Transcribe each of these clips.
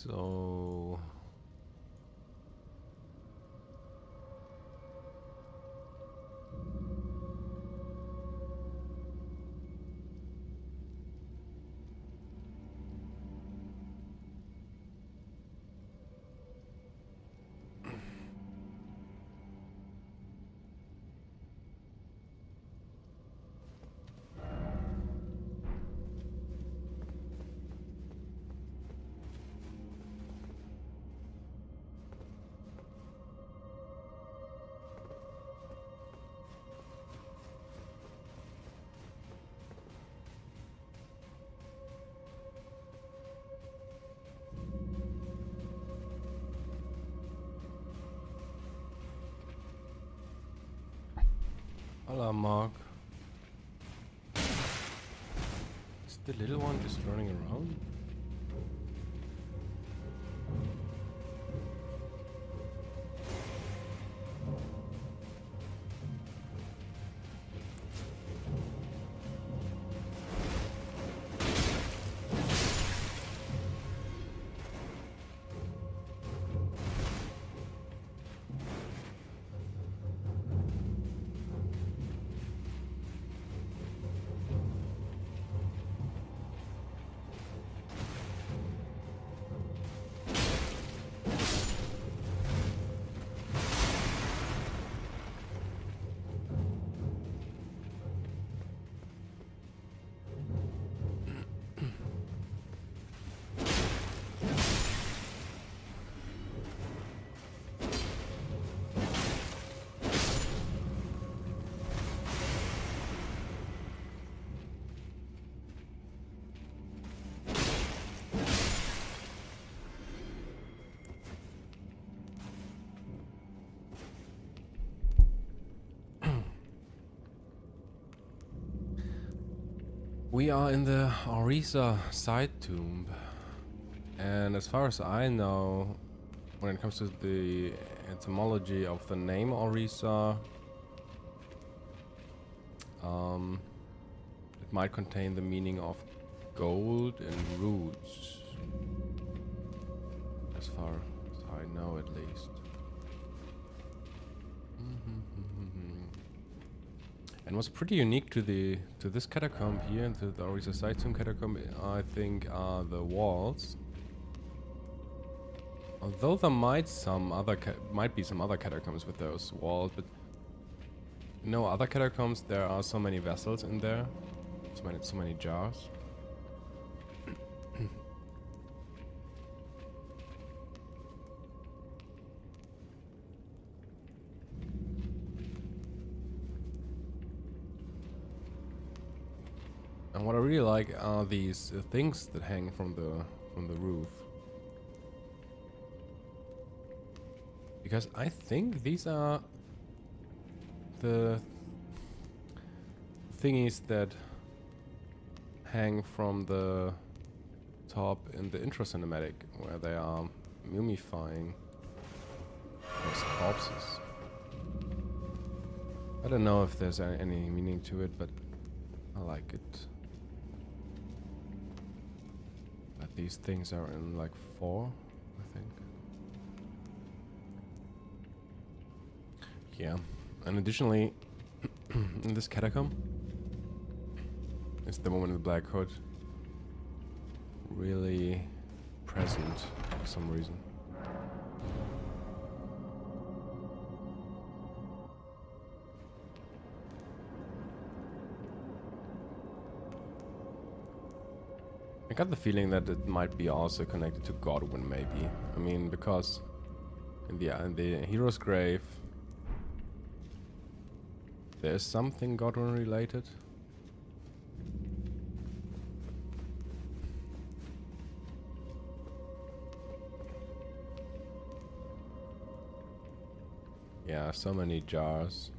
So hola, Mark. Is the little one just running around? We are in the Orisa side tomb, and as far as I know, when it comes to the etymology of the name Orisa, it might contain the meaning of gold and roots, as far as I know at least. And what's pretty unique to this catacomb here, to the Orisa side tomb catacomb, I think, are the walls. Although there might be some other catacombs with those walls, but no other catacombs. There are so many vessels in there, so many jars. And what I really like are these things that hang from the roof, because I think these are the thingies that hang from the top in the intro cinematic, where they are mummifying those corpses. I don't know if there's any meaning to it, but I like it. But these things are in like 4, I think. Yeah, and additionally, in this catacomb, is the woman in the black hood really present for some reason. I got the feeling that it might be also connected to Godwyn, maybe. I mean, because in the hero's grave, there's something Godwyn related. Yeah, so many jars.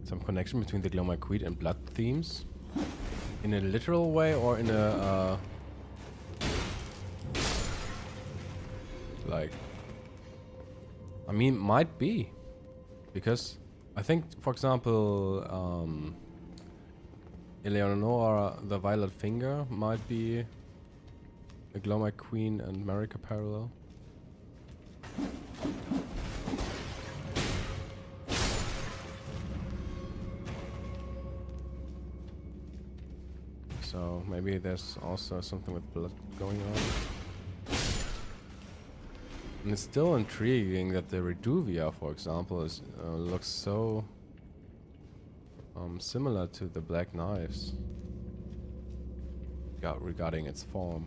Some connection between the Glow-My-Queed and blood themes, in a literal way or in a like I mean, might be. Because I think, for example, Eleonora the Violet Finger might be a Glowmite Queen and Marika parallel. So maybe there's also something with blood going on. And it's still intriguing that the Reduvia, for example, is looks so similar to the Black Knives regarding its form.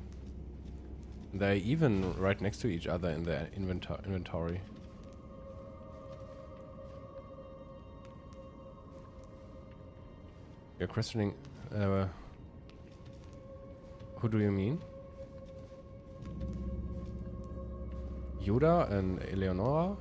They're even right next to each other in their inventory. You're questioning... who do you mean? Yoda and Eleonora?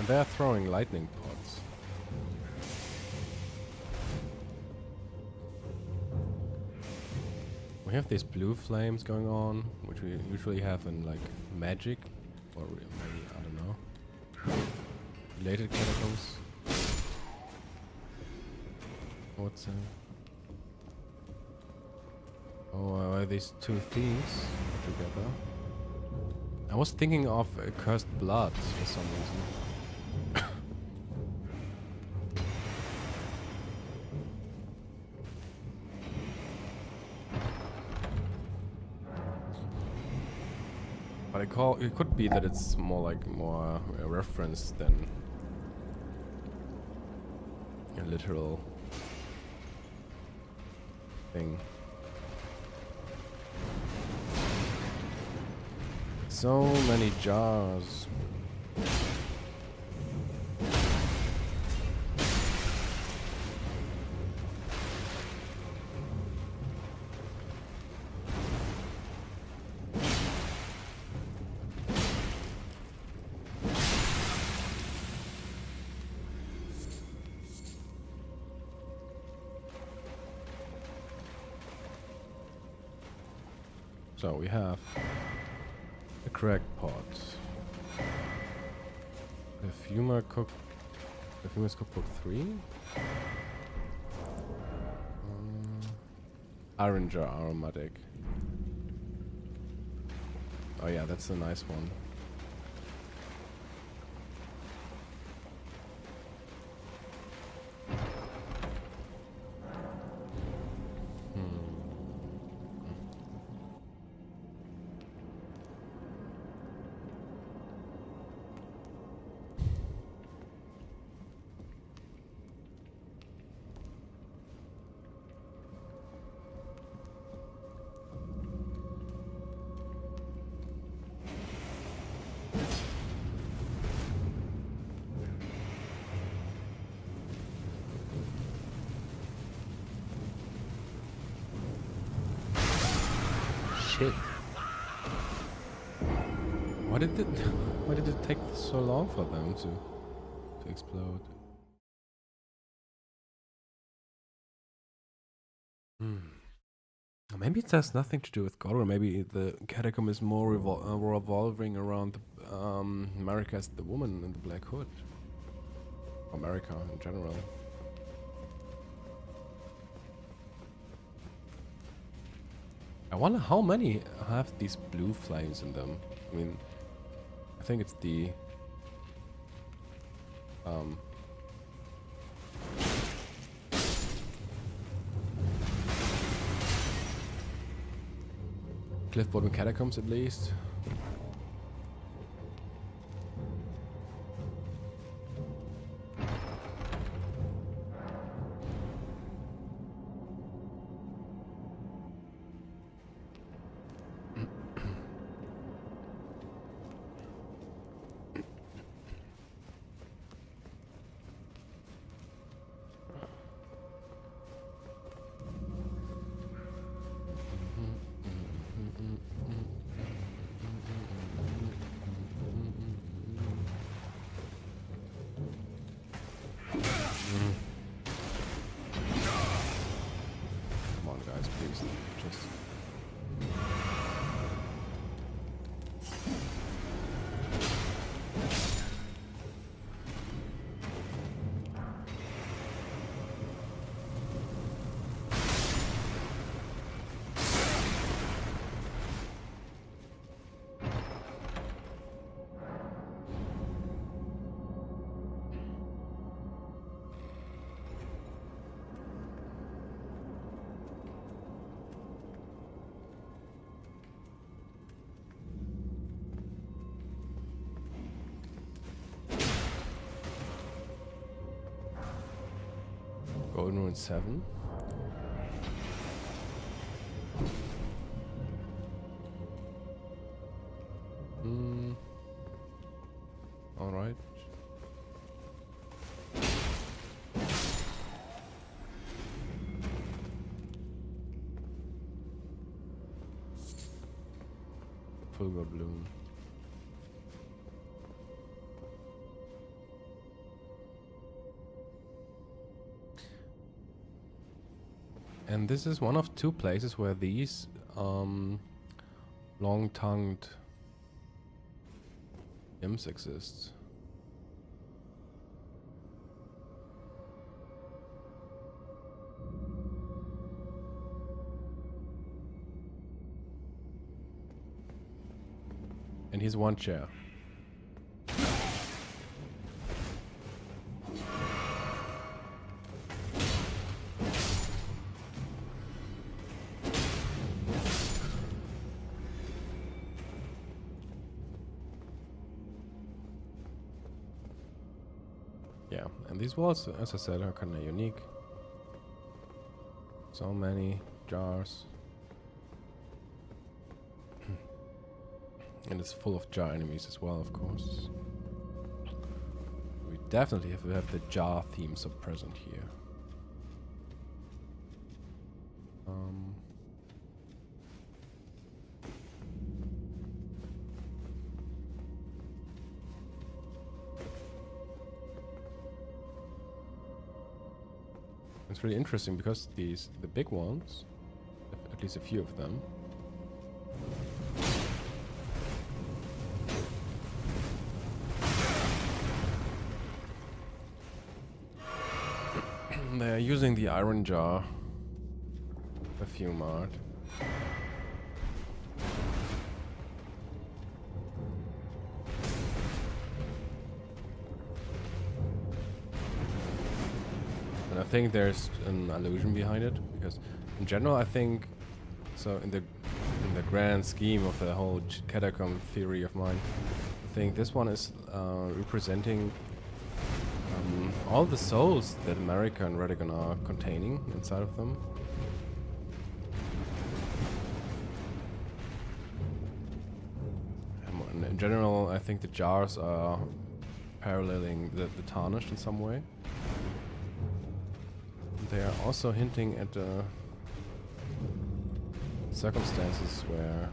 They're throwing lightning pods. We have these blue flames going on, which we usually have in like magic, or maybe, I don't know, related catacombs. What's oh, these two themes together. I was thinking of cursed blood for some reason. But it could be that it's more a reference than a literal thing. So many jars. So we have the cracked pot, Perfumer's Cookbook 3, Iron Jar Aromatic. Oh yeah, that's a nice one. Shit. Why did it take so long for them to explode? Maybe it has nothing to do with Godwyn. Maybe the catacomb is more revolving around Marika as the woman in the Black Hood. Or Marika in general. I wonder how many have these blue flames in them. I mean, I think it's the Cliff Bottom Catacombs at least. Godwyn Run 7. Alright. Fulgur Bloom. And this is one of two places where these long-tongued imps exist. And he's one chair. Yeah, and these walls, as I said, are kind of unique. So many jars. And it's full of jar enemies as well, of course. We definitely have to have the jar theme so present here. It's really interesting because the big ones, at least a few of them, they are using the iron jar perfume art. And I think there's an illusion behind it, because in general I think, so in the grand scheme of the whole catacomb theory of mine, I think this one is representing all the souls that America and Redigon are containing inside of them. And in general, I think the jars are paralleling the tarnished in some way. They are also hinting at circumstances where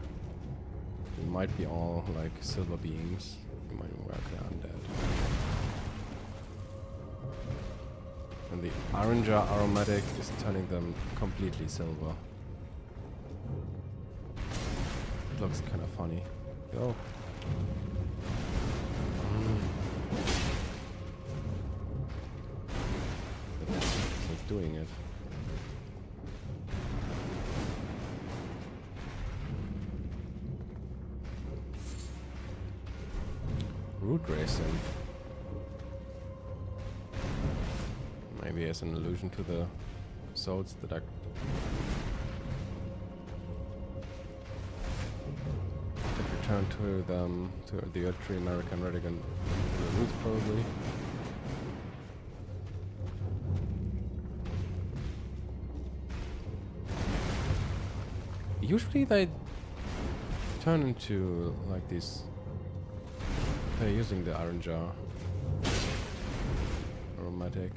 we might be all like silver beings. We might work undead. And the iron jar aromatic is turning them completely silver. It looks kind of funny. Go. It's doing it. Root racing. Maybe as an allusion to the souls that are returned to them, to the Earth Tree, American Redigon, the roots probably. Usually they turn into like these. They're using the iron jar aromatic.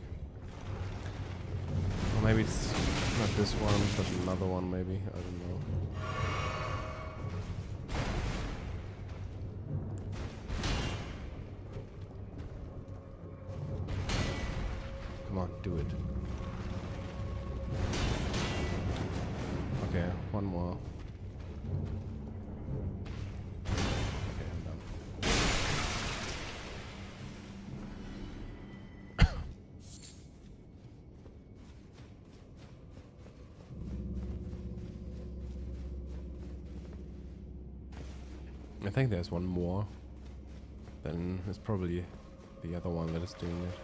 Or maybe it's not this one, but another one maybe. I don't know. Come on, do it. Okay, one more. Okay, I'm done. I think there's one more. Then it's probably the other one that is doing it.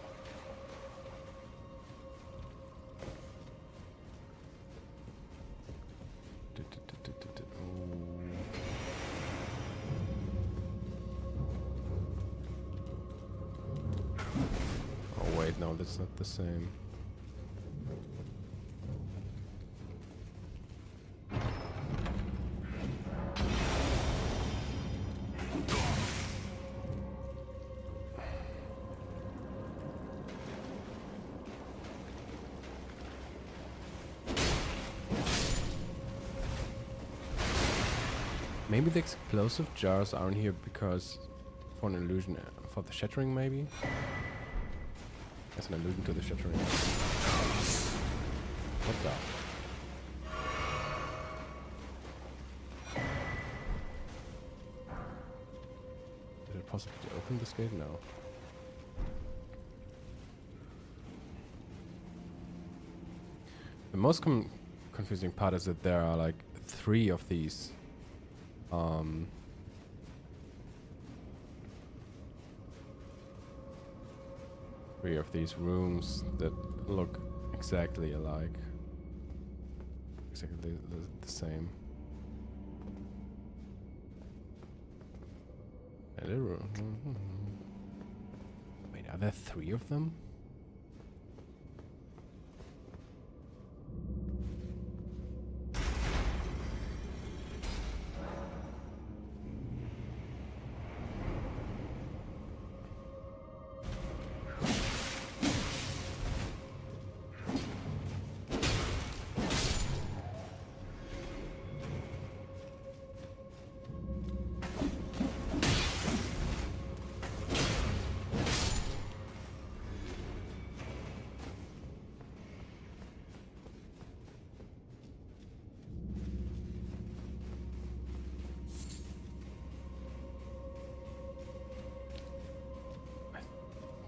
Oh wait, no, that's not the same. Maybe the explosive jars aren't here because for an illusion, for the shattering maybe? As an allusion to the shattering. What the? Is it possible to open this gate? No. The most confusing part is that there are like 3 of these. 3 of these rooms that look exactly alike. Exactly the same. And a room. Wait, are there 3 of them?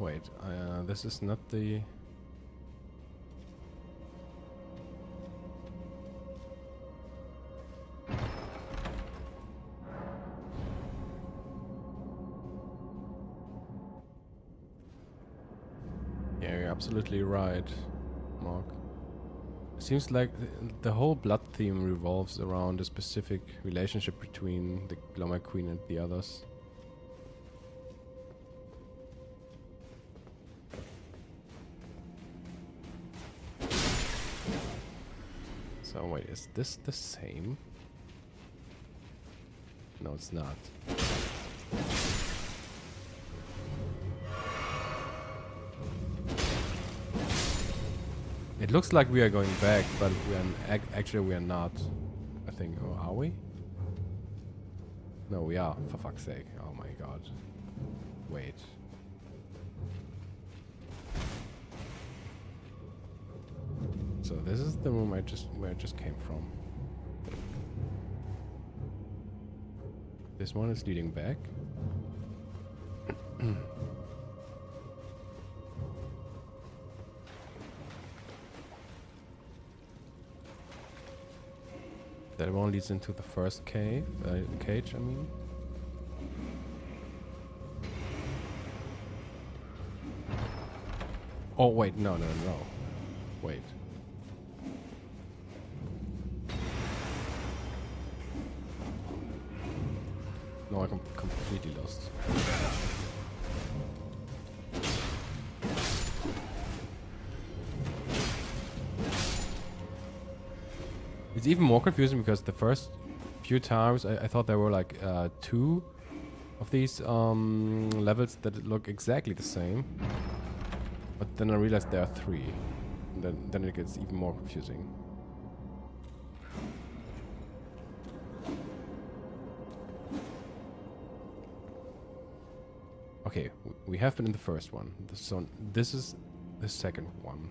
Wait, this is not the... Yeah, you're absolutely right, Mark. Seems like the whole blood theme revolves around a specific relationship between the Glomar Queen and the others. So wait, is this the same? No, it's not. It looks like we are going back, but we are actually we are not. I think. Or are we? No, we are. For fuck's sake! Oh my god! Wait. So this is the room where I just came from. This one is leading back. That one leads into the first cage, I mean. Oh wait, no. Wait. No, I'm completely lost. It's even more confusing because the first few times I thought there were like 2 of these levels that look exactly the same. But then I realized there are 3. And then it gets even more confusing. Okay, we have been in the first one. So this is the second one.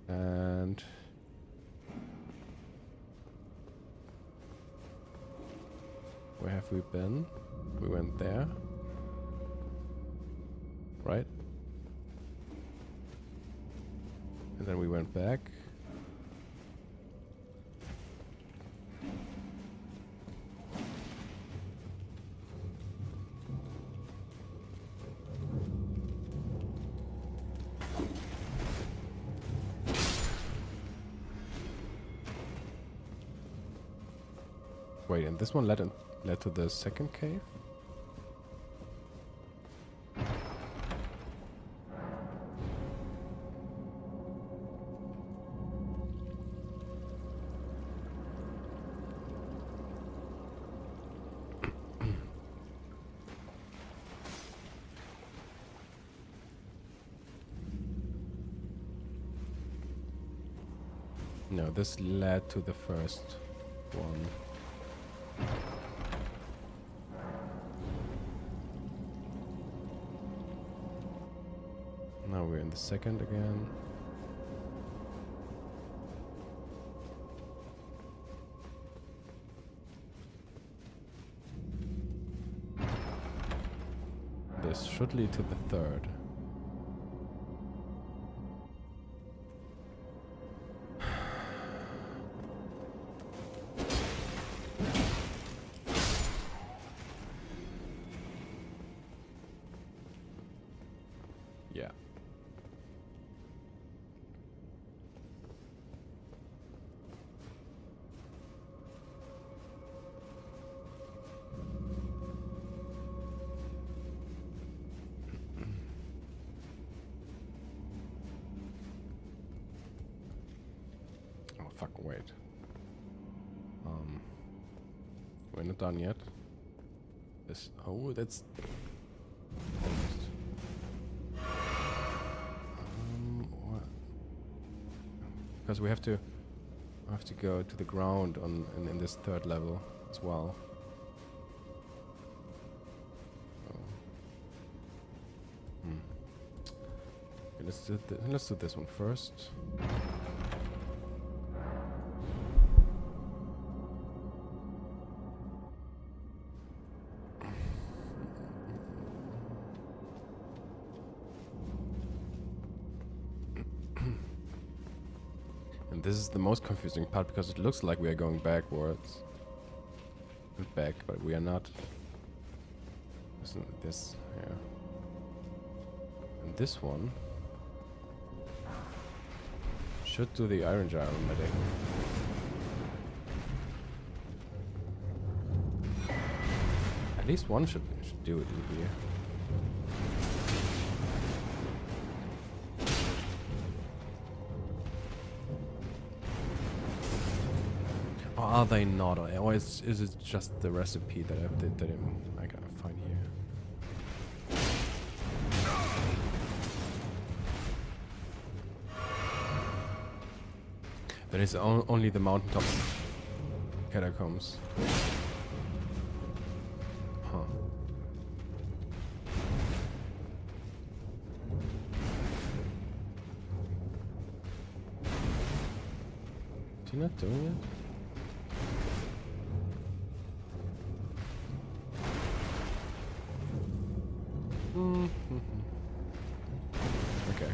And where have we been? We went there. Right? And then we went back. Wait, and this one led to the second cave? No, this led to the first one. Now we're in the second again. This should lead to the third. Yeah. Oh, fuck, wait. We're not done yet. This, oh, that's almost. What? Because we have to go to the ground on in this third level as well. Oh. Okay, let's do this one first. And this is the most confusing part because it looks like we are going backwards. And back, but we are not. This, yeah. And this one should do the iron gyro medic. At least one should do it in here. Or are they not? Or is it just the recipe that I gotta find here? Then it's only the mountaintop catacombs. Huh. Is he not doing it? Okay.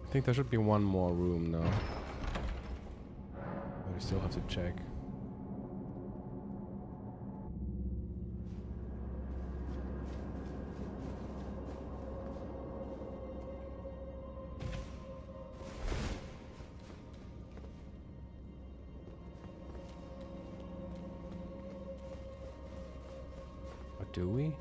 I think there should be one more room now. But we still have to check. Or do we?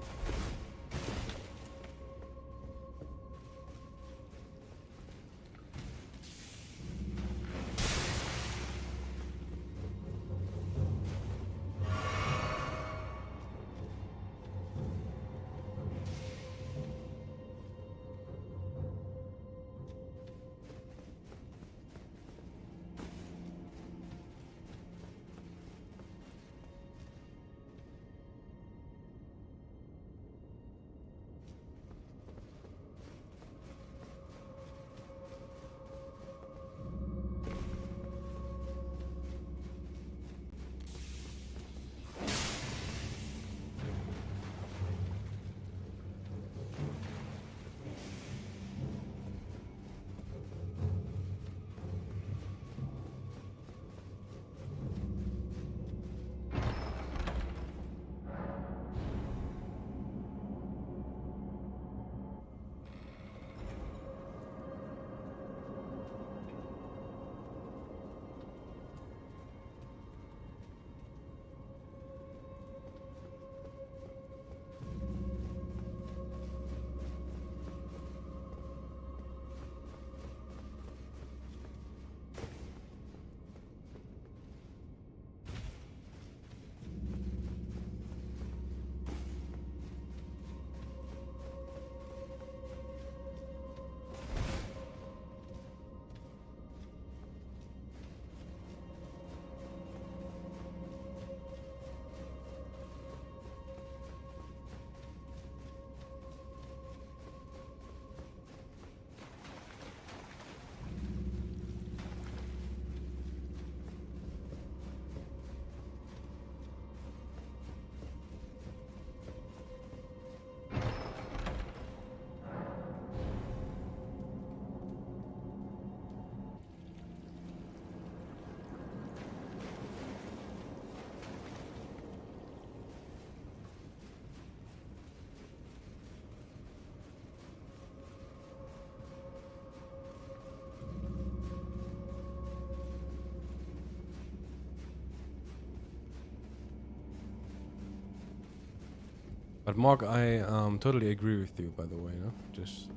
But Mark, I totally agree with you, by the way, no? Just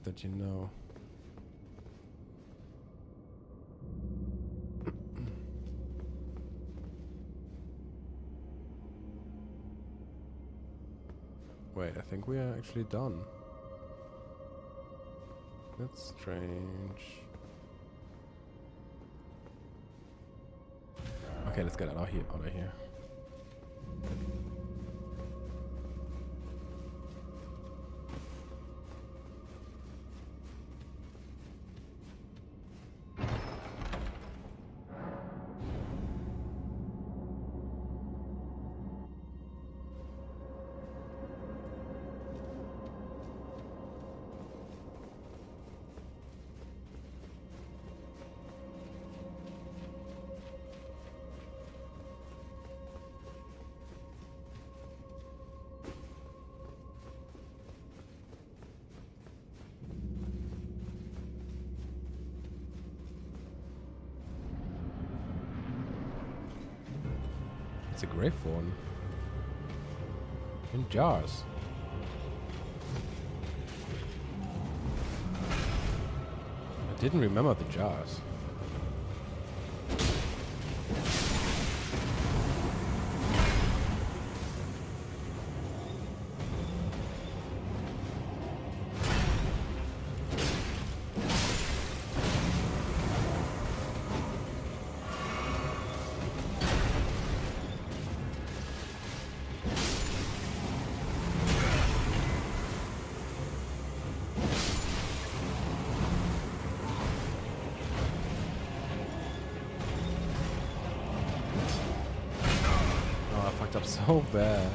that you know. Wait, I think we are actually done. That's strange. Okay, let's get out of here. It's a great phone. In jars. I didn't remember the jars. Up so bad.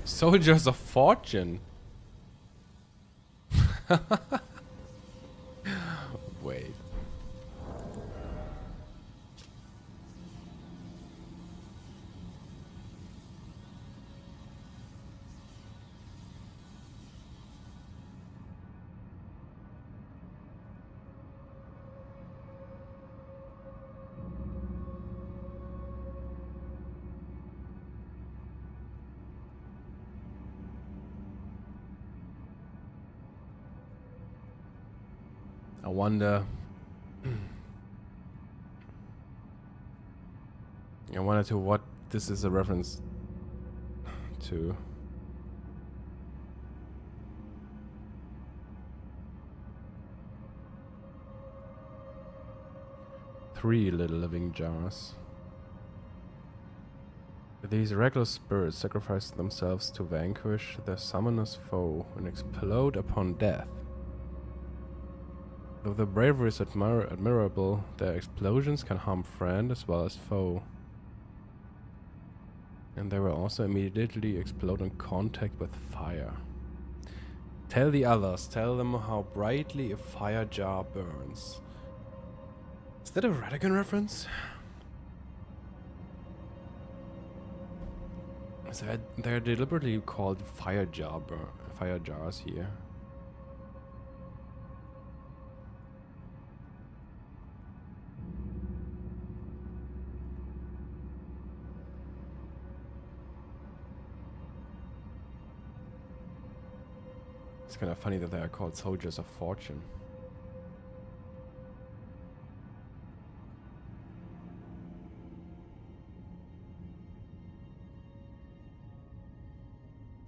Soldiers of Fortune. Wait. I wonder. I wonder to what this is a reference to. Three little living jars. These reckless spirits sacrifice themselves to vanquish their summoner's foe and explode upon death. Though their bravery is admirable, their explosions can harm friend as well as foe. And they will also immediately explode in contact with fire. Tell the others, tell them how brightly a fire jar burns. Is that a Radigan reference? So they're deliberately called fire jars here. It's kind of funny that they are called soldiers of fortune.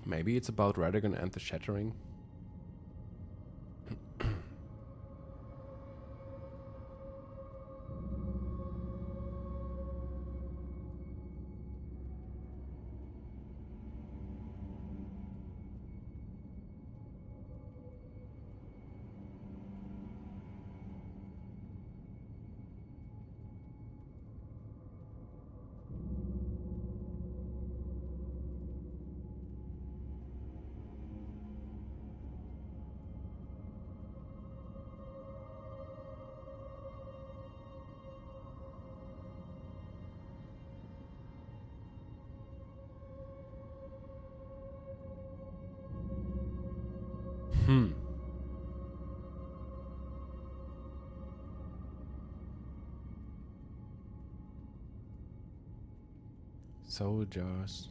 Maybe it's about Radigan and the Shattering. Soldiers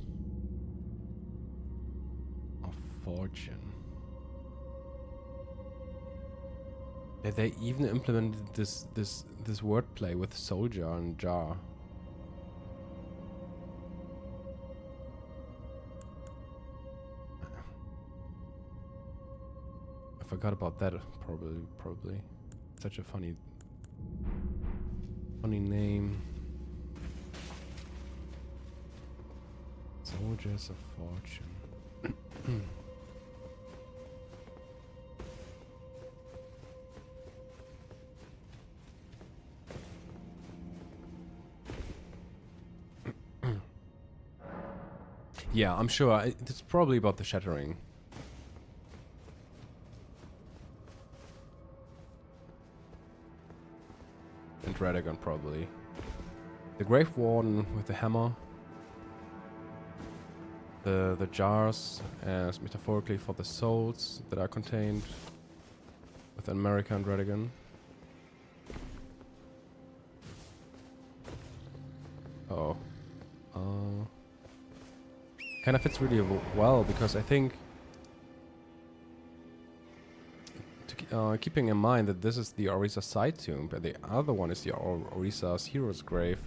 of fortune. They even implemented this wordplay with soldier and jar. I forgot about that. Probably. Such a funny name. Soldiers of fortune. Yeah, I'm sure it's probably about the Shattering. And Radagon probably. The Grave Warden with the hammer. The jars as metaphorically for the souls that are contained within America and Radigan. Oh. Kind of fits really well because I think keeping in mind that this is the Orisa side tomb, but the other one is the Orisa's hero's grave.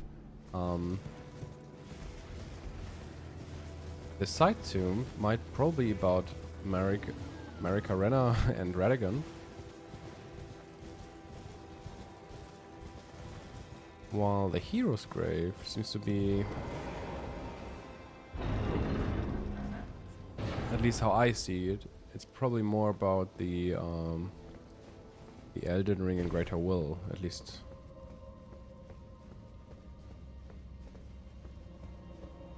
The side tomb might probably be about Rena and Radagon. While the hero's grave seems to be, at least how I see it, it's probably more about the Elden Ring and Greater Will, at least.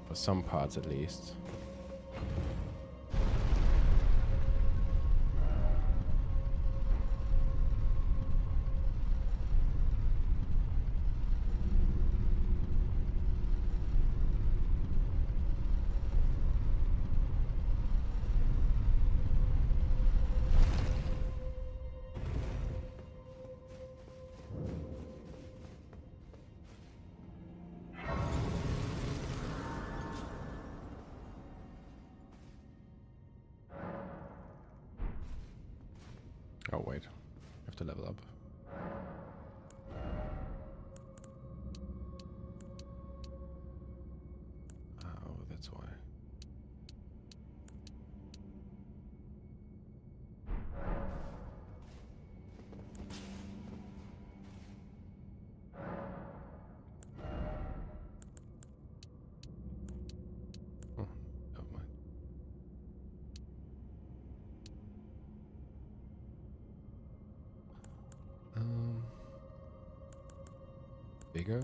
For some parts at least. Oh wait, I have to level up. bigger.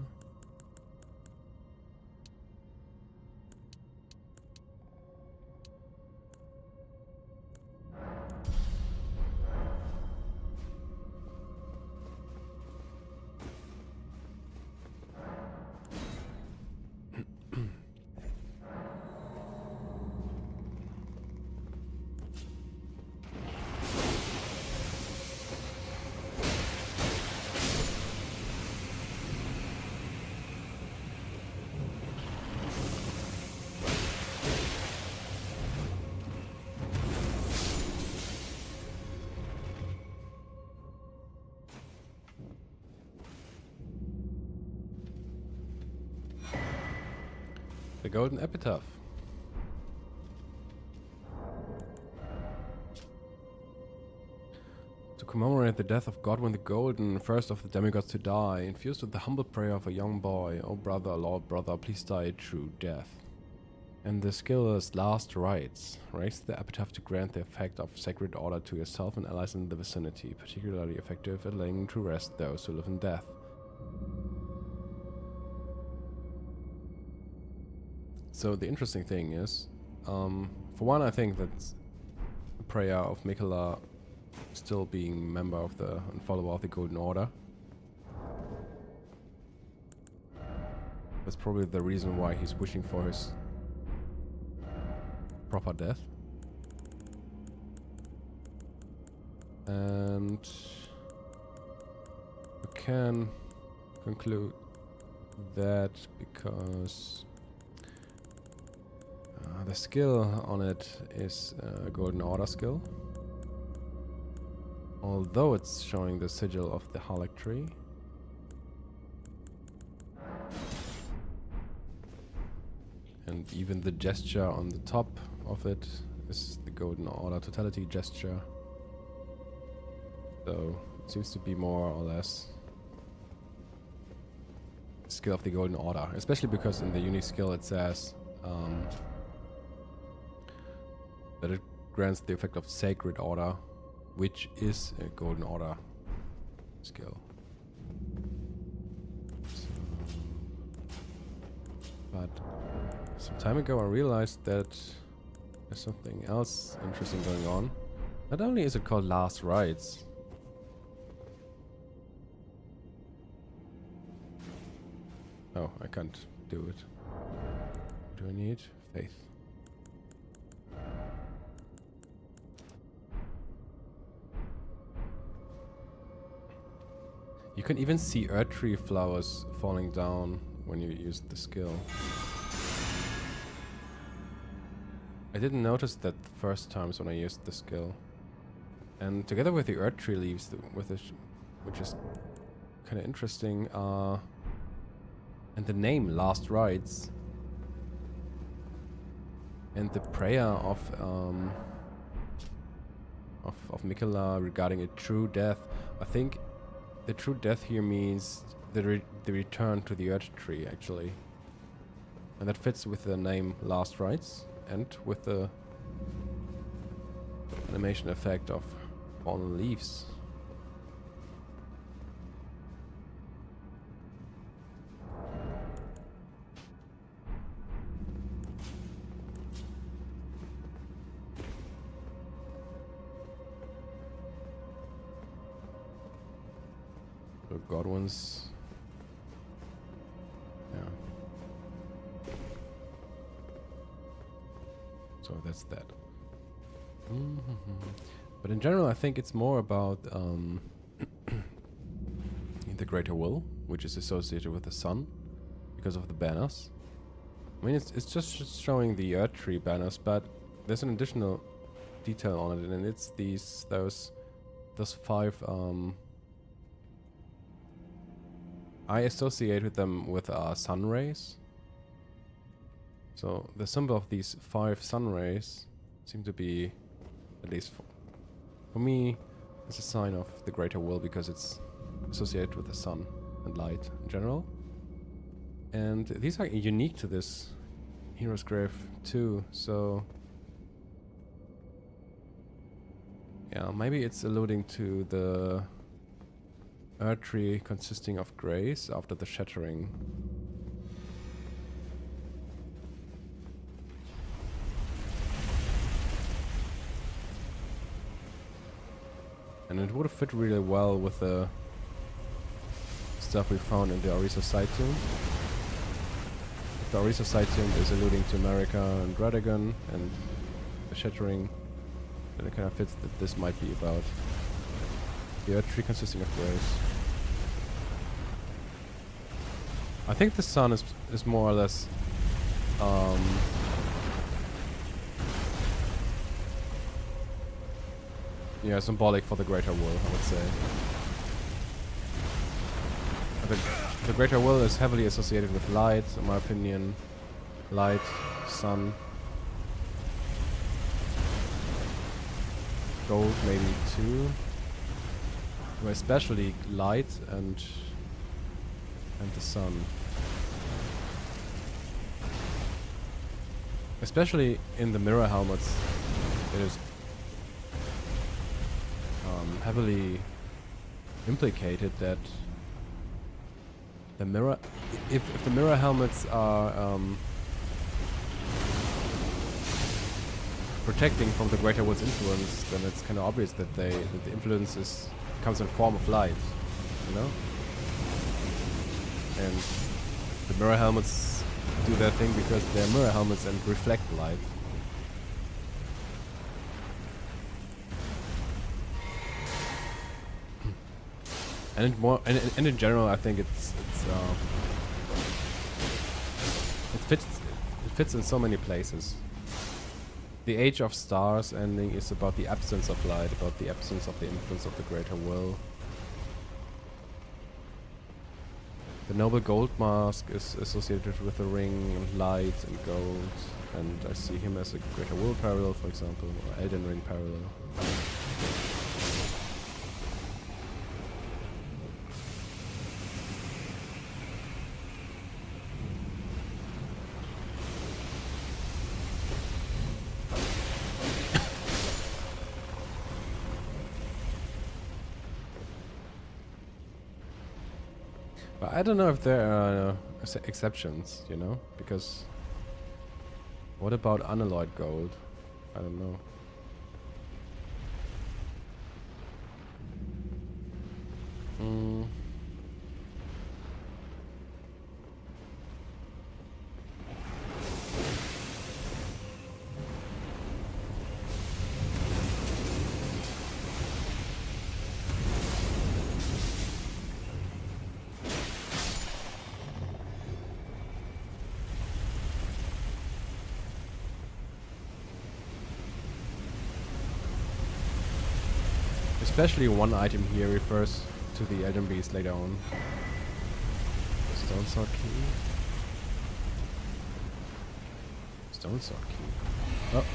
The Golden Epitaph. To commemorate the death of Godwyn the Golden, first of the demigods to die, infused with the humble prayer of a young boy, "O brother, Lord brother, please die a true death." And the skiller's last rites. Raise the epitaph to grant the effect of sacred order to yourself and allies in the vicinity, particularly effective at laying to rest those who live in death. So the interesting thing is, for one, I think that the prayer of Mikola still being member of the and follower of the Golden Order. That's probably the reason why he's wishing for his proper death. And we can conclude that because the skill on it is a Golden Order skill. Although it's showing the sigil of the Halak tree. And even the gesture on the top of it is the Golden Order totality gesture. So it seems to be more or less the skill of the Golden Order. Especially because in the unique skill it says that it grants the effect of Sacred Order, which is a Golden Order skill. So, but some time ago I realized that there's something else interesting going on. Not only is it called Last Rites, oh, I can't do it. What do I need? Faith. You can even see earth tree flowers falling down when you use the skill. I didn't notice that the first times when I used the skill. And together with the earth tree leaves, which is kind of interesting, and the name Last Rites, and the prayer of Mikola regarding a true death. I think the true death here means the return to the earth tree, actually. And that fits with the name Last Rites and with the animation effect of fallen leaves. So Godwyn's, yeah. So that's that. But in general, I think it's more about the greater will, which is associated with the sun because of the banners. I mean, it's just showing the earth tree banners, but there's an additional detail on it, and it's those 5. I associate with them with sun rays. So the symbol of these 5 sun rays seem to be, at least for me, it's a sign of the greater will because it's associated with the sun and light in general. And these are unique to this Hero's Grave too, so yeah, maybe it's alluding to the Earth tree consisting of grays after the shattering. And it would fit really well with the stuff we found in the Orisa side tomb. The Orisa side tomb is alluding to America and Radagon and the shattering. Then it kind of fits that this might be about the Earth tree consisting of grays. I think the sun is more or less yeah, symbolic for the Greater Will, I would say. The Greater Will is heavily associated with light, in my opinion. Light, sun. Gold, maybe too. But especially light and the sun. Especially in the mirror helmets, it is heavily implicated that the mirror, if the mirror helmets are protecting from the Greater Will's influence, then it's kind of obvious that the influence comes in form of light, you know. And the mirror helmets do their thing because they're mirror helmets and reflect light. And in general, I think it fits in so many places. The Age of Stars ending is about the absence of light, about the absence of the influence of the Greater Will. The Noble Gold Mask is associated with the ring and light and gold, and I see him as a Greater Will parallel, for example, or Elden Ring parallel. But I don't know if there are exceptions, you know? Because what about unalloyed gold? I don't know. Especially one item here refers to the Elden Beast later on. Stone Sword Key. Stone Sword Key. Oh.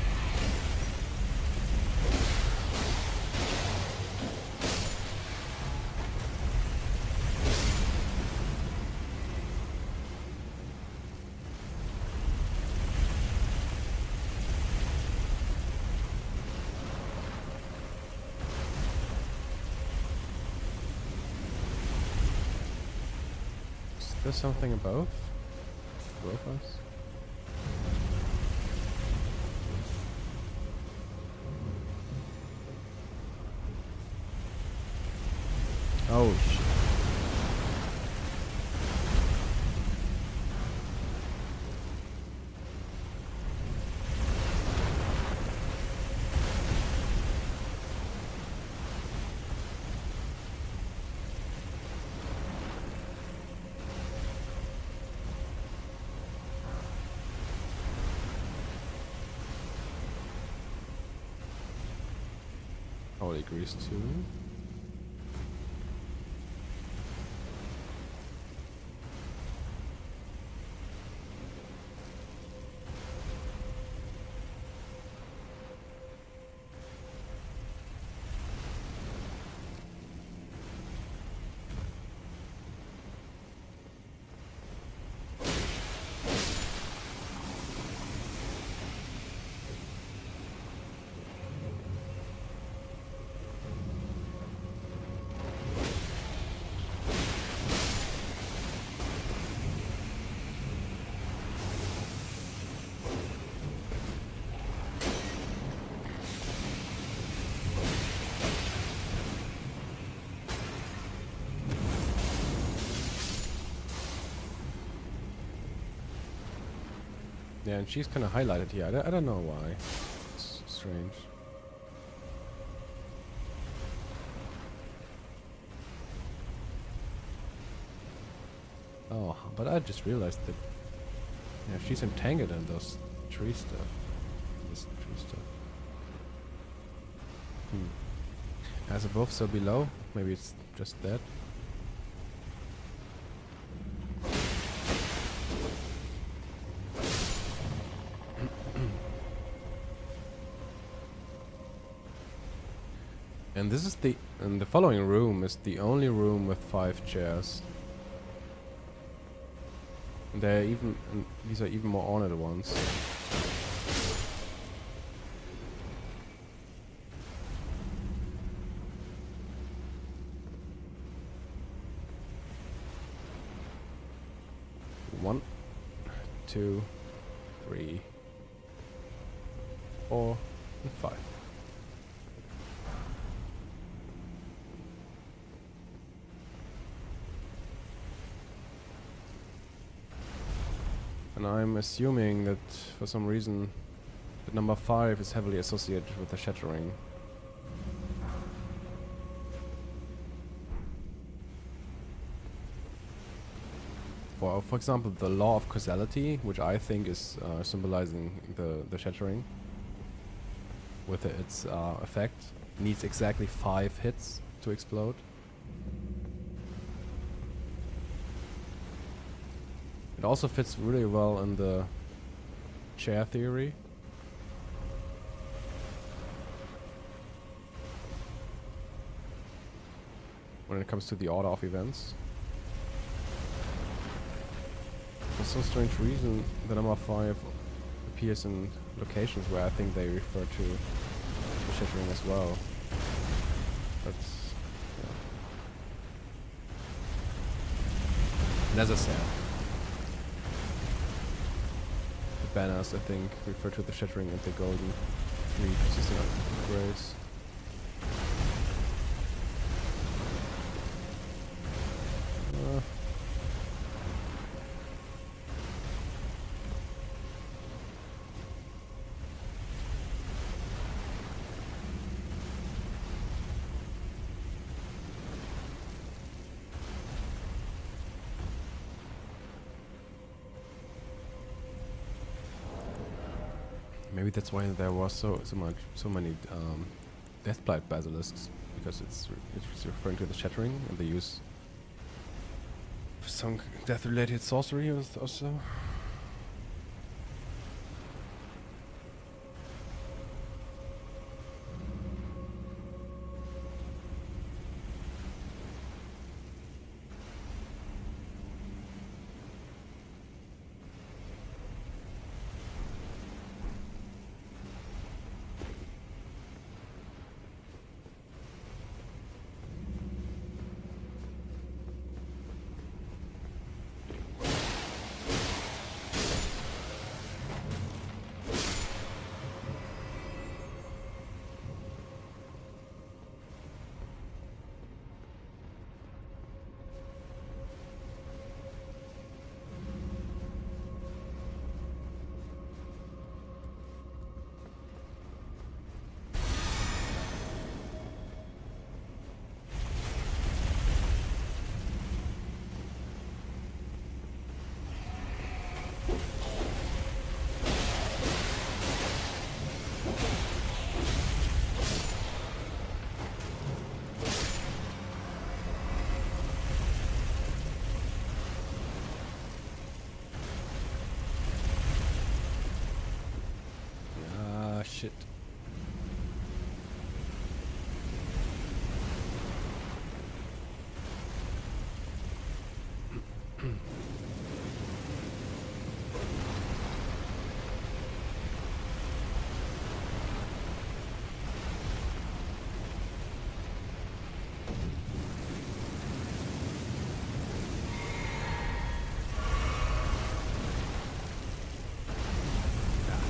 There's something above us. Oh shit. Holy Grease 2. Yeah, and she's kind of highlighted here. I don't know why. It's strange. Oh, but I just realized that yeah, she's entangled in those tree stuff. This tree stuff. As above, so below. Maybe it's just that. And this is and the following room is the only room with 5 chairs. And these are even more ornate ones. One, 2, 3, 4, and 5. And I'm assuming that for some reason the number 5 is heavily associated with the shattering. For example, the law of causality, which I think is symbolizing the shattering with its effect, needs exactly 5 hits to explode. It also fits really well in the chair theory. When it comes to the order of events. For some strange reason, the number 5 appears in locations where I think they refer to the shattering as well. That's... yeah. And as I said, the banners, I think, refer to the shattering and the golden tree consisting of grace. Maybe that's why there was so many Deathblight basilisks, because it's referring to the shattering and the use of some death-related sorcery or so. Shit.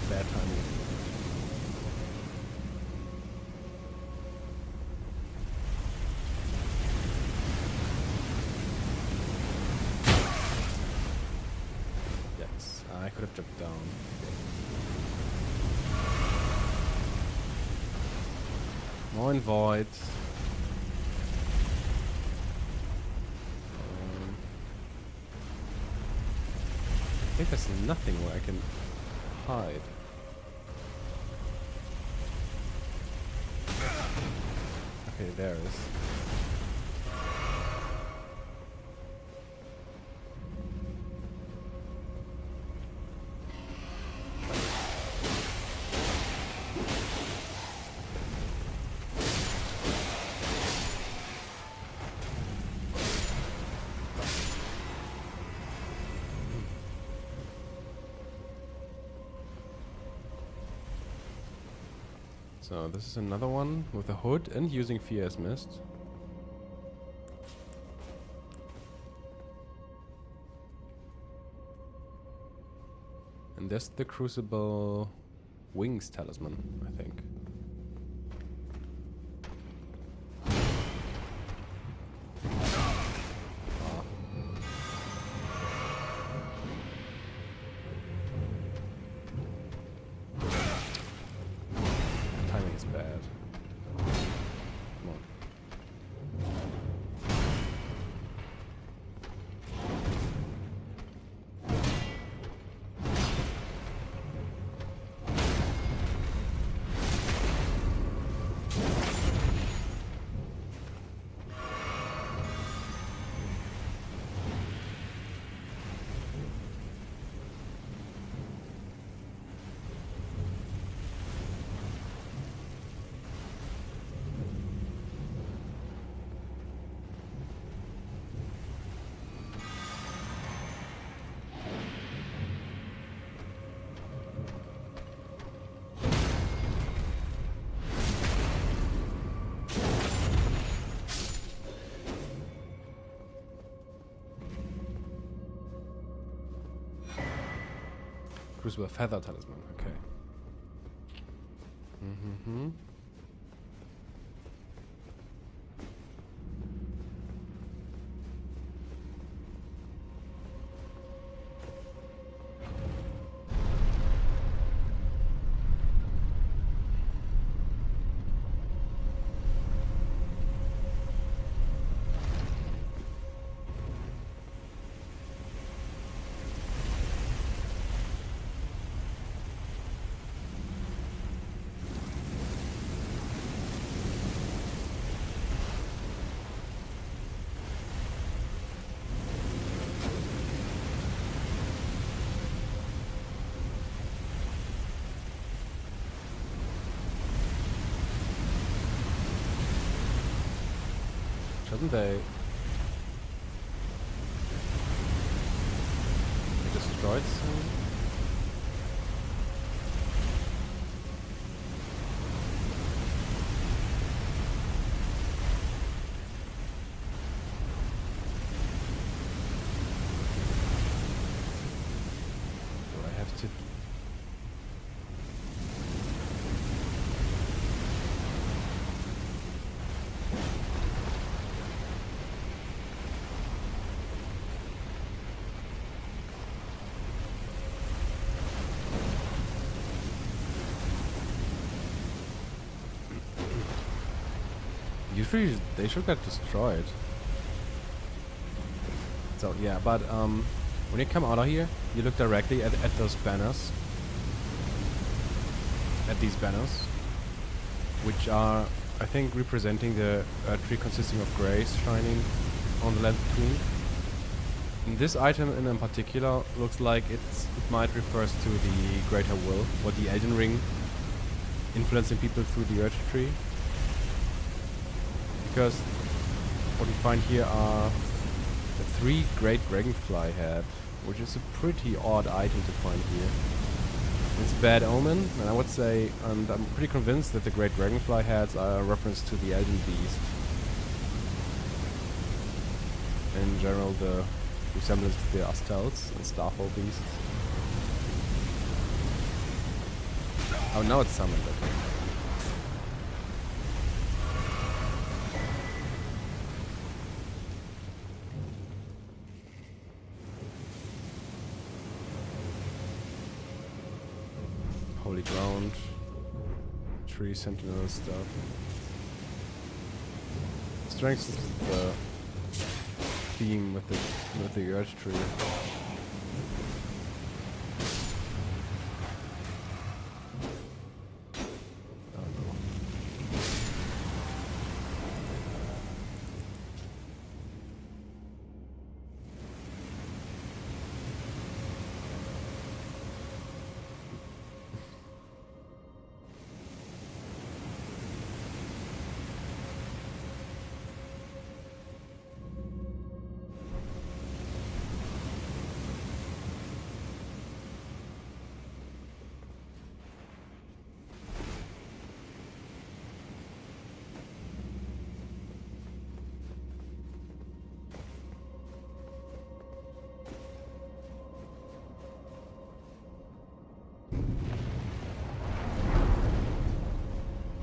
Bad timing. could have jumped down. More in voids. I think there's nothing where I can hide. Okay, there is. So this is another one with a hood and using fear as mist. And there's the Crucible Wings talisman, I think. Crucible Feather Talisman, okay. Mm-hmm. Shouldn't they destroyed some? Do I have to? Usually they should get destroyed. So yeah, but when you come out of here, you look directly at those banners. At these banners, which are, I think, representing the tree consisting of grays shining on the land between. And this item in particular looks like it might refers to the Greater Will, or the Elden Ring influencing people through the Earth Tree. Because what we find here are the 3 great dragonfly head, which is a pretty odd item to find here. It's a bad omen, and I would say, and I'm pretty convinced that the great dragonfly heads are a reference to the Elden Beast. In general, the resemblance to the Astels and Starfall beasts. Oh, now it's summoned, okay. holy ground, tree sentinel stuff. Strengthens the theme with the urge tree.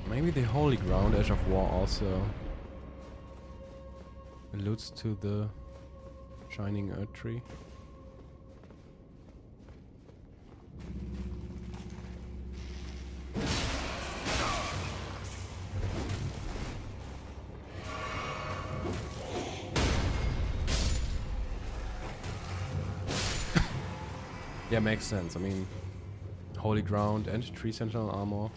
Maybe the holy ground Edge of War also alludes to the shining earth tree. Yeah, makes sense. I mean, holy ground and tree sentinel armor.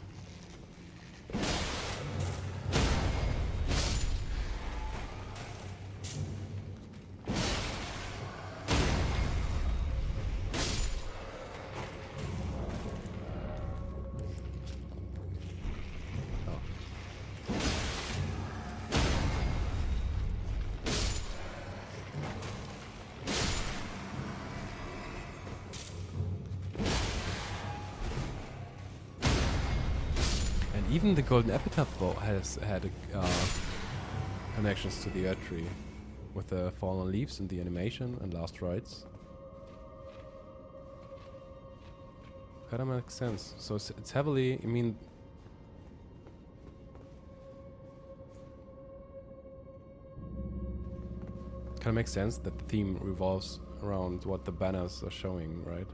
Even the Golden Epitaph has had connections to the Earth Tree, with the fallen leaves and the animation and last rites. Kinda makes sense. So it's heavily, I mean... Kinda makes sense that the theme revolves around what the banners are showing, right?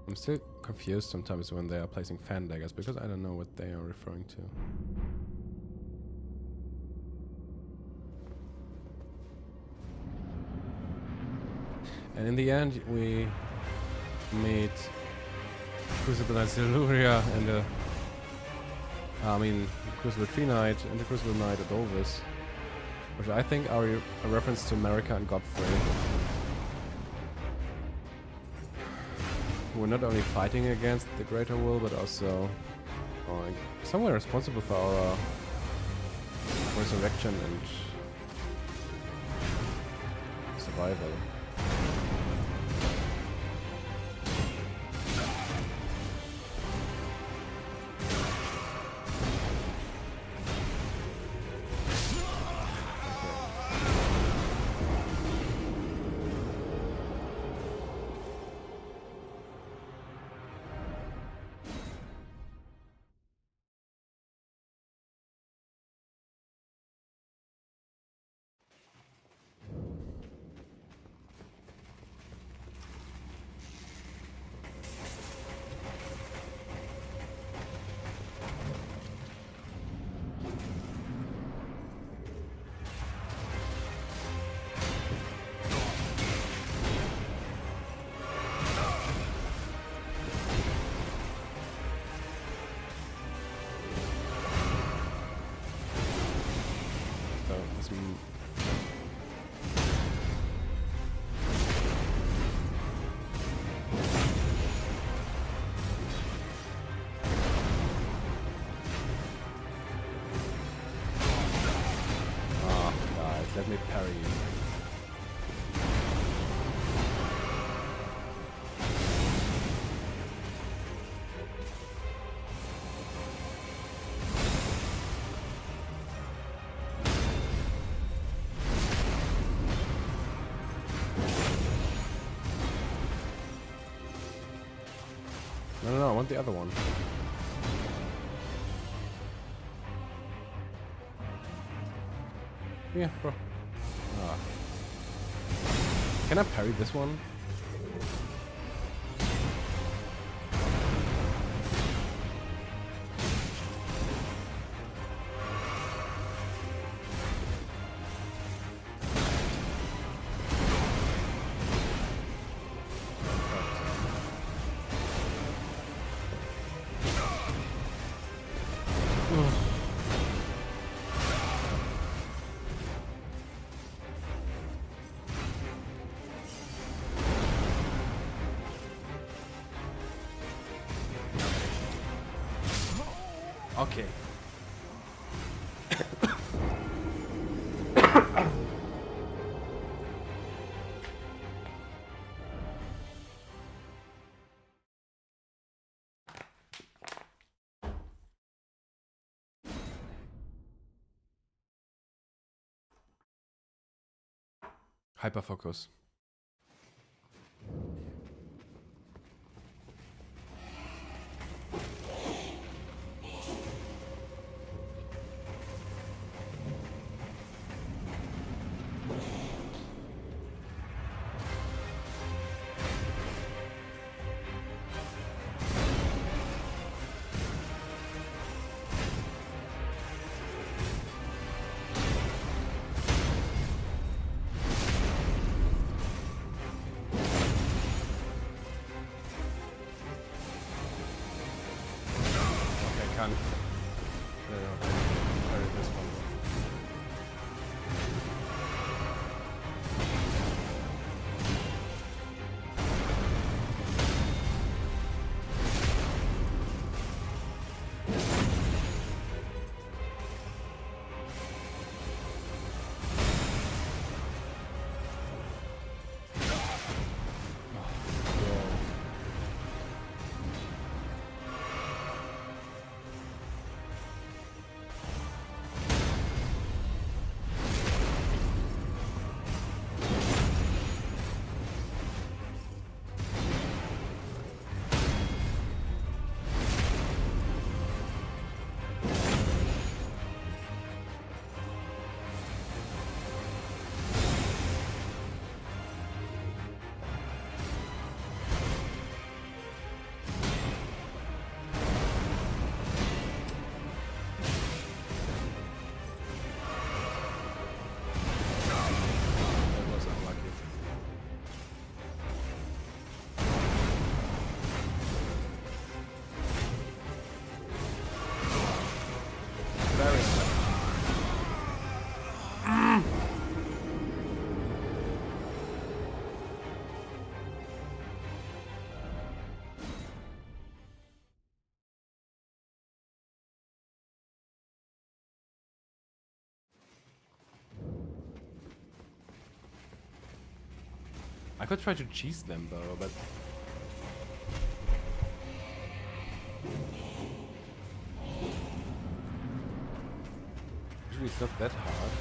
I'm still confused sometimes when they are placing fan daggers because I don't know what they are referring to. And in the end, we meet Crucible Knight Siluria and Crucible Tree Knight and the Crucible Knight at Olvis, which I think are a reference to America and Godfrey. We're not only fighting against the Greater Will, but also somewhere responsible for our resurrection and survival. Let me parry you. No, I want the other one. Yeah, bro. Ah. Can I parry this one? Okay. Hyperfocus. Can't. Parry this one. I could try to cheese them though, but usually it's not that hard.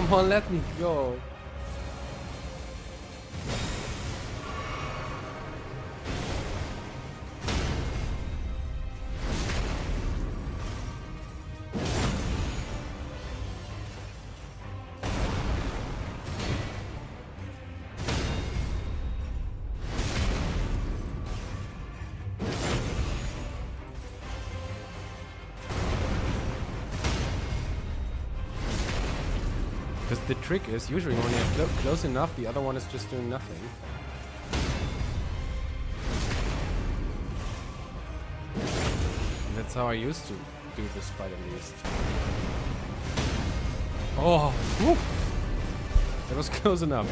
Come on, let me go. Because the trick is usually when you're close enough, the other one is just doing nothing. And that's how I used to do this fight at least. Oh, whoop. That was close enough.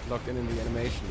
Locked in the animation.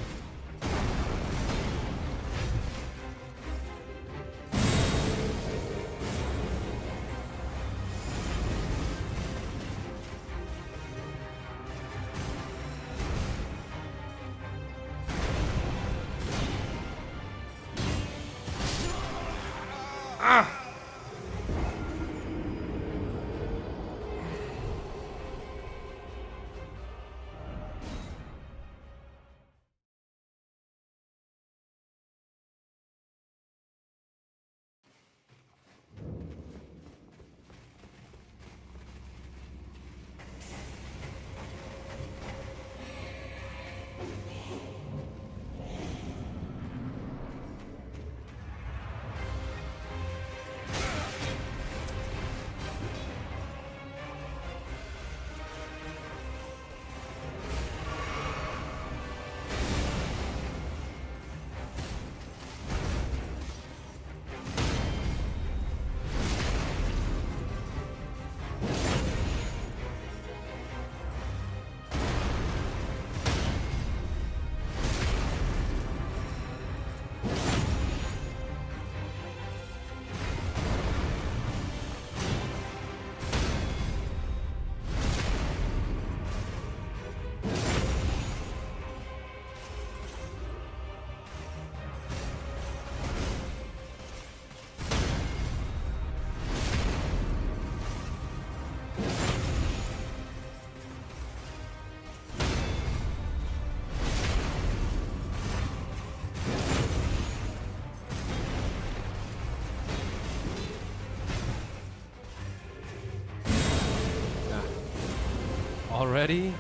Already?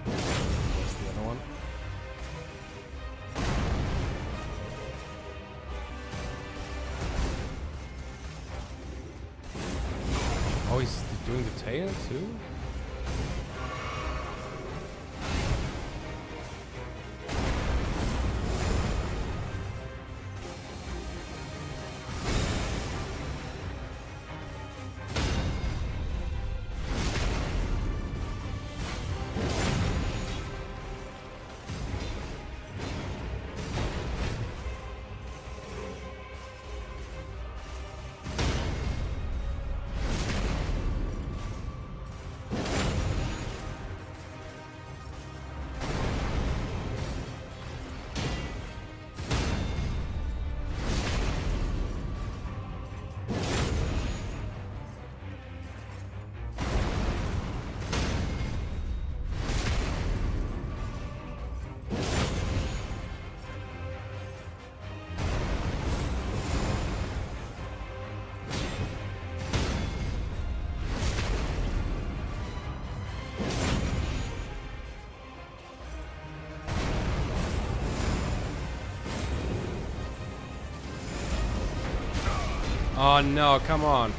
Where's the other one? Oh, he's doing the tail too? Oh no, come on.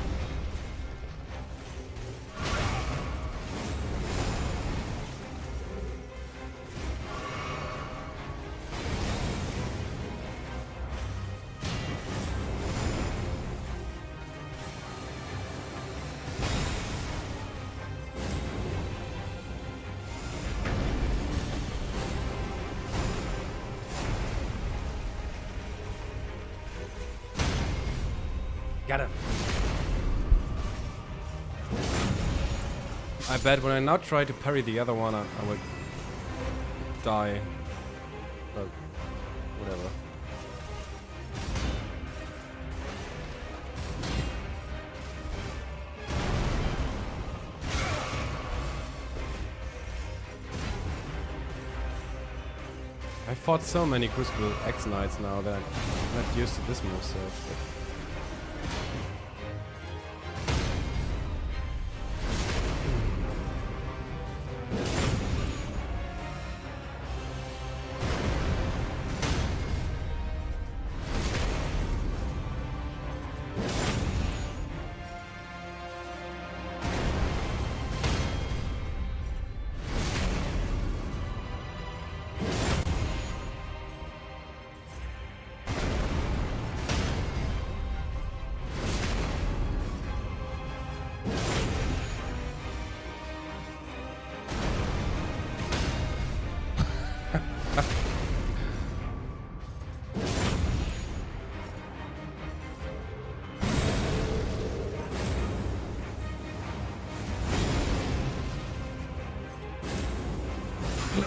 Got him. I bet when I now try to parry the other one, I would die. But whatever. I fought so many Crucible X Knights now that I'm not used to this moveset.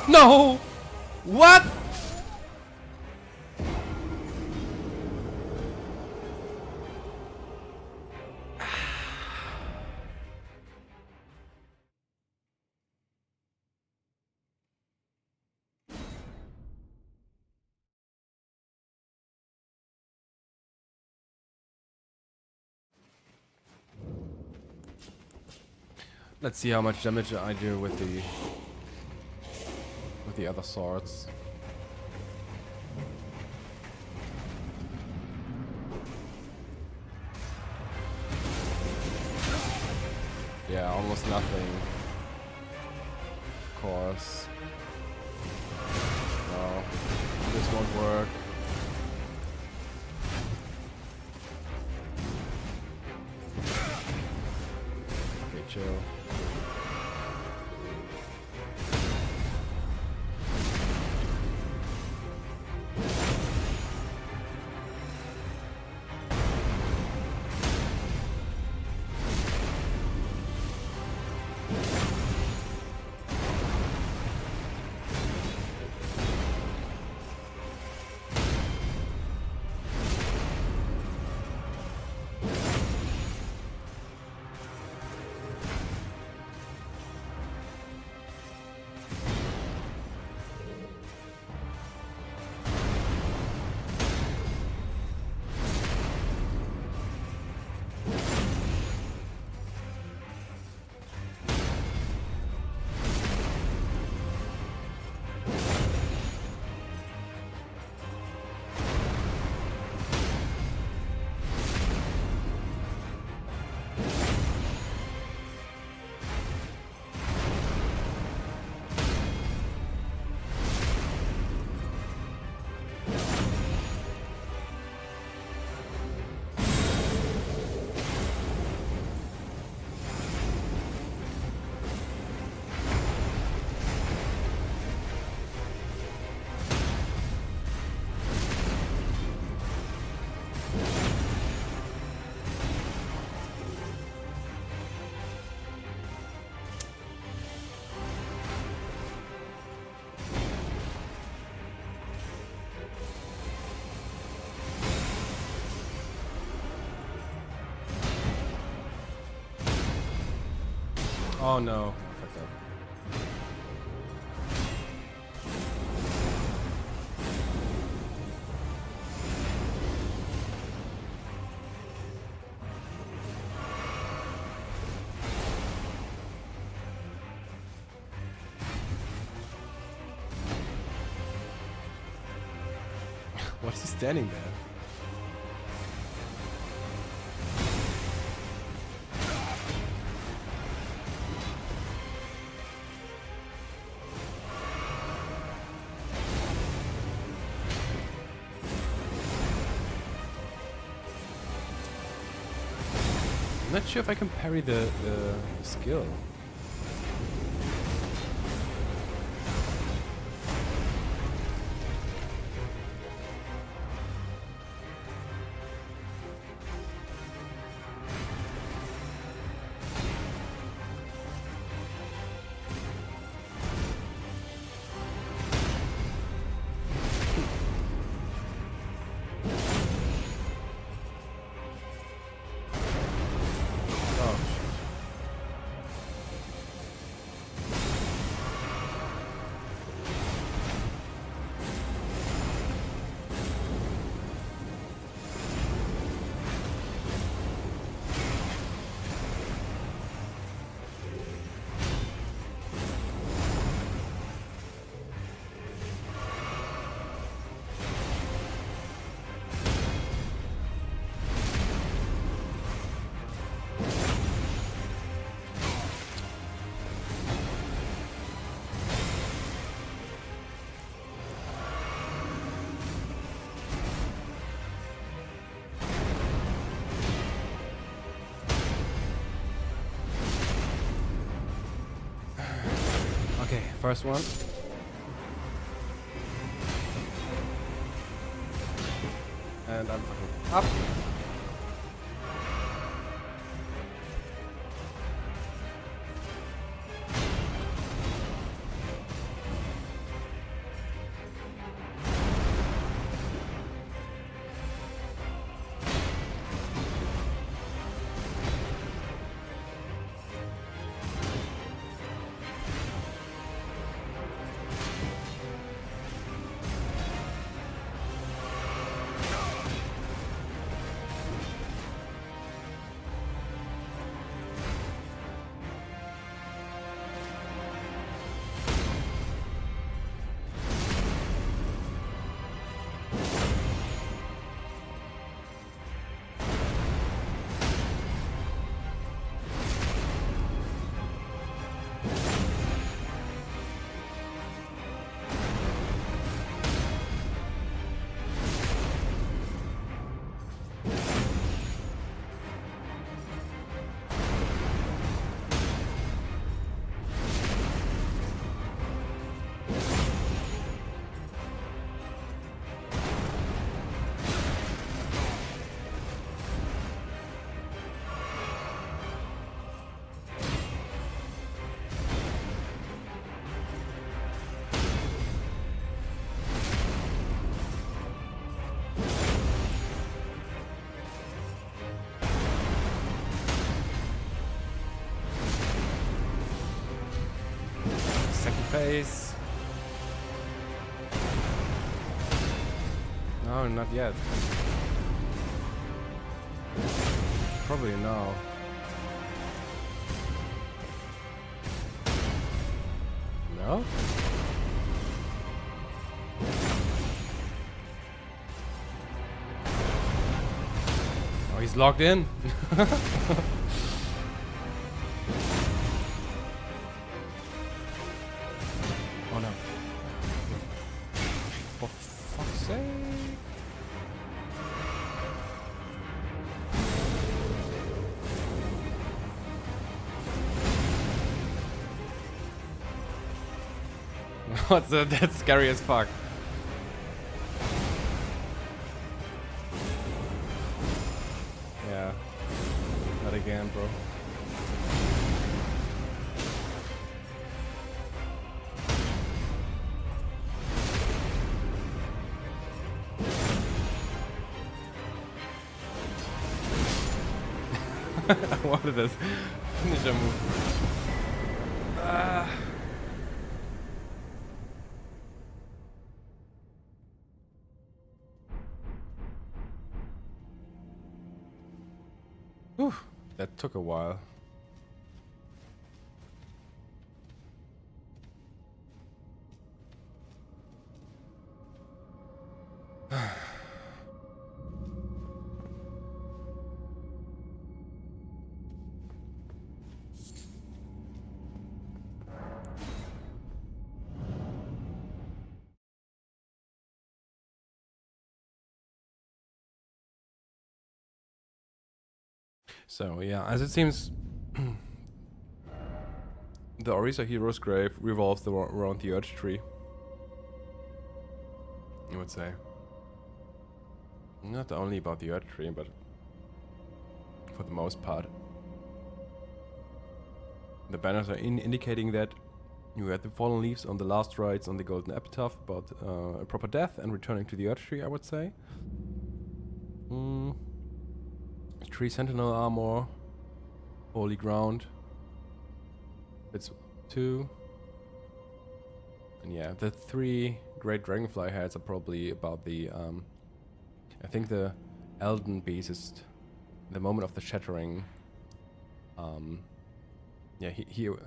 No! What? Let's see how much damage I do with the other swords. Yeah, almost nothing. Of course. No, this won't work. Okay, chill. Oh no. Fucked up. What's he standing there? I'm not sure if I can parry the skill. first one. And I'm fucking up. Face. No, not yet. Probably no. No? Oh, he's locked in. Oh no. For fuck's sake. What's that? That's scary as fuck. Yeah. Not again, bro. What is this? Finisher move. Whew, that took a while. So yeah, as it seems, the Orisa hero's grave revolves around the Urge Tree. I would say. Not only about the Urge Tree, but for the most part. The banners are indicating that you had the fallen leaves on the last rites on the Golden Epitaph about a proper death and returning to the Urge Tree, I would say. Tree Sentinel armor, Holy Ground. It's 2. And yeah, the 3 Great Dragonfly heads are probably about the, I think the Elden Beast, the moment of the shattering. Yeah,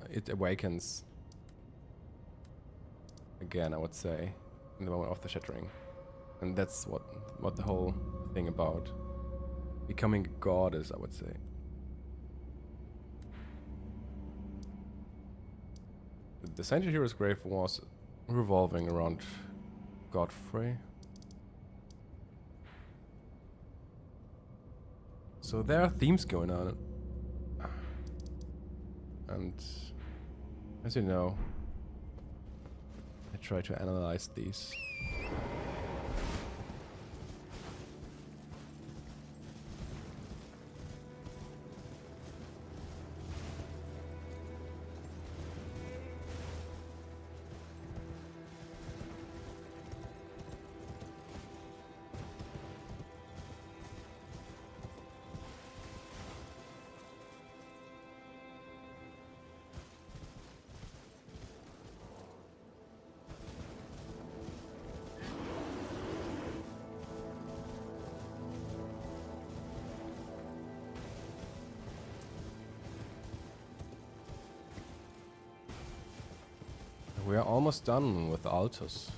it awakens again, I would say, in the moment of the shattering. And that's what the whole thing about. Becoming a goddess, I would say. The Saint Hero's grave was revolving around Godfrey. So there are themes going on. And as you know, I try to analyze these. We are almost done with Altus.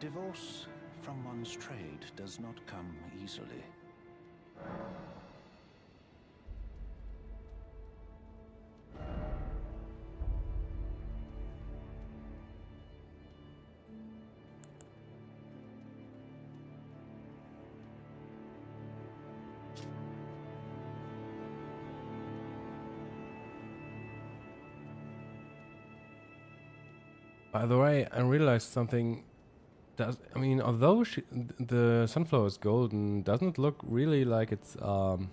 Divorce from one's trade does not come easily. By the way, I realized something. I mean, although the sunflower is golden, doesn't it look really like it's don't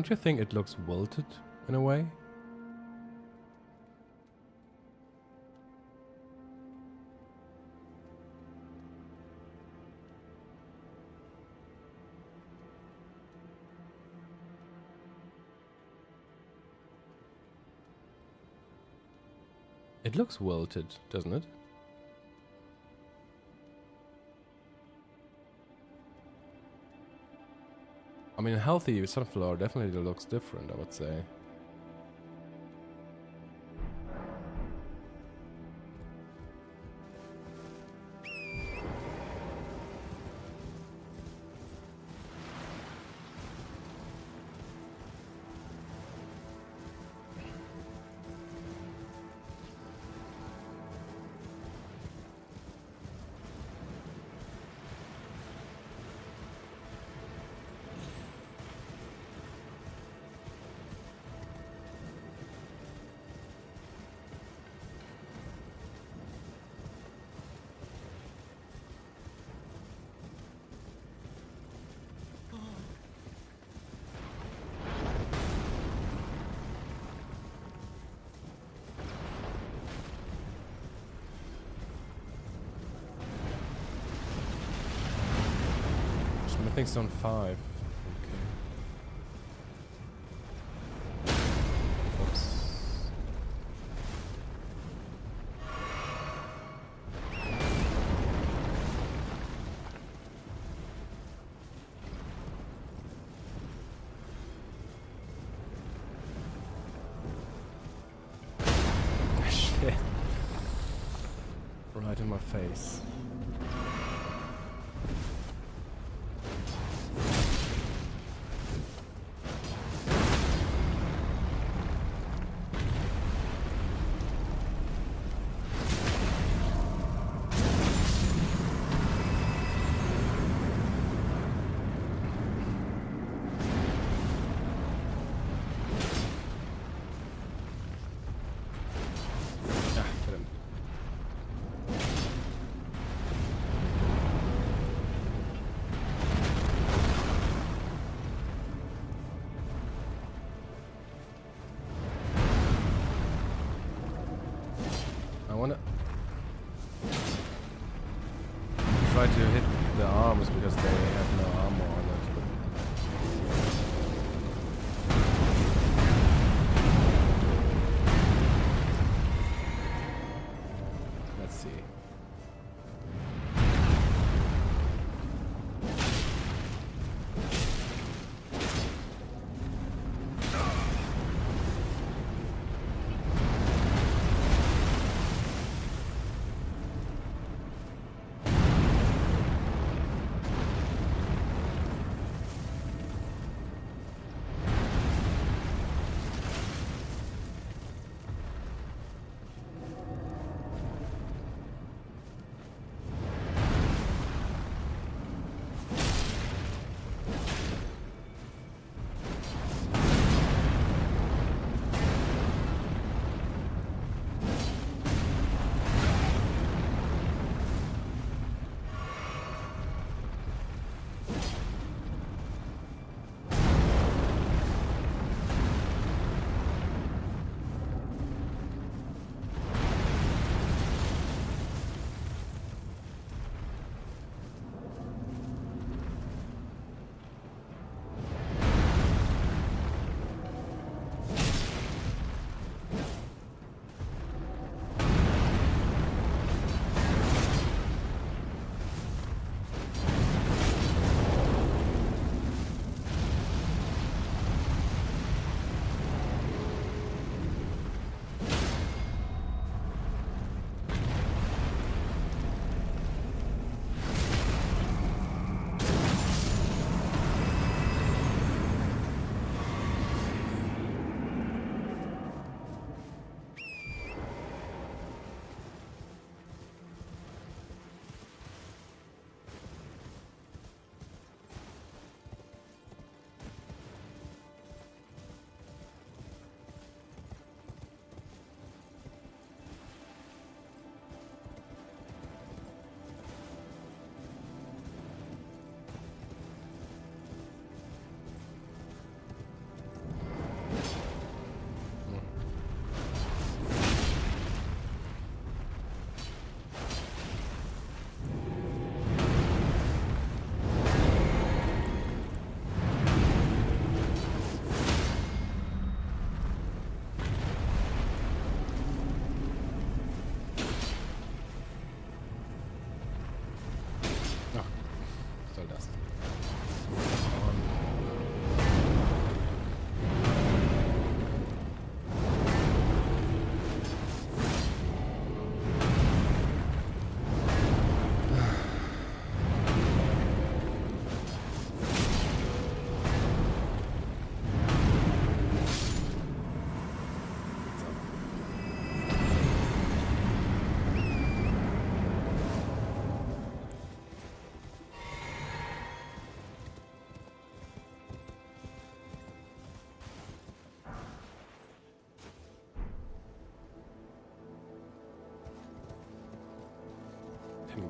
you think it looks wilted in a way? It looks wilted, doesn't it? I mean, a healthy sunflower definitely looks different, I would say. Smithing Stone 5. Okay. Oops. Shit. Right in my face. try to hit the arms because they have no armor on it. Let's see.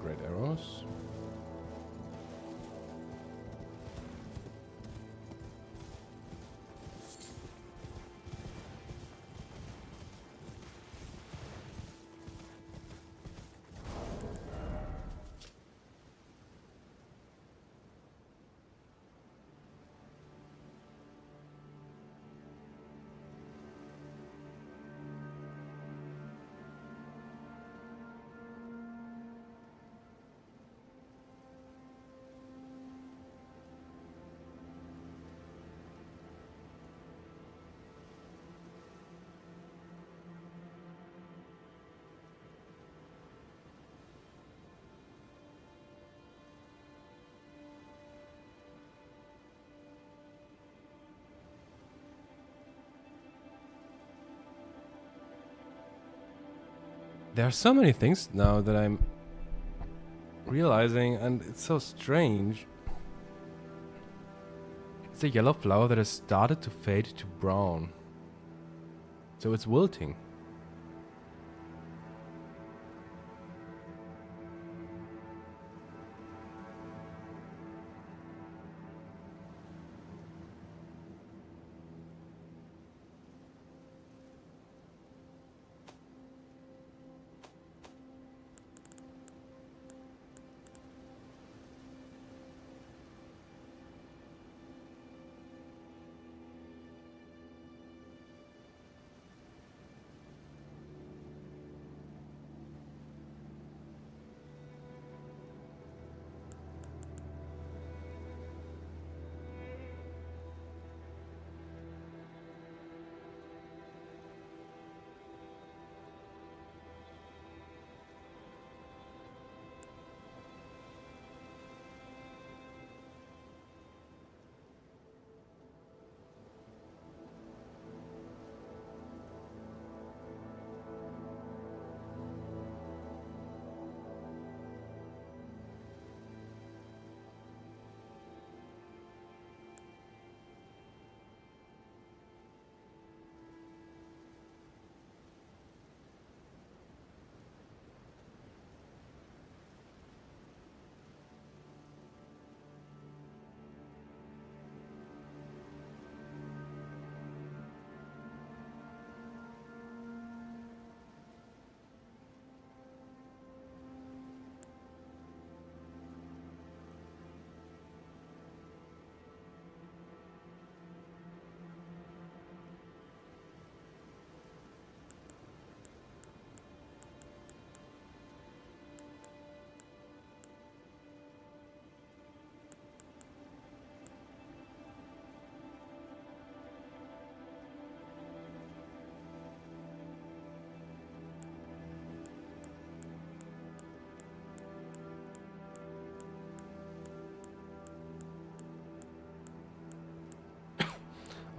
Great arrows. There are so many things now that I'm realizing, and it's so strange. It's a yellow flower that has started to fade to brown. So it's wilting.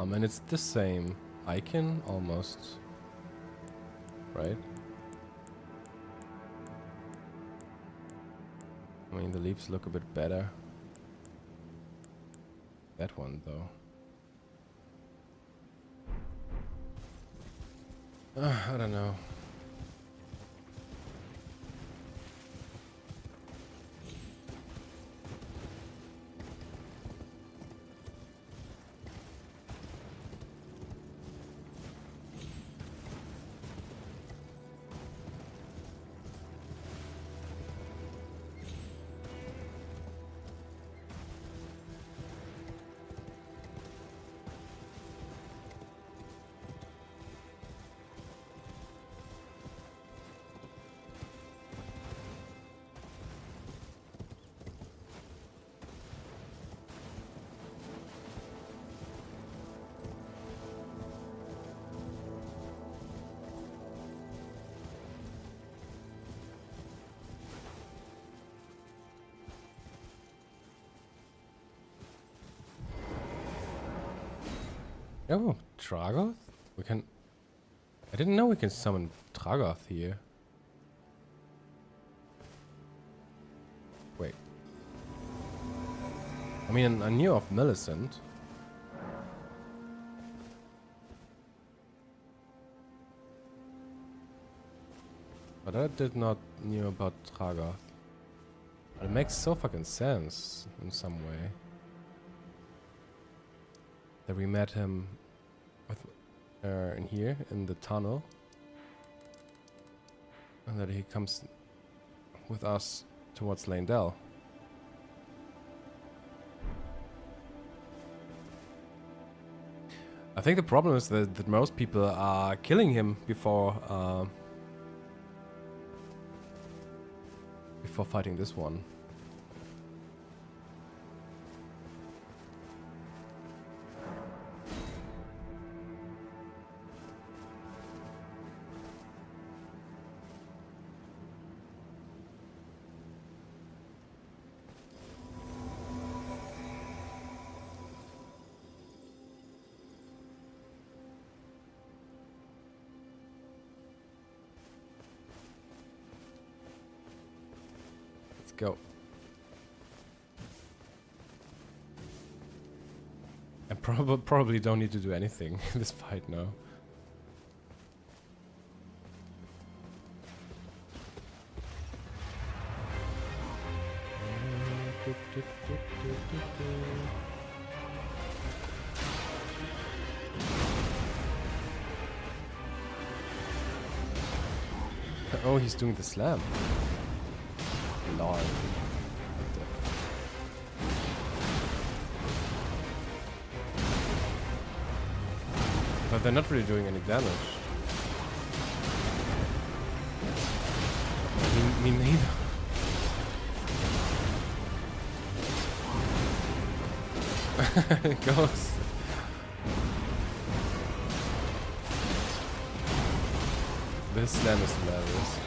And it's the same icon almost, right? I mean, the leaves look a bit better. That one, though. I don't know. Oh, Tragoth? We can... I didn't know we can summon Tragoth here. Wait. I mean, I knew of Millicent. But I did not knew about Tragoth. But it makes so fucking sense in some way. That we met him with in here in the tunnel, and that he comes with us towards Landell. I think the problem is that most people are killing him before fighting this one. Go. I probably don't need to do anything in this fight now. Oh, he's doing the slam. Lord. But they're not really doing any damage. Me neither. It goes. This slam is hilarious.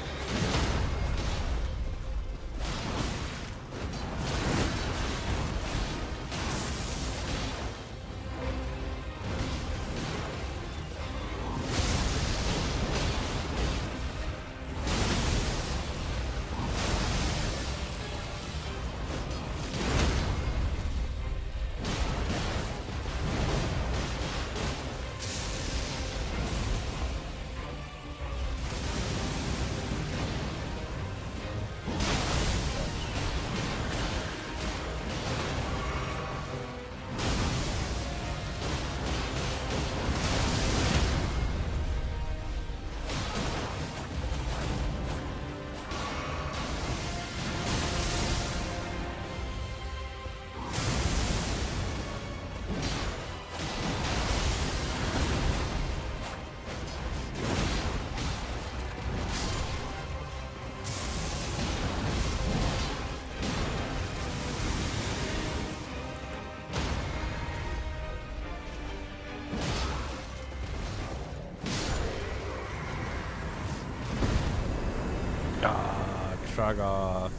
Tragoth.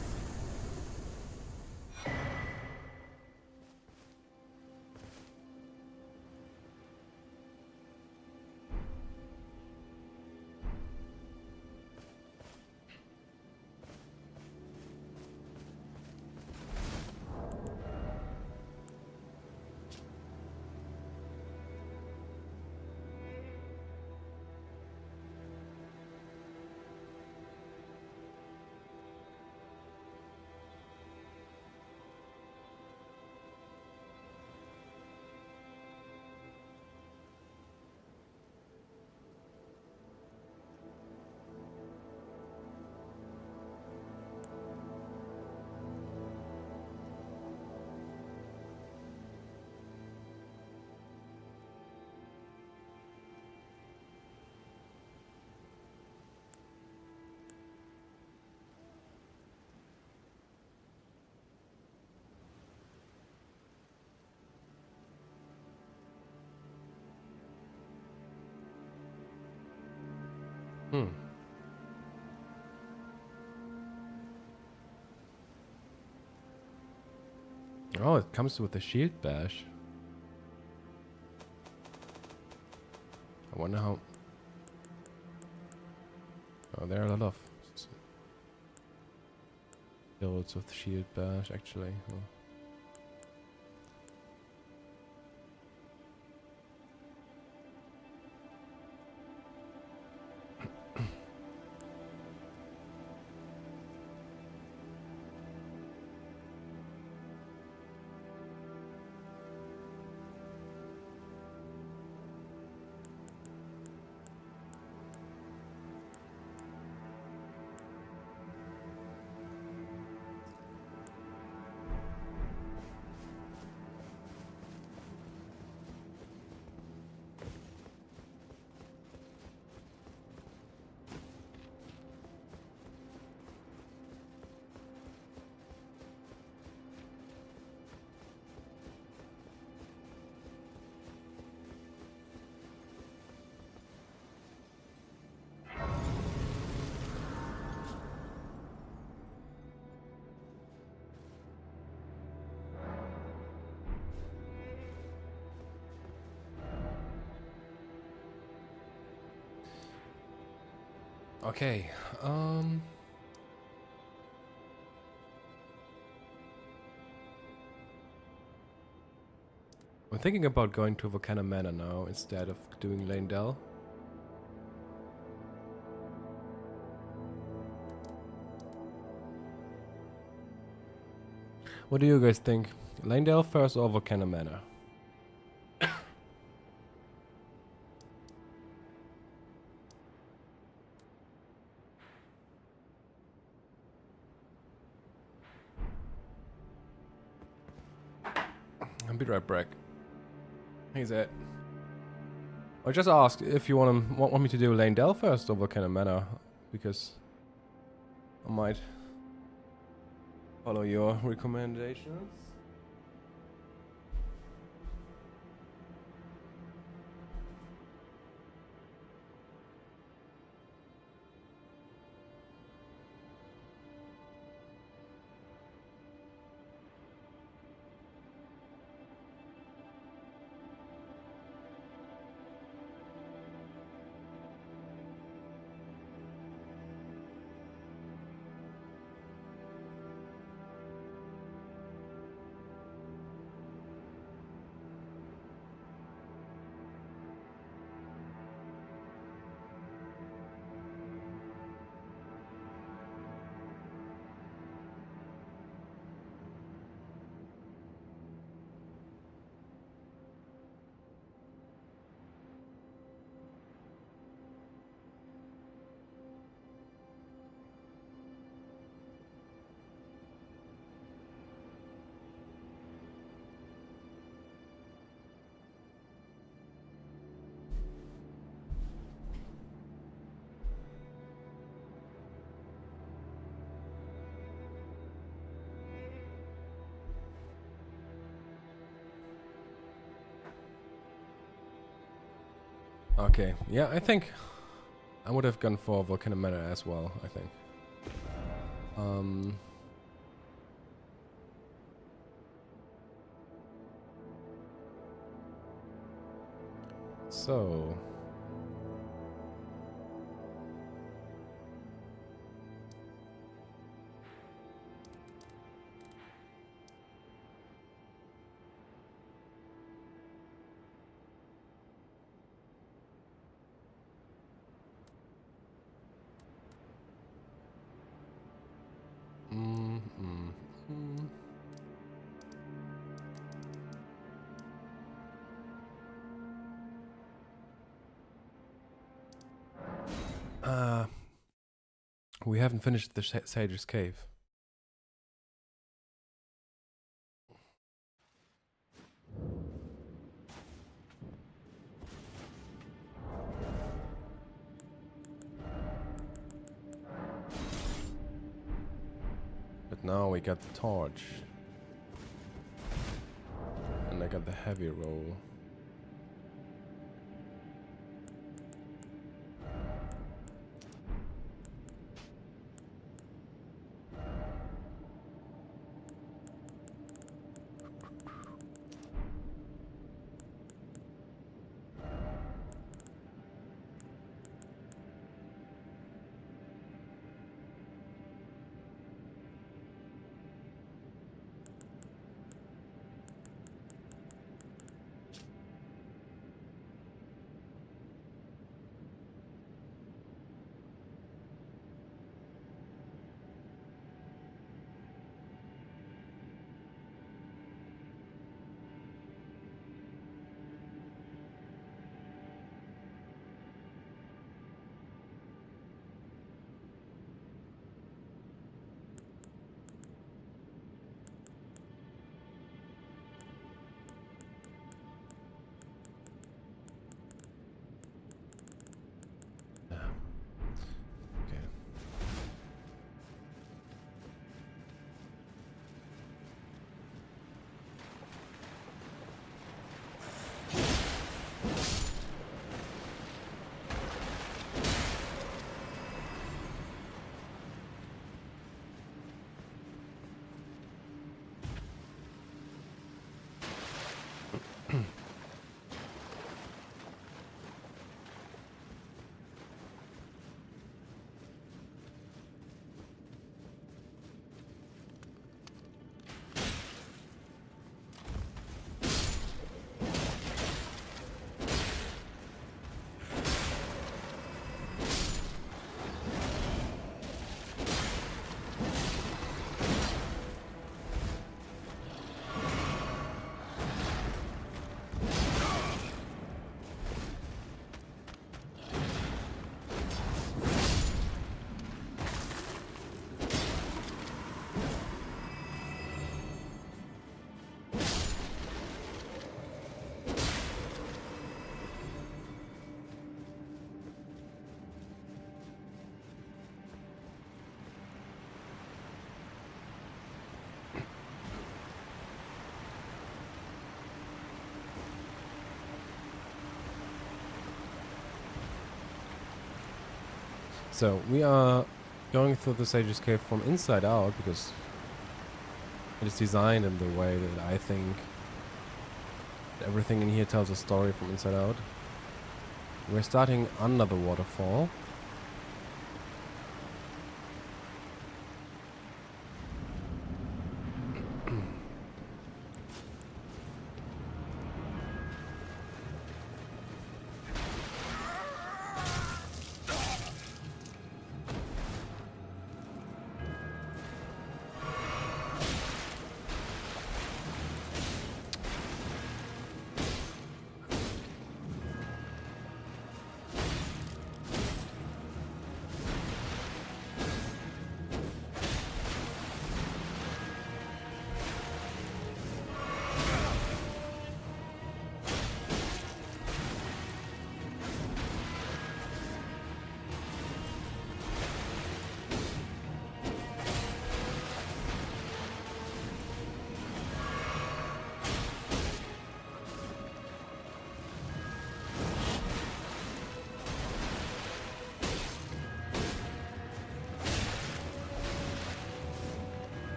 Hmm. Oh, it comes with a shield bash. I wonder how... Oh, there are a lot of builds with shield bash, actually. Oh. Okay, I'm thinking about going to Volcano Manor now instead of doing Lane-Dell. What do you guys think? Lane-Dell first or Volcano Manor? I'll be right back. Hey Zed. I just asked if you want me to do Lane-Dell first or Volcano Manor, because I might follow your recommendations. Okay, yeah, I think I would have gone for Volcano Manor as well, I think. So... we haven't finished the Sage's Cave. But now we got the torch. And I got the heavy roll. So we are going through the Sage's Cave from inside out because it is designed in the way that I think everything in here tells a story from inside out. We're starting under the waterfall.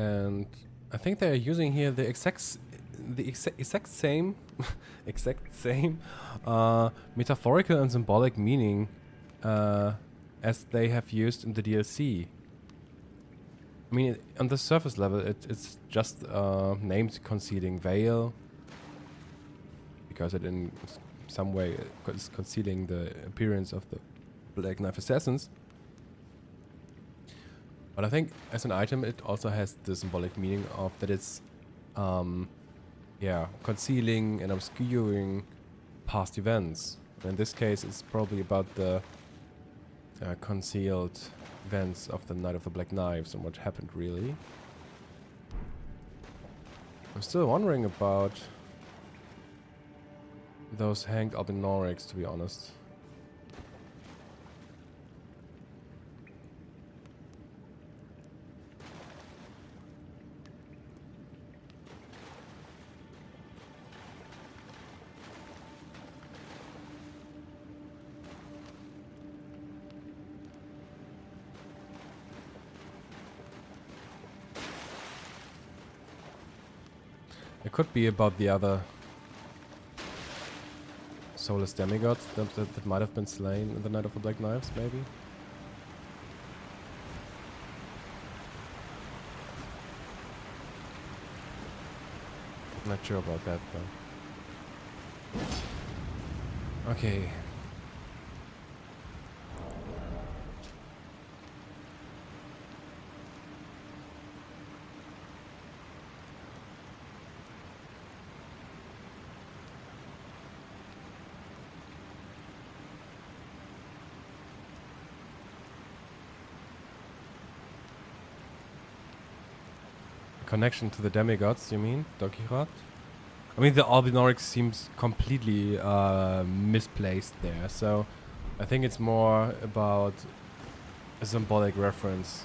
And I think they're using here the exact same exact same metaphorical and symbolic meaning as they have used in the DLC. I mean, on the surface level, it's just named Concealing Veil because it in some way is concealing the appearance of the Black Knife Assassins. But I think as an item it also has the symbolic meaning of that it's yeah, concealing and obscuring past events. In this case it's probably about the concealed events of the Night of the Black Knives and what happened really. I'm still wondering about those hanged albinorics, to be honest. It could be about the other soulless demigods that might have been slain in the Night of the Black Knives, maybe? Not sure about that, though. Okay. Connection to the demigods, you mean, Dokirat? I mean, the Albinoric seems completely misplaced there, so I think it's more about a symbolic reference.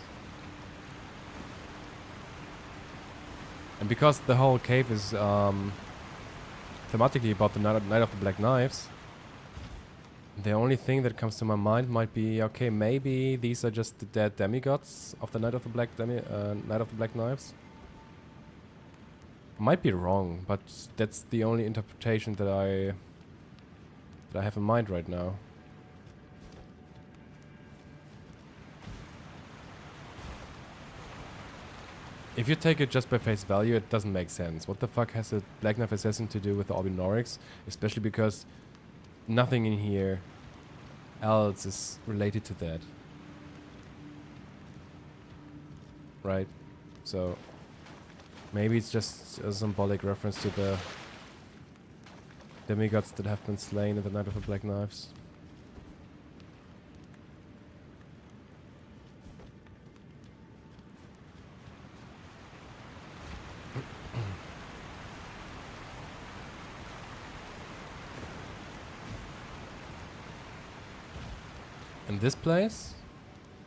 And because the whole cave is thematically about the Night of the Black Knives, the only thing that comes to my mind might be, okay, maybe these are just the dead demigods of the Night of the Black Knives. Might be wrong, but that's the only interpretation that I have in mind right now. If you take it just by face value, it doesn't make sense. What the fuck has a Black Knife Assassin to do with the Albinorics? Especially because nothing in here else is related to that. Right? So maybe it's just a symbolic reference to the demigods that have been slain in the Night of the Black Knives. In this place,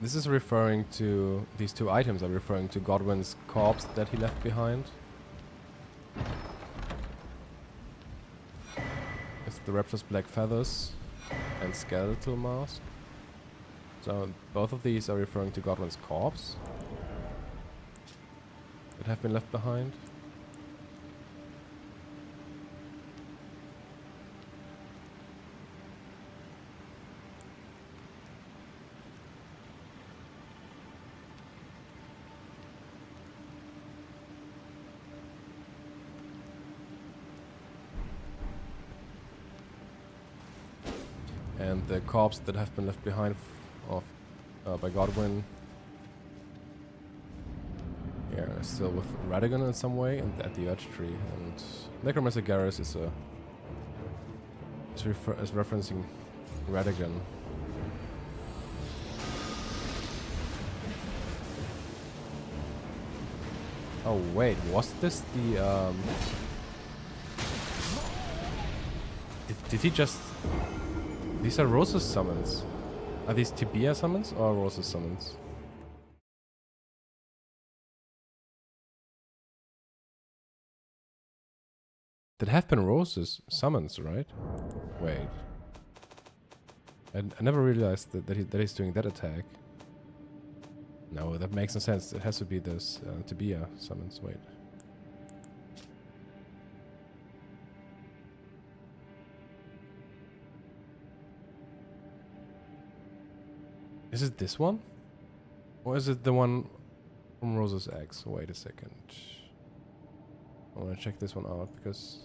this is referring to, these two items are referring to Godwyn's corpse that he left behind. It's the Raptor's black feathers and skeletal mask. So both of these are referring to Godwyn's corpse that have been left behind. And the corpse that have been left behind by Godwyn, yeah, still with Radagon in some way, and at the Urge Tree. And Necromancer Garrus is referencing Radagon. Oh wait, was this the did he just? These are Rose's summons. Are these Tibia summons or Rose's summons? That have been Rose's summons, right? Wait. I never realized that he's doing that attack. No, that makes no sense. It has to be this Tibia summons. Wait. Is it this one? Or is it the one from Rose's Eggs? Wait a second. I want to check this one out because...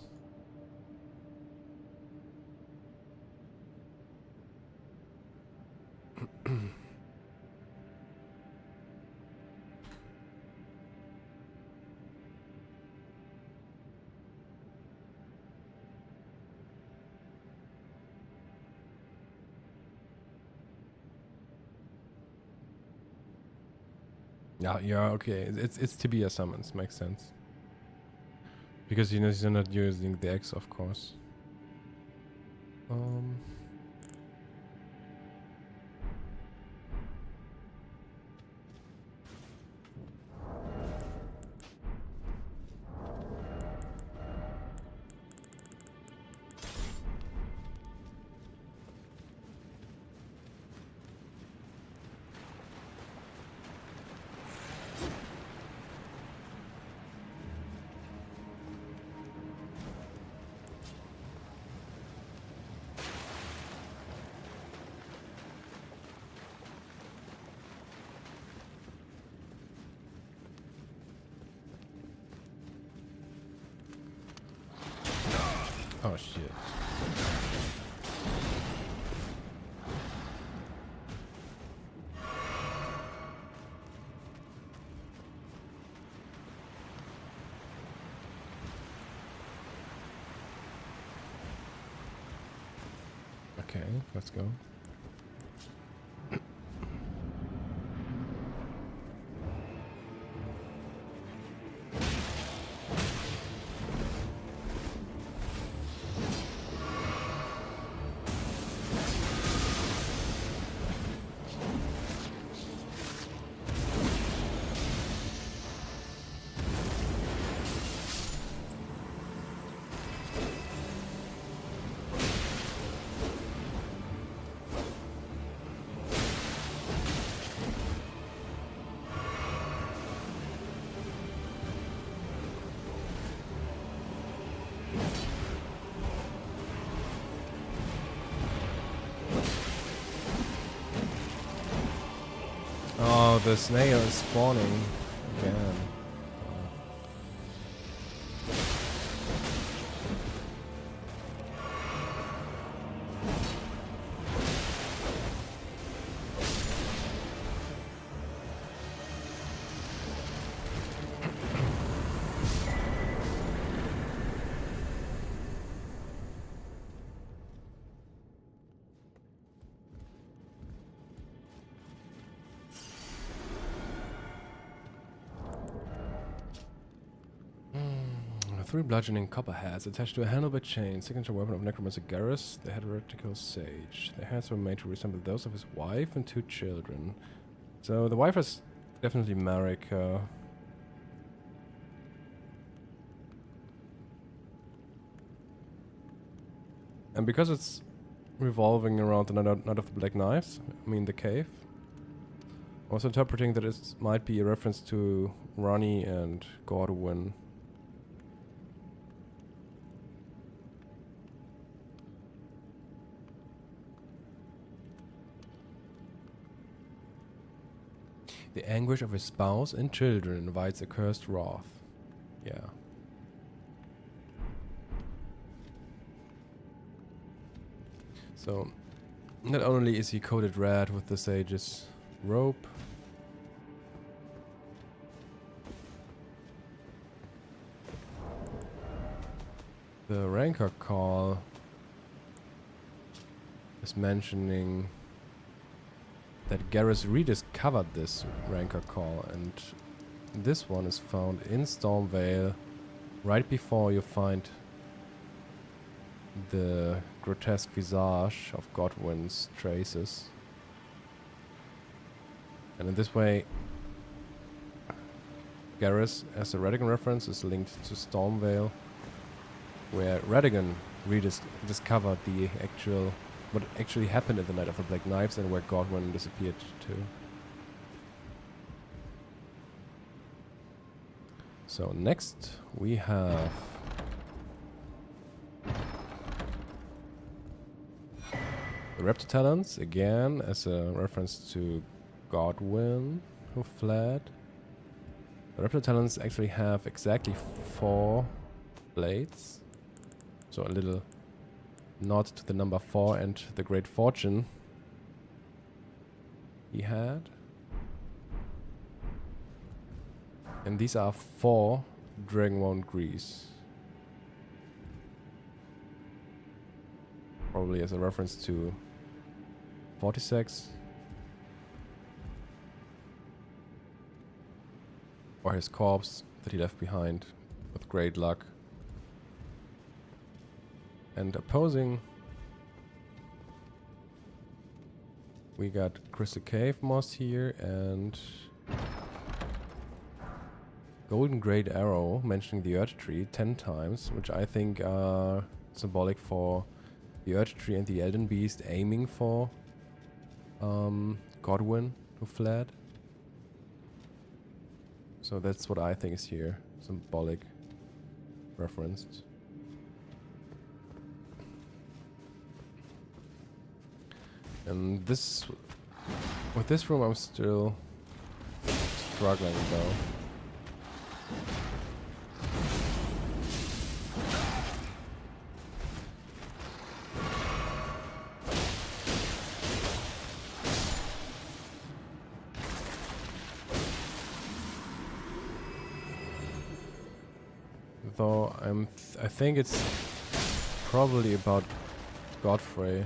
yeah, okay. It's Tibia summons, makes sense. Because you're not using the X, of course. Oh shit. Okay, let's go. Oh, the snail is spawning again. 3 bludgeoning copperheads attached to a handle by chain, signature weapon of necromancer Garrus, the heretical sage. The heads were made to resemble those of his wife and 2 children. So the wife is definitely Marika. And because it's revolving around the Night of the Black Knives, I mean the cave, I was interpreting that it might be a reference to Ronnie and Godwyn. The anguish of his spouse and children invites a cursed wrath. Yeah. So, not only is he coated red with the sage's rope, the Rancor call is mentioning that Garrus rediscovered this Rancor call, and this one is found in Stormvale right before you find the grotesque visage of Godwyn's traces. And in this way, Garrus, as a Radigan reference, is linked to Stormvale, where Radigan rediscovered the what actually happened in the Night of the Black Knives and where Godwyn disappeared to. So next we have the Raptor Talons, again as a reference to Godwyn, who fled. The Raptor Talons actually have exactly 4 blades, so a little nod to the number 4 and the great fortune he had. And these are 4 Dragonwound Grease. Probably as a reference to 46. Or his corpse that he left behind with great luck. And opposing, we got Crystal Cave Moss here and Golden Great Arrow mentioning the Earth Tree 10 times, which I think are symbolic for the Earth Tree and the Elden Beast aiming for Godwyn, who fled. So that's what I think is here, symbolic reference. And this, with this room I'm still struggling though. Though I think it's probably about Godfrey.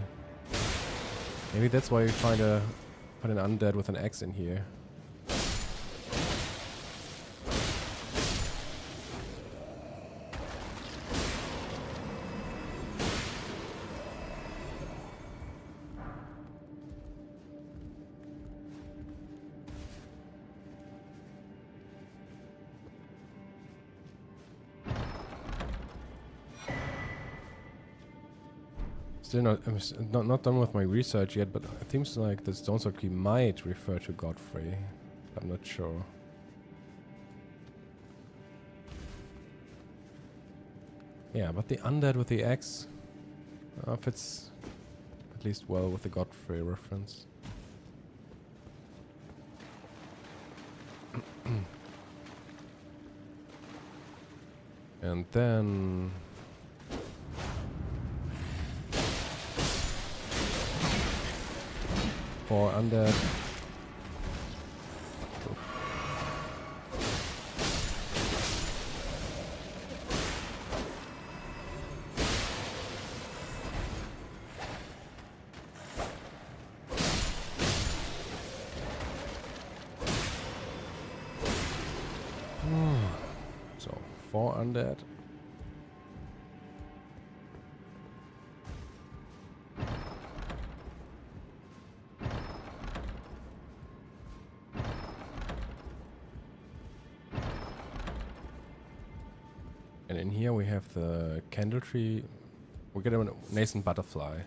Maybe that's why we find an undead with an axe in here. Still not done with my research yet, but it seems like the Stone Sword key might refer to Godfrey. I'm not sure. Yeah, but the undead with the axe fits at least well with the Godfrey reference. And then 4 undead. So 4 undead. And in here we have the candle tree. We get a nascent butterfly,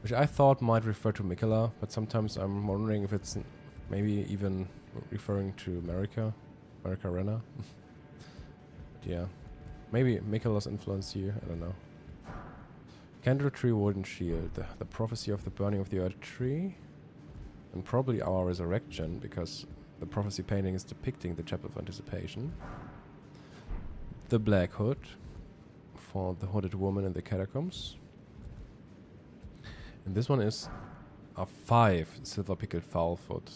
which I thought might refer to Mikola, but sometimes I'm wondering if it's maybe even referring to America Renner. But yeah, maybe Mikola's influence here, I don't know. Candle tree, wooden shield, the prophecy of the burning of the earth tree, and probably our resurrection, because the prophecy painting is depicting the chapel of anticipation. The black hood for the hooded woman in the catacombs. And this one is a 5 silver pickled fowl foot.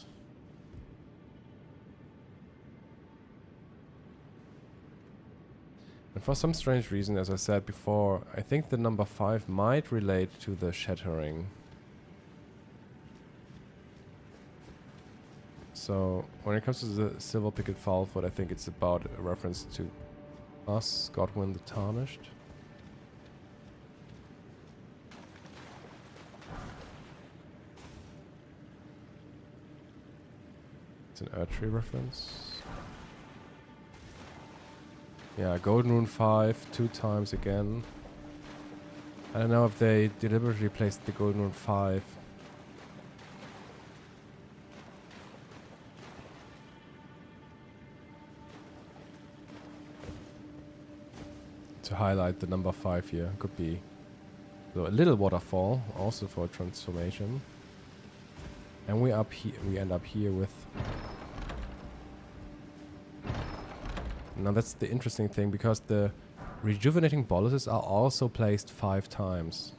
And for some strange reason, as I said before, I think the number 5 might relate to the shattering. So when it comes to the silver pickled fowl foot, I think it's about a reference to us, Godwyn the Tarnished. It's an Earth Tree reference. Yeah, Golden Rune 5, 2 times again. I don't know if they deliberately placed the Golden Rune 5. To highlight the number 5 here. Could be so a little waterfall, also for transformation. And we end up here with... Now that's the interesting thing, because the rejuvenating boluses are also placed 5 times.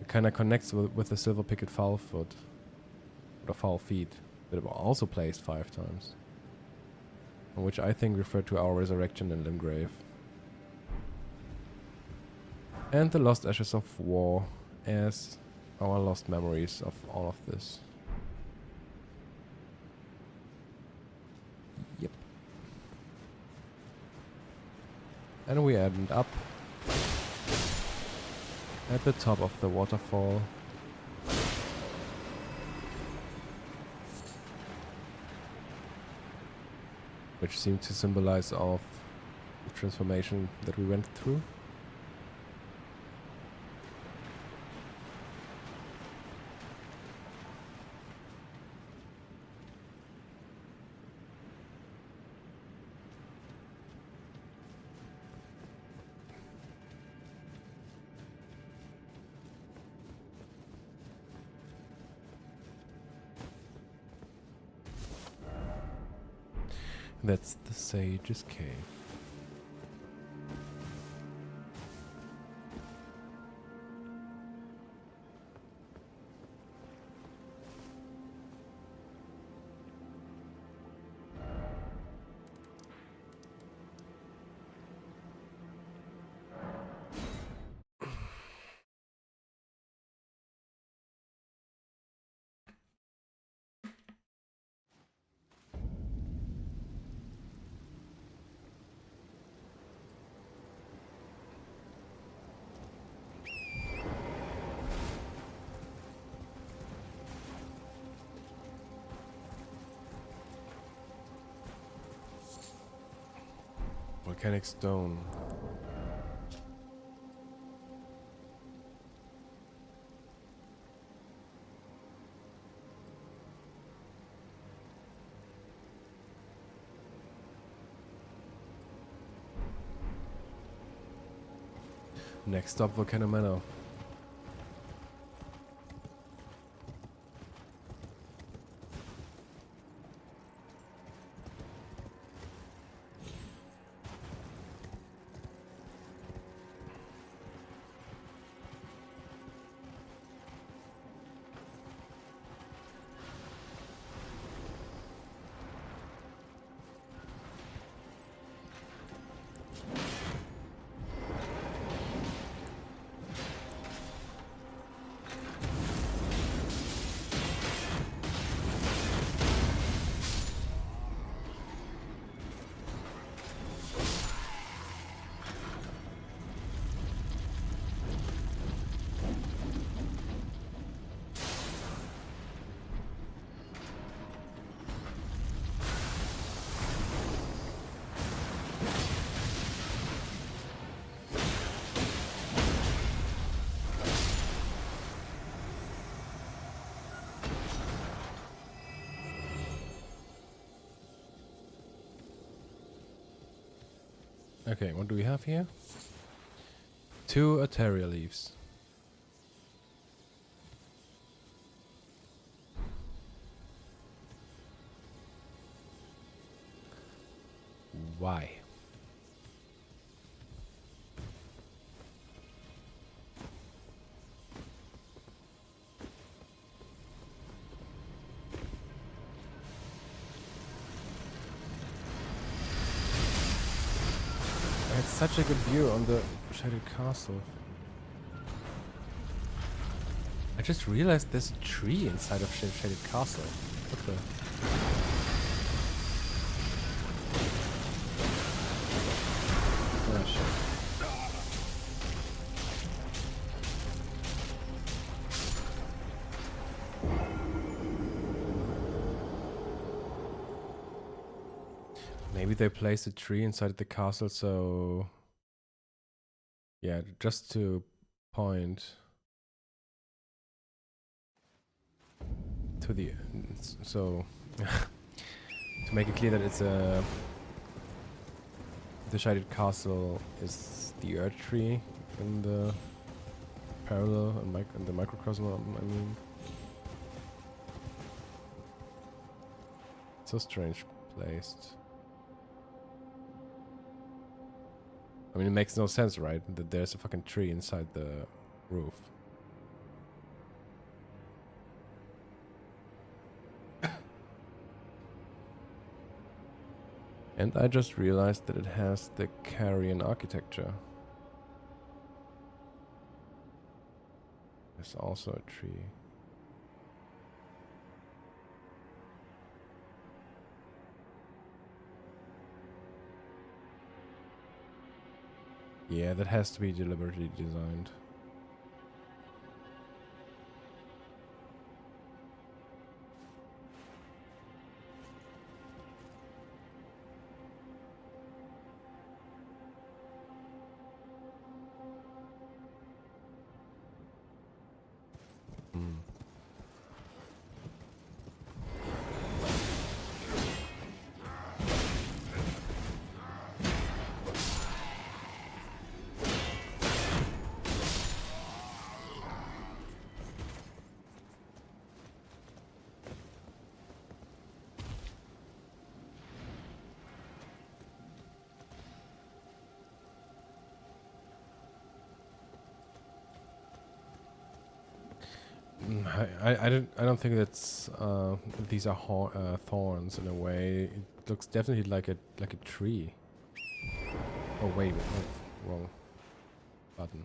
It kind of connects with the silver picket fowl foot. Or fowl feet. That were also placed 5 times. Which I think refer to our resurrection in Limgrave. And the lost ashes of war as our lost memories of all of this. Yep. And we end up at the top of the waterfall. Which seemed to symbolize all of the transformation that we went through. That's the Sage's Cave. Volcanic stone. Next stop, Volcano Manor. Okay, what do we have here? 2 Ateria leaves. Why? I had such a good view on the Shaded Castle. I just realized there's a tree inside of Shaded Castle. What the? Oh shit. Maybe they placed a tree inside the castle, so yeah, just to point to the so to make it clear that it's a the Shaded Castle is the Earth tree in the parallel and in the microcosm. I mean, it's so strange placed. I mean, it makes no sense, right? That there's a fucking tree inside the roof. And I just realized that it has the Carian architecture. There's also a tree. Yeah, that has to be deliberately designed. I don't think that's these are thorns in a way. It looks definitely like a tree. Oh wait, wrong button.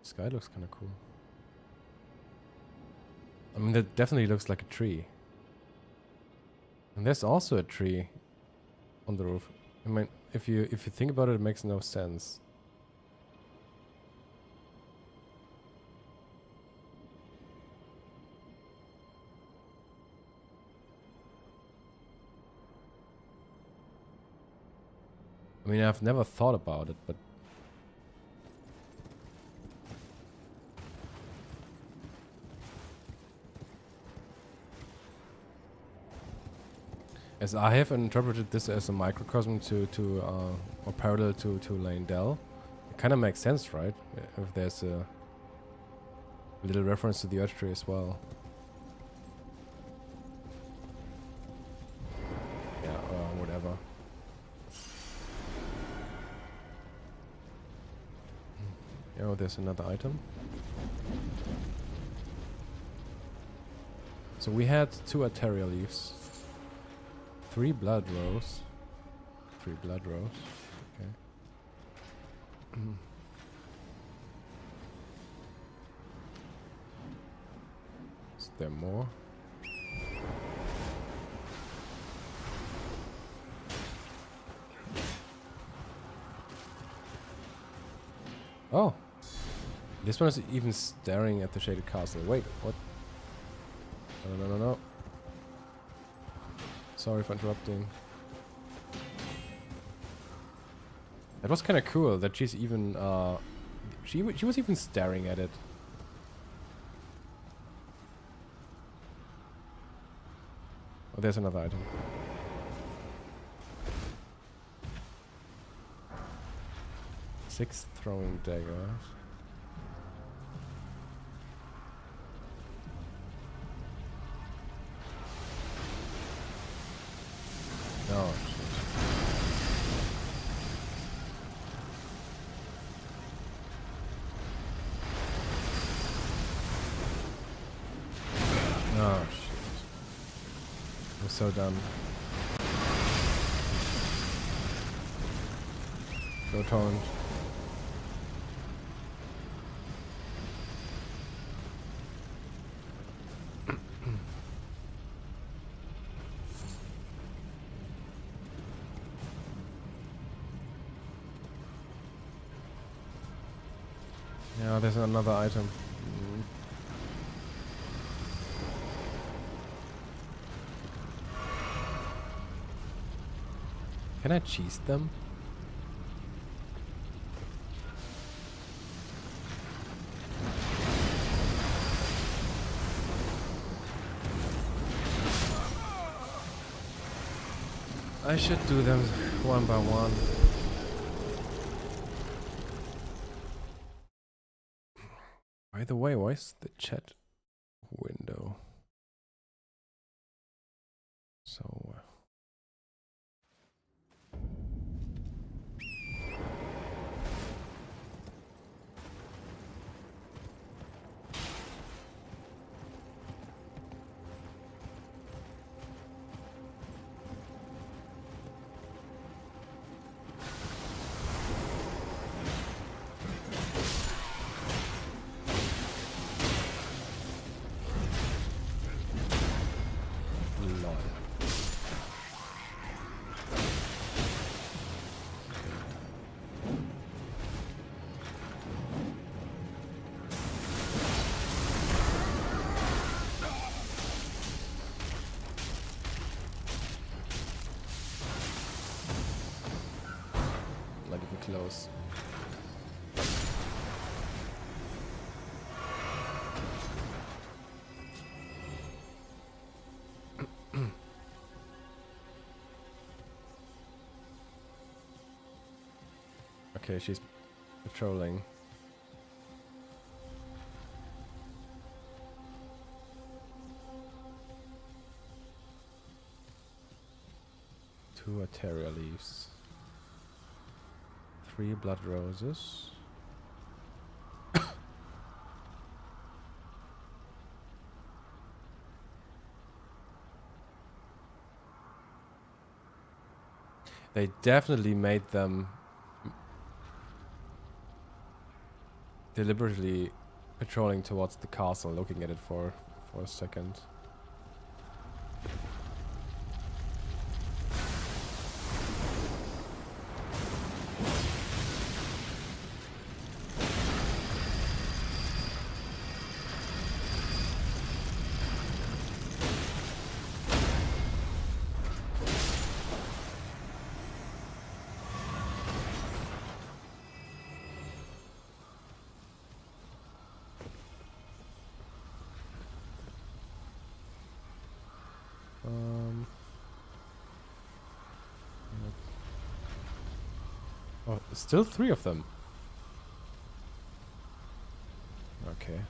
This guy looks kind of cool. I mean, that definitely looks like a tree. And there's also a tree on the roof. I mean, if you think about it, it makes no sense. I mean, I've never thought about it, but as I have interpreted this as a microcosm or parallel to Leyndell, it kind of makes sense, right? If there's a little reference to the Earth tree as well. Yeah, whatever. Oh, there's another item. So we had 2 Ateria leaves, 3 blood rows, 3 blood rows. Okay. Is there more? Oh, this one is even staring at the Shaded Castle. Wait, what? No. Sorry for interrupting. That was kind of cool that she's even, she was even staring at it. Oh, there's another item. 6 throwing daggers. Oh shit. Oh shit. I'm so done. Go taunt. Yeah, there's another item. Can I cheese them? I should do them one by one. By the way, where's the chat window? So... lol. Not even close. Okay, she's patrolling. Two Ateria leaves. 3 blood roses. They definitely made them deliberately patrolling towards the castle, looking at it for a second. Oh, still 3 of them. Okay.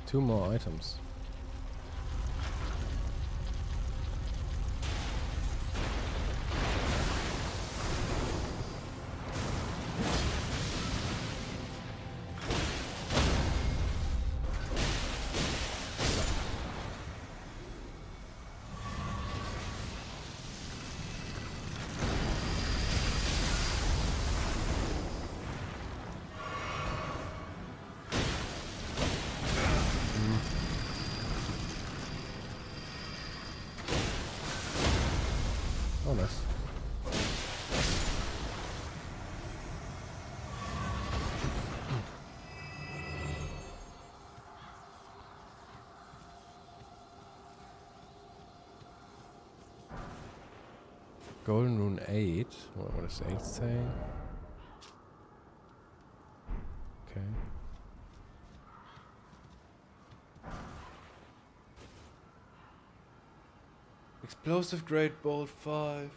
Two more items. Golden Rune 8. What does 8 say? Okay. Explosive Great Bolt 5.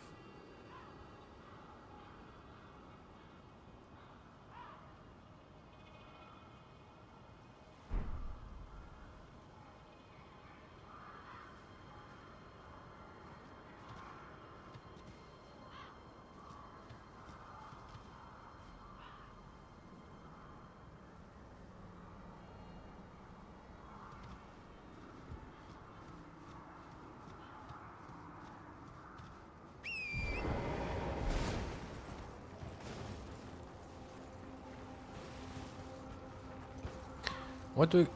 What do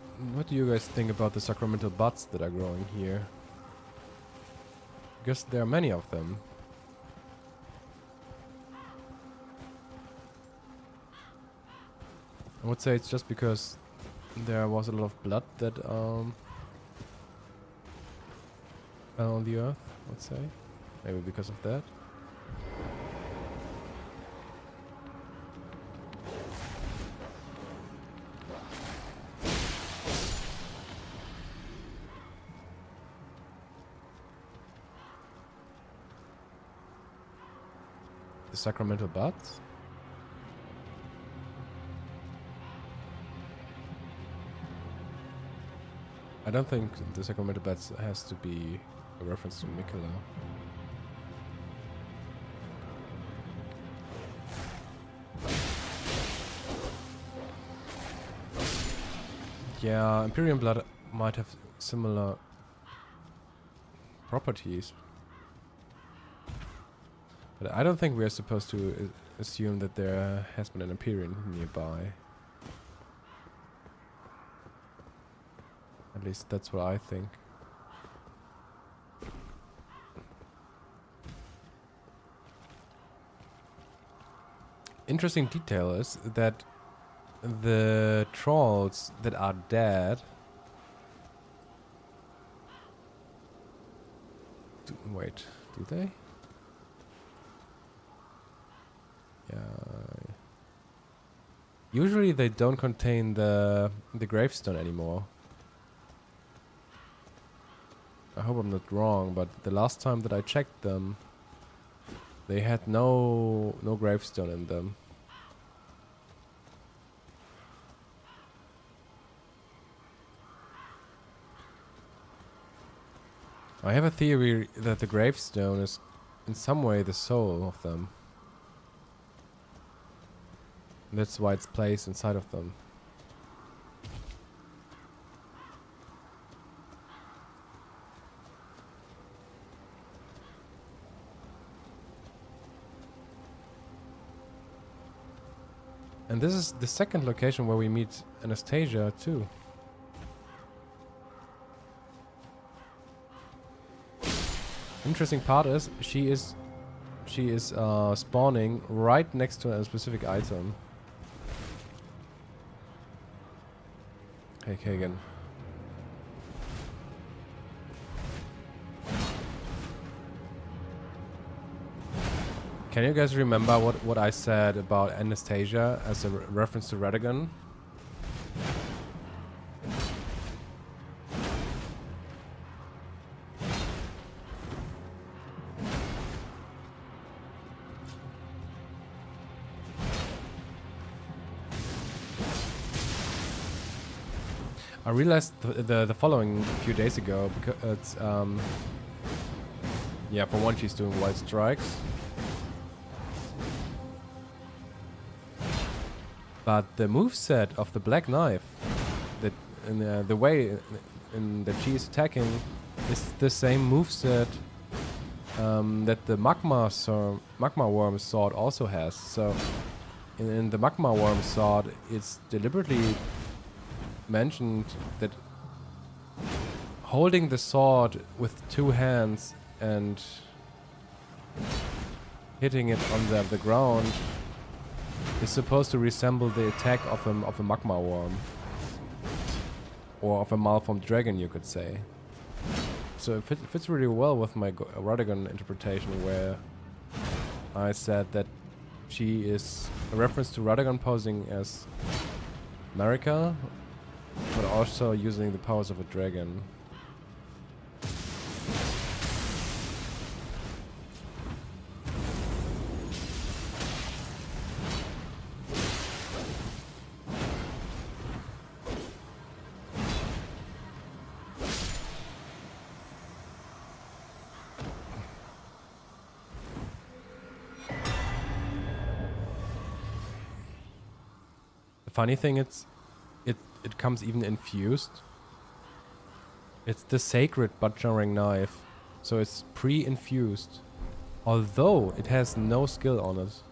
you guys think about the sacramental buds that are growing here? Because there are many of them. I would say it's just because there was a lot of blood that fell on the earth, let's say. Maybe because of that. The sacramental buds? I don't think the sacramental buds has to be a reference to Mikola. Yeah, Imperium blood might have similar properties. But I don't think we are supposed to assume that there has been an Empyrean nearby. At least that's what I think. Interesting detail is that the trolls that are dead... Wait, do they? Yeah. Usually they don't contain the gravestone anymore. I hope I'm not wrong, but the last time that I checked them, they had no gravestone in them. I have a theory that the gravestone is in some way the soul of them. That's why it's placed inside of them. And this is the second location where we meet Anastasia too. Interesting part is she is spawning right next to a specific item. Hey Kagan. Can you guys remember what I said about Anastasia as a reference to Radagon? I realized the following a few days ago, because yeah, for one, she's doing wild strikes. But the moveset of the Black Knife, that in the way that she is attacking, is the same moveset that the Magma Worm sword also has. So in the Magma Worm sword, it's deliberately mentioned that holding the sword with two hands and hitting it on the ground is supposed to resemble the attack of a magma worm, or of a malformed dragon, you could say. So it fits really well with my Radagon interpretation, where I said that she is a reference to Radagon posing as Marika, but also using the powers of a dragon. Funny thing, it comes even infused. It's the sacred butchering knife, so it's pre-infused, although it has no skill on it.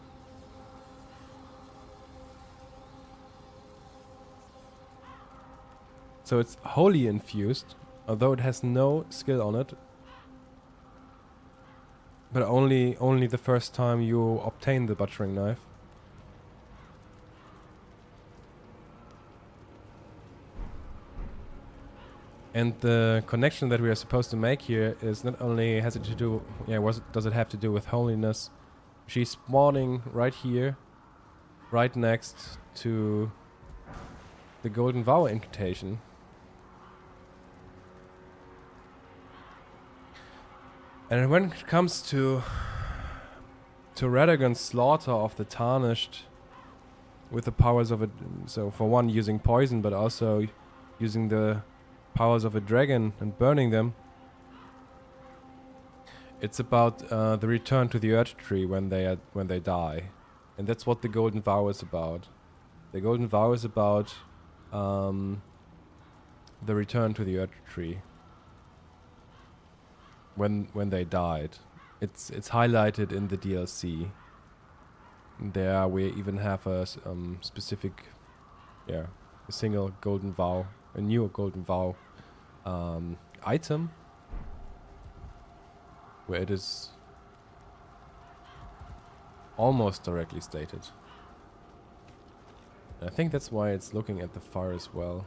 So it's wholly infused, although it has no skill on it. But only the first time you obtain the butchering knife. And the connection that we are supposed to make here is not only has it to do, does it have to do with holiness? She's spawning right here, right next to the Golden Vow incantation. And when it comes to Radagon's slaughter of the Tarnished with the powers of it, so for one using poison, but also using the powers of a dragon and burning them. It's about the return to the Earth Tree when they die, and that's what the Golden Vow is about. The Golden Vow is about the return to the Earth Tree when they died. It's highlighted in the DLC. There we even have a specific, a single Golden Vow. A new Golden Vow item where it is almost directly stated. And I think that's why it's looking at the fire as well.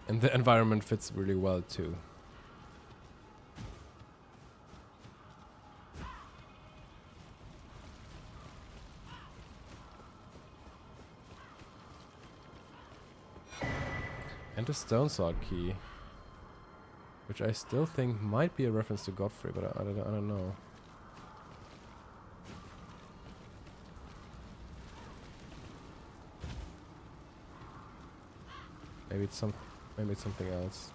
And the environment fits really well too. And a stone sword key, which I still think might be a reference to Godfrey, but I don't know. Maybe it's something else.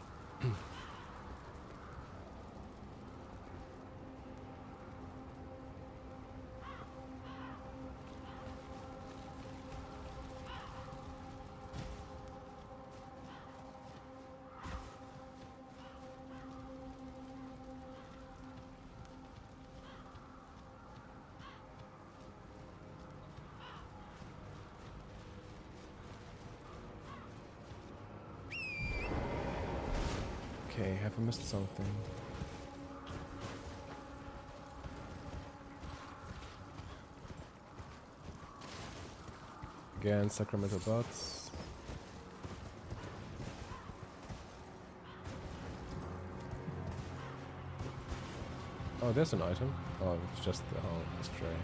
Okay, have I missed something? Again, sacramental bots. Oh, there's an item. Oh, it's just the whole astray. Okay.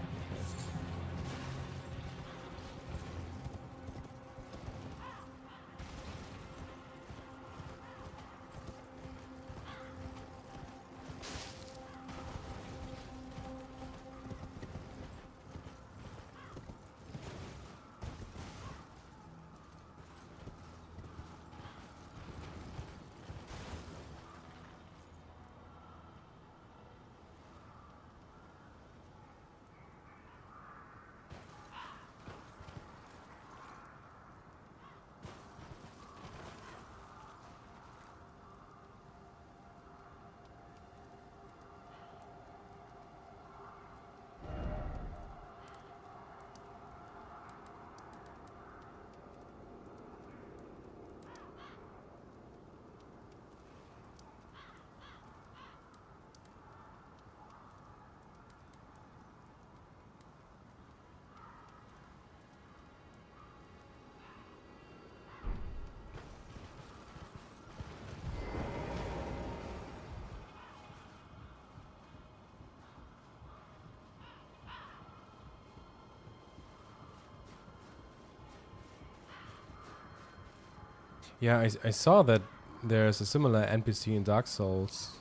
Yeah, I saw that there's a similar NPC in Dark Souls.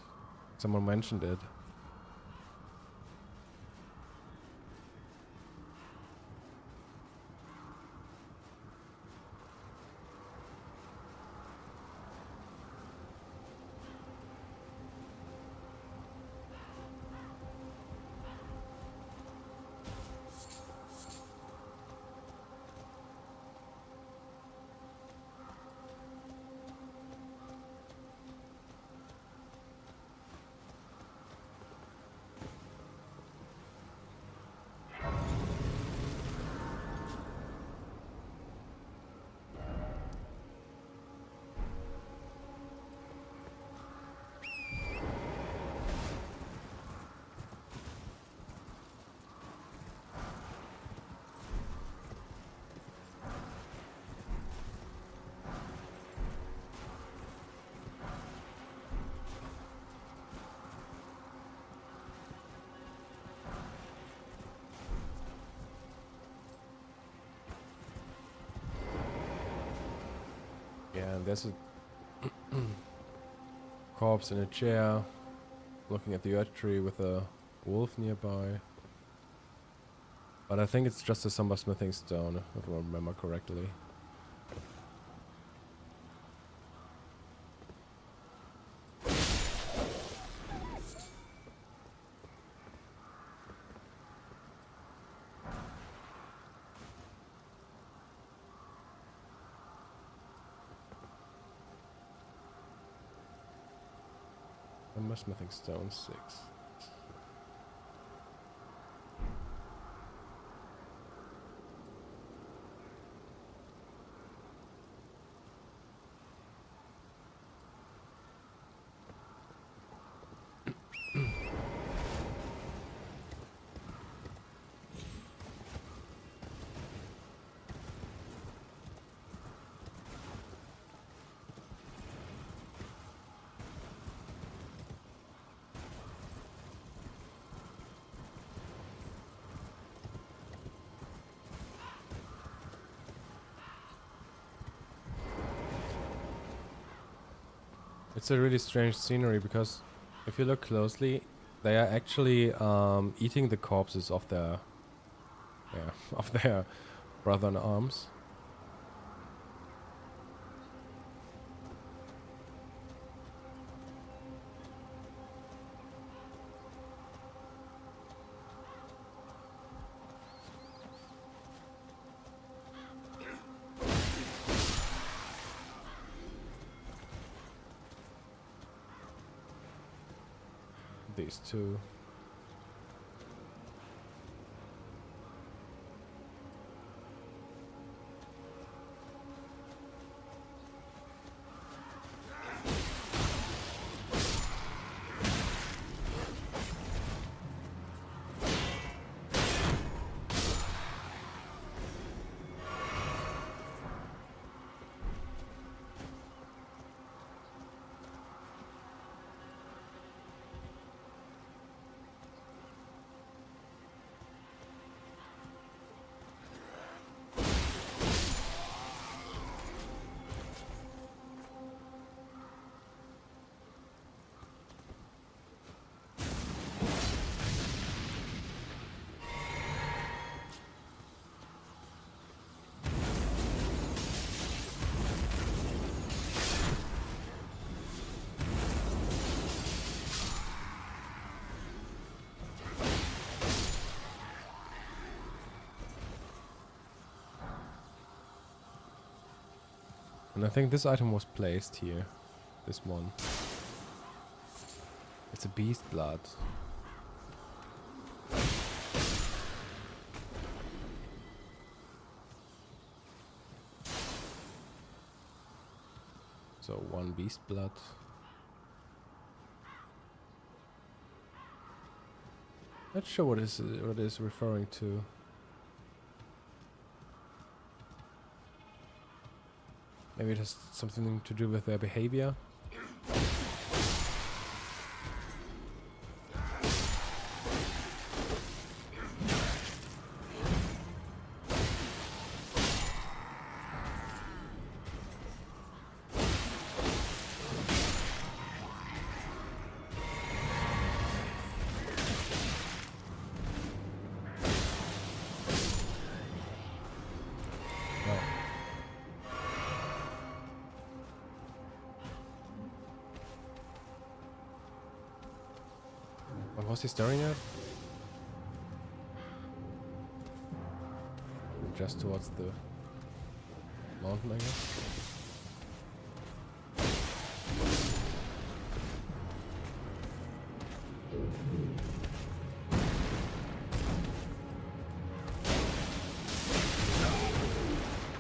Someone mentioned it. Yeah, and there's a corpse in a chair, looking at the earth tree with a wolf nearby. But I think it's just a somber smithing stone, if I remember correctly. Somber smithing stone 6. It's a really strange scenery because if you look closely, they are actually eating the corpses of their of their brother in arms. These two. And I think this item was placed here. This one. It's a beast blood. So 1 beast blood. Not sure what it is referring to. Maybe it has something to do with their behavior. What was he staring at? Just towards the mountain, I guess.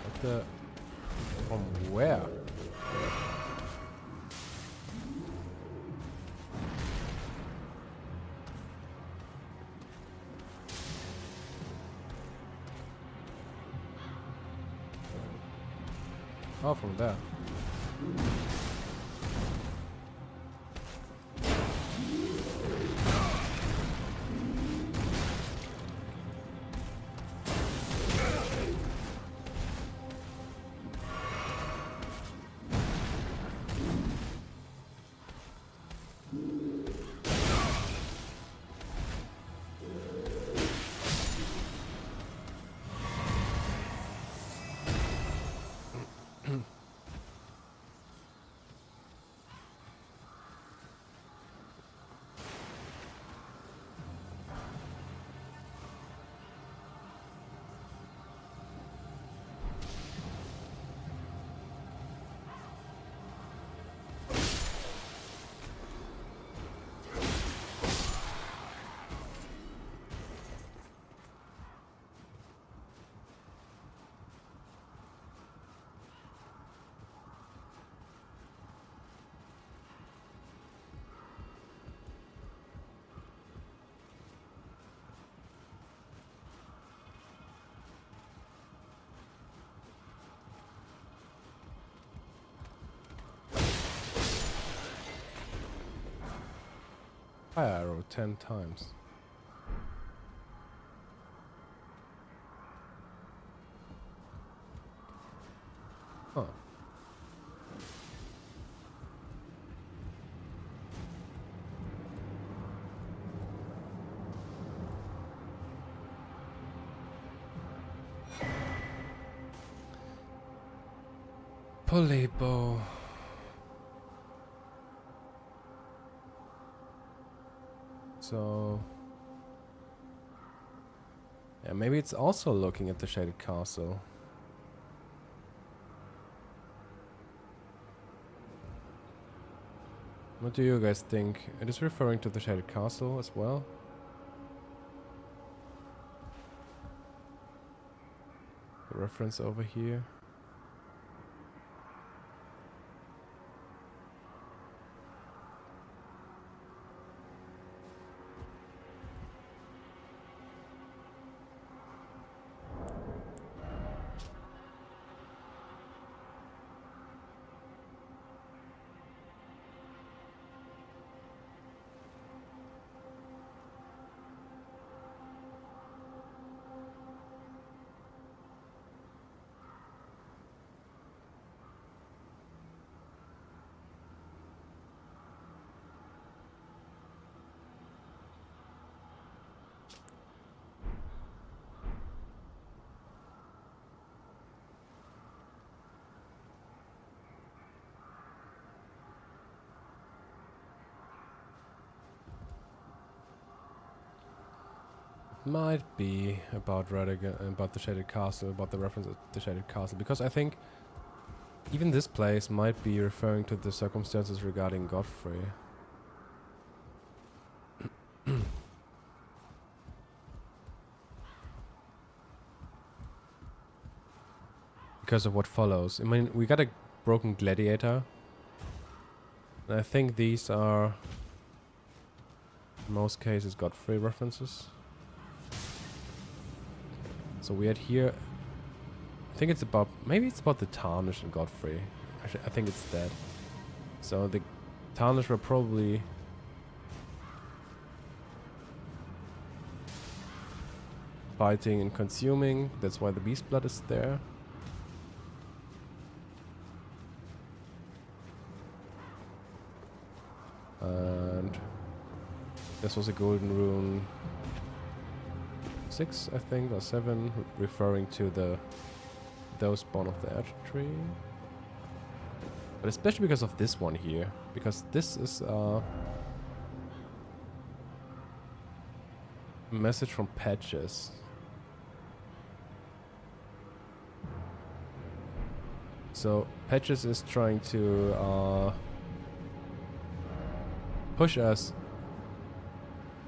What the... From where? Oh, from there. Fire arrow 10 times. Huh. Pulley bow. So yeah, maybe it's also looking at the shaded castle. What do you guys think? It is referring to the shaded castle as well. The reference over here. Might be about Radigan, about the shaded castle, about the reference to the shaded castle, because I think even this place might be referring to the circumstances regarding Godfrey. Because of what follows. I mean, we got a broken gladiator. And I think these are, in most cases, Godfrey references. So we had here, I think it's about, maybe it's about the Tarnish and Godfrey. Actually, I think it's that. So the Tarnish were probably fighting and consuming. That's why the beast blood is there. And this was a golden rune 6, I think, or 7, referring to those born of the Ash Tree. But especially because of this one here, because this is Message from Patches. So Patches is trying to push us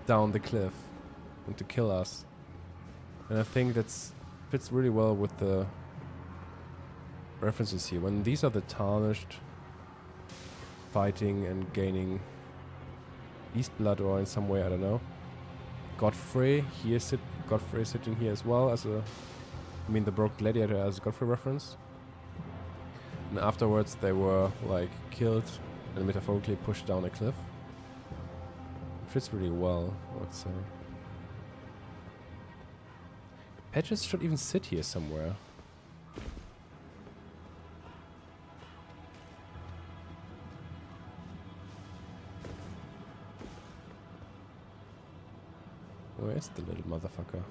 down the cliff and to kill us. And I think that's fits really well with the references here. When these are the tarnished fighting and gaining East Blood, or in some way, I don't know. Godfrey, Godfrey is sitting here as well as a, I mean the Broke Gladiator as a Godfrey reference. And afterwards they were like killed and metaphorically pushed down a cliff. Fits really well, I would say. Patches should even sit here somewhere. Where's the little motherfucker?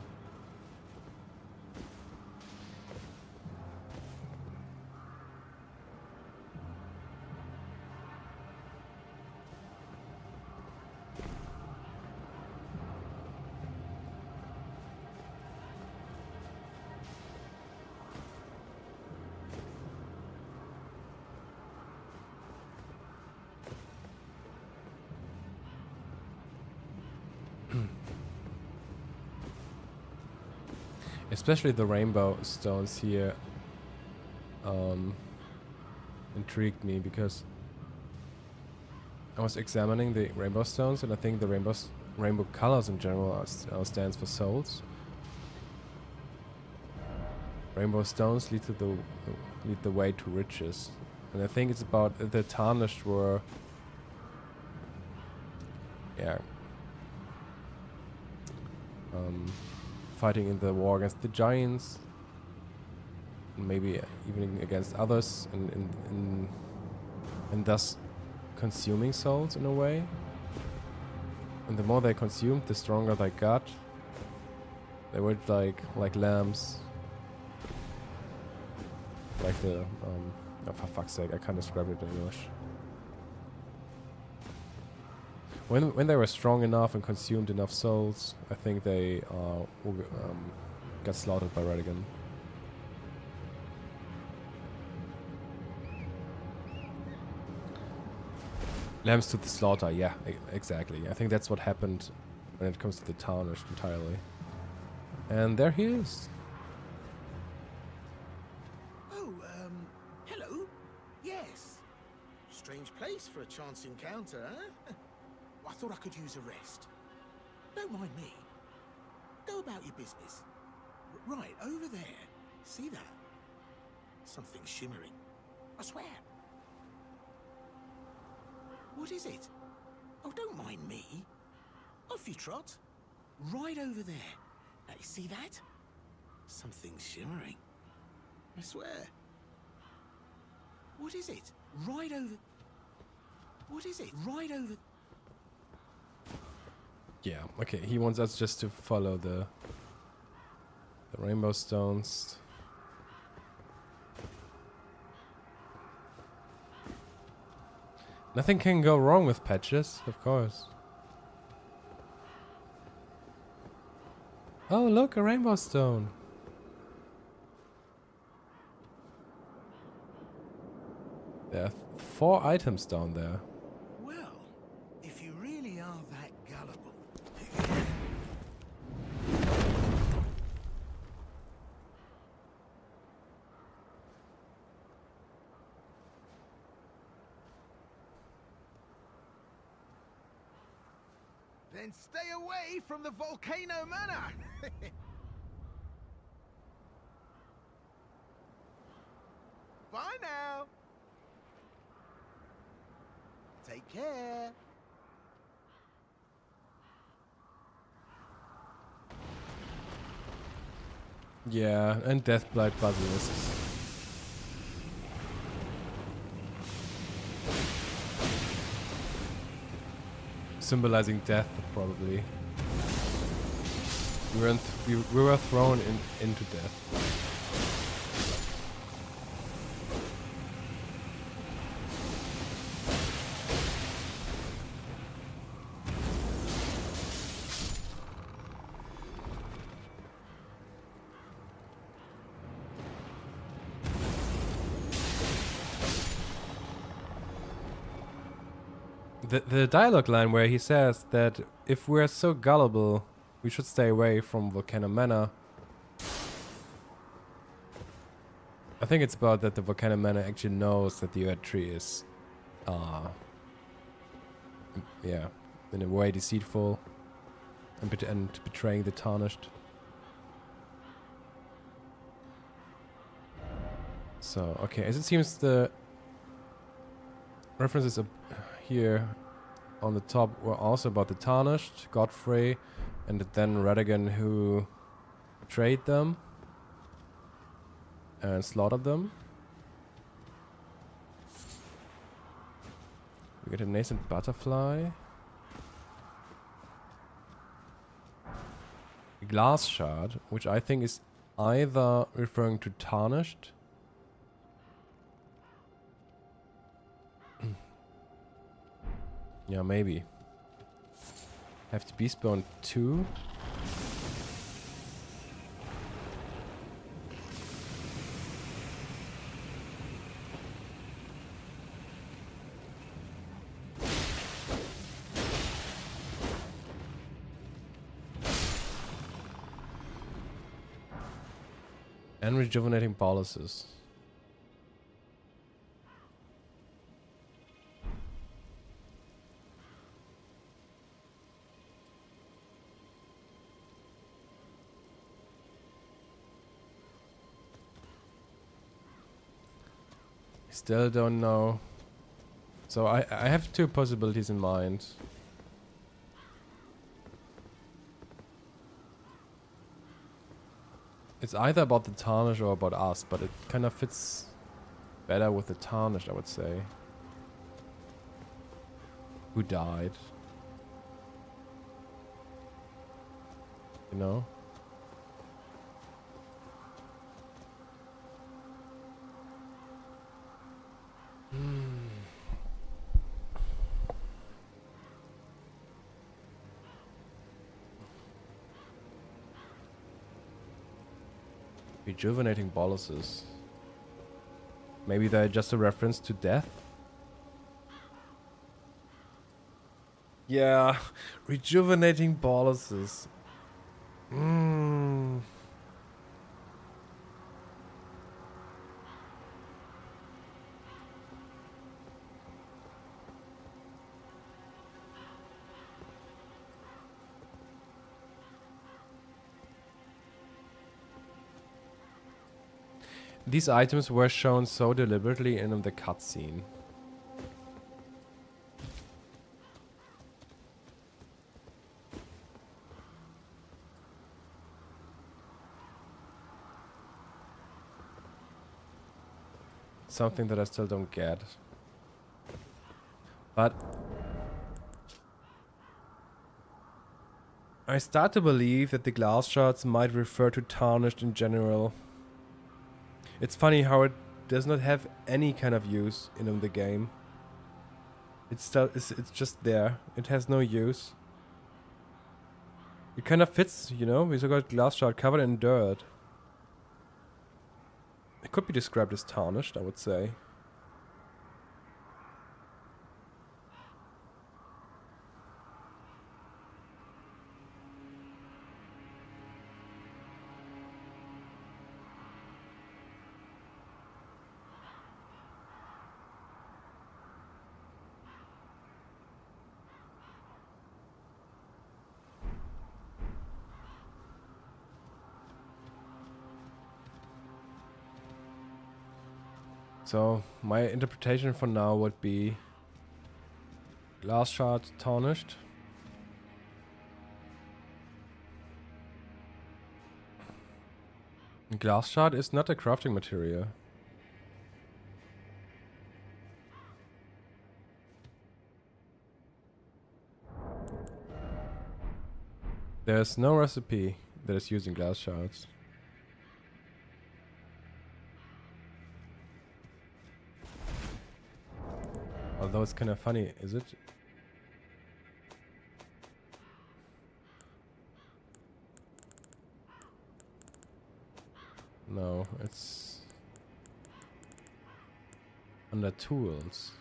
Especially the rainbow stones here intrigued me, because I was examining the rainbow stones, and I think the rainbow colors in general stands for souls. Rainbow stones lead the way to riches, and I think it's about the tarnished were, yeah, fighting in the war against the giants, maybe even against others, and thus consuming souls in a way. And the more they consumed, the stronger they got. They were like lambs. Like the oh, for fuck's sake, I can't describe it in English. When they were strong enough and consumed enough souls, I think they got slaughtered by Radigan. Lambs to the slaughter, yeah, exactly. I think that's what happened when it comes to the Tarnished entirely. And there he is. Oh, hello? Yes. Strange place for a chance encounter, huh? I thought I could use a rest. Don't mind me. Go about your business. Right, over there. See that? Something shimmering. I swear. What is it? Oh, don't mind me. Off you trot. Right over there. Now, you see that? Something shimmering. I swear. What is it? Right over... What is it? Right over... Yeah, okay, he wants us just to follow the rainbow stones. Nothing can go wrong with Patches, of course. Oh, look, a rainbow stone. There are 4 items down there. Well, if you really are that gullible... Then stay away from the Volcano Manor! Bye now! Take care! Yeah, and Deathblight basilisks. Symbolizing death, probably. We were thrown into death. The dialogue line where he says that if we're so gullible, we should stay away from Volcano Manor. I think it's about that the Volcano Manor actually knows that the Earth Tree is, yeah, in a way deceitful and betraying the Tarnished. So, okay, as it seems the references up here on the top were also about the Tarnished, Godfrey, and then Radigan who betrayed them and slaughtered them. We get a nascent butterfly. A glass shard, which I think is either referring to Tarnished. Yeah, maybe. Have to be spawned 2. And rejuvenating boluses. Still don't know. So I have 2 possibilities in mind. It's either about the Tarnished or about us, but it kind of fits better with the Tarnished, I would say. Who died? You know? Rejuvenating boluses. Maybe they're just a reference to death? Yeah, rejuvenating boluses. These items were shown so deliberately in the cutscene. Something that I still don't get. But I start to believe that the glass shards might refer to Tarnished in general. It's funny how it does not have any kind of use in the game. It's just there. It has no use. It kind of fits, you know? We still got glass shard covered in dirt. It could be described as Tarnished, I would say. So, my interpretation for now would be glass shard Tarnished. Glass shard is not a crafting material. There's no recipe that is using glass shards. Although it's kind of funny, is it? No, it's under tools.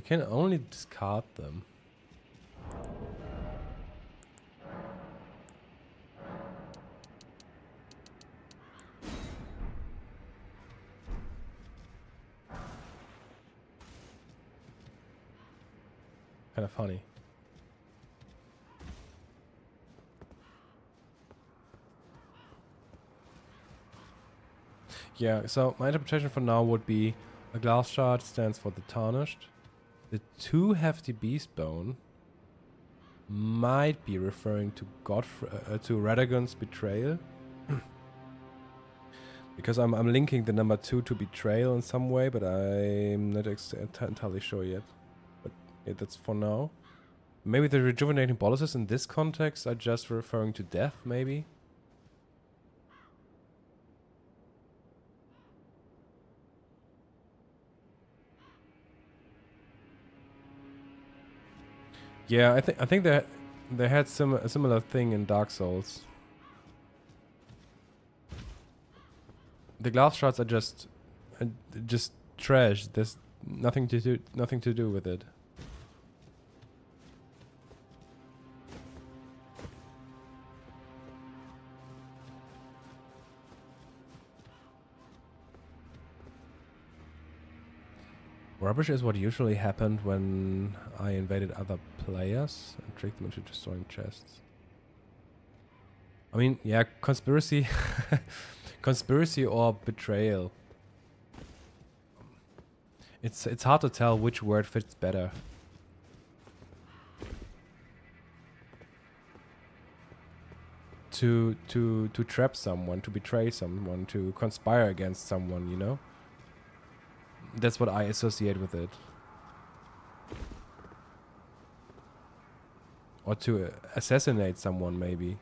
can only discard them. Kind of funny. Yeah, so my interpretation for now would be a glass shard stands for the tarnished. The 2 hefty beast bone might be referring to to Radagon's betrayal. Because I'm linking the number 2 to betrayal in some way, but I'm not entirely sure yet. But yeah, that's for now. Maybe the rejuvenating boluses in this context are just referring to death, maybe? Yeah, I think they had a similar thing in Dark Souls. The glass shards are just trash. There's nothing to do with it. Rubbish is what usually happened when I invaded other players and tricked them into destroying chests. I mean, yeah, conspiracy, conspiracy or betrayal. It's hard to tell which word fits better. To trap someone, to betray someone, to conspire against someone, you know? That's what I associate with it. Or to assassinate someone, maybe.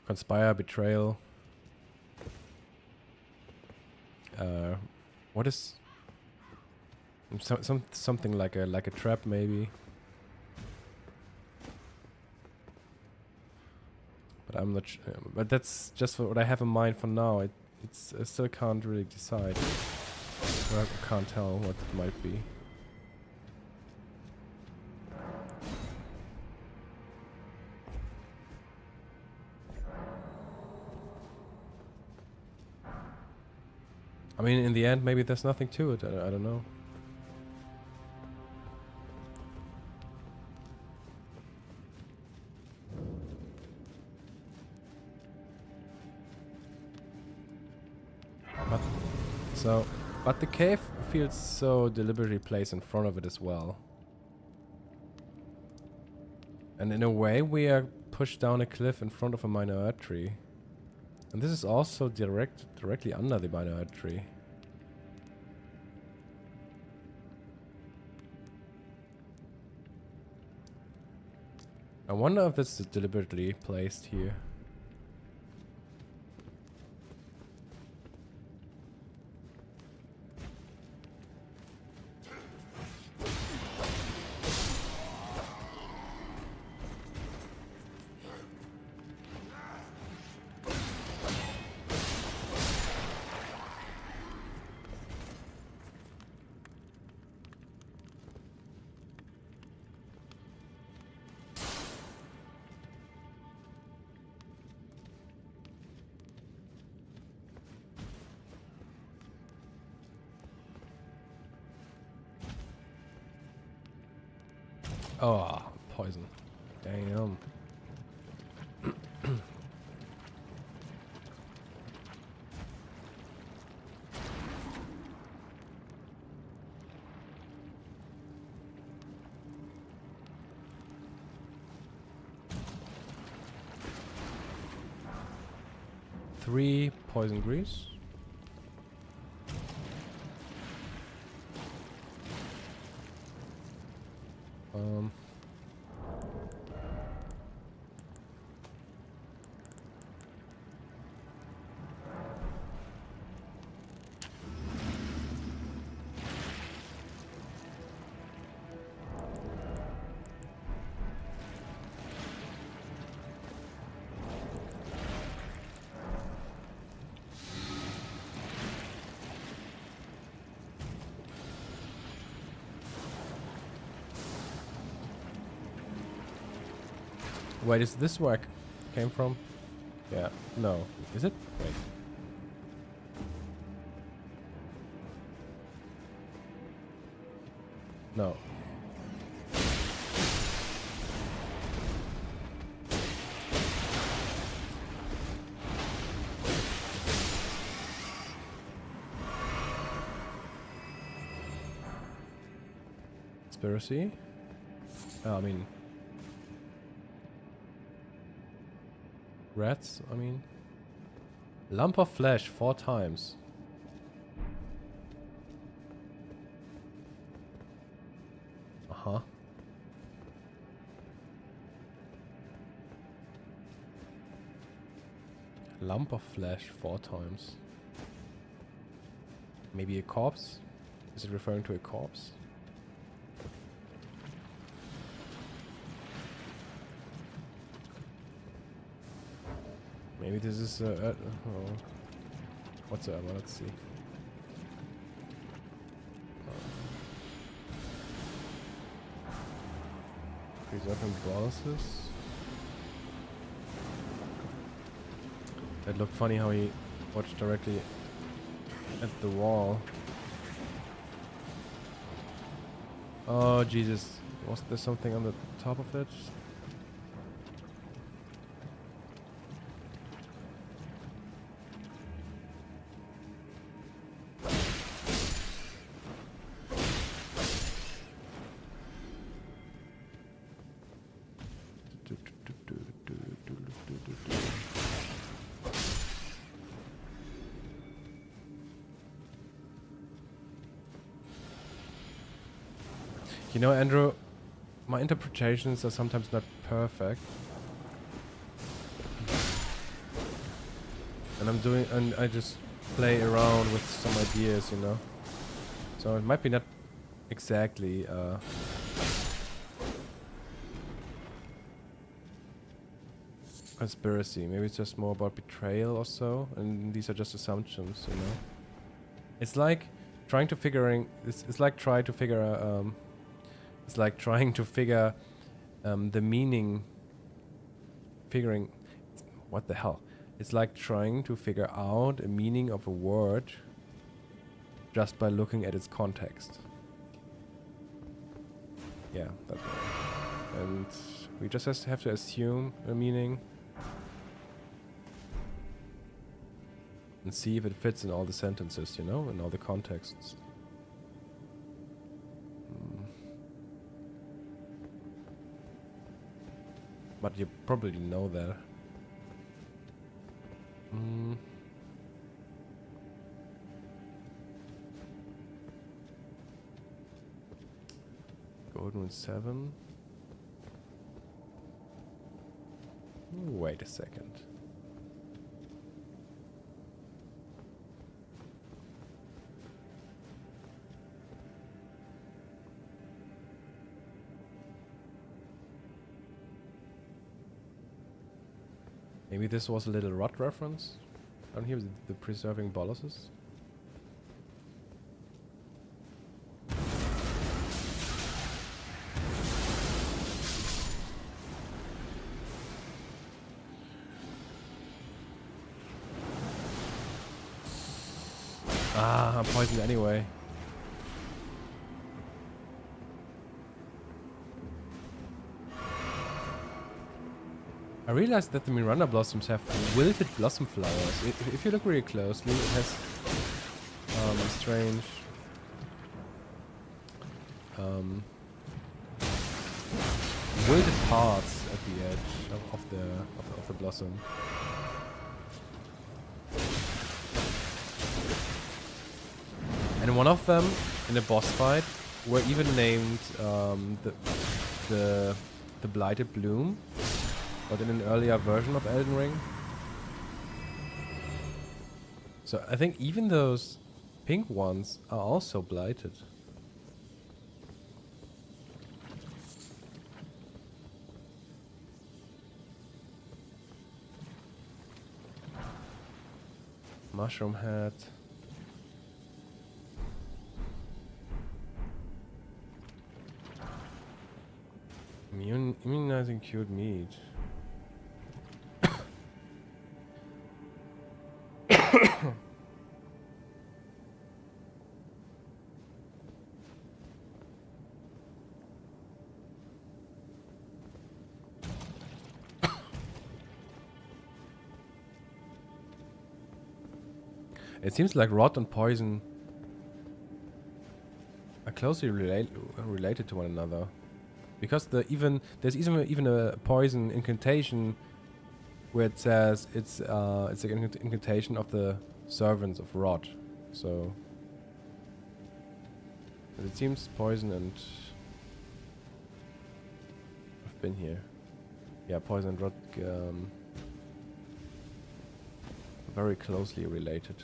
Conspire, betrayal. What is something like a trap, maybe? But I'm not. But that's just what I have in mind for now. I still can't really decide. Or I can't tell what it might be. I mean, in the end, maybe there's nothing to it. I don't know. But the cave feels so deliberately placed in front of it as well. And in a way, we are pushed down a cliff in front of a minor earth tree. And this is also directly under the minor earth tree. I wonder if this is deliberately placed here. Oh, poison. Damn. Three poison grease. Wait, is this where I came from? Yeah. No. Is it? Wait. No. Conspiracy? I mean... Rats, I mean... Lump of flesh 4 times. Uh-huh. Lump of flesh 4 times. Maybe a corpse? Is it referring to a corpse? Maybe this is oh. Whatsoever, let's see. Preserving boluses. It looked funny how he watched directly at the wall. Oh Jesus, was there something on the top of it? You know, Andrew, my interpretations are sometimes not perfect. And I just play around with some ideas, you know. So it might be not exactly conspiracy. Maybe it's just more about betrayal or so, and these are just assumptions, you know. It's like trying to it's like trying to figure it's like trying to figure the meaning. What the hell? It's like trying to figure out a meaning of a word just by looking at its context. Yeah, that way. And we just have to assume a meaning and see if it fits in all the sentences, you know, in all the contexts. But you probably know that. Godwyn 7. Wait a second. Maybe this was a little rot reference down here with the preserving boluses. Ah, I'm poisoned anyway. I realized that the Miranda blossoms have wilted blossom flowers. If you look really closely, it has strange wilted parts at the edge of the blossom. And one of them, in a boss fight, were even named the Blighted Bloom. But in an earlier version of Elden Ring. So I think even those pink ones are also blighted. Mushroom head. Immunizing cured meat. It seems like rot and poison are closely related to one another, because there's even a poison incantation where it says it's an incantation of the servants of rot. So it seems poison and I've been here. Yeah, poison and rot very closely related.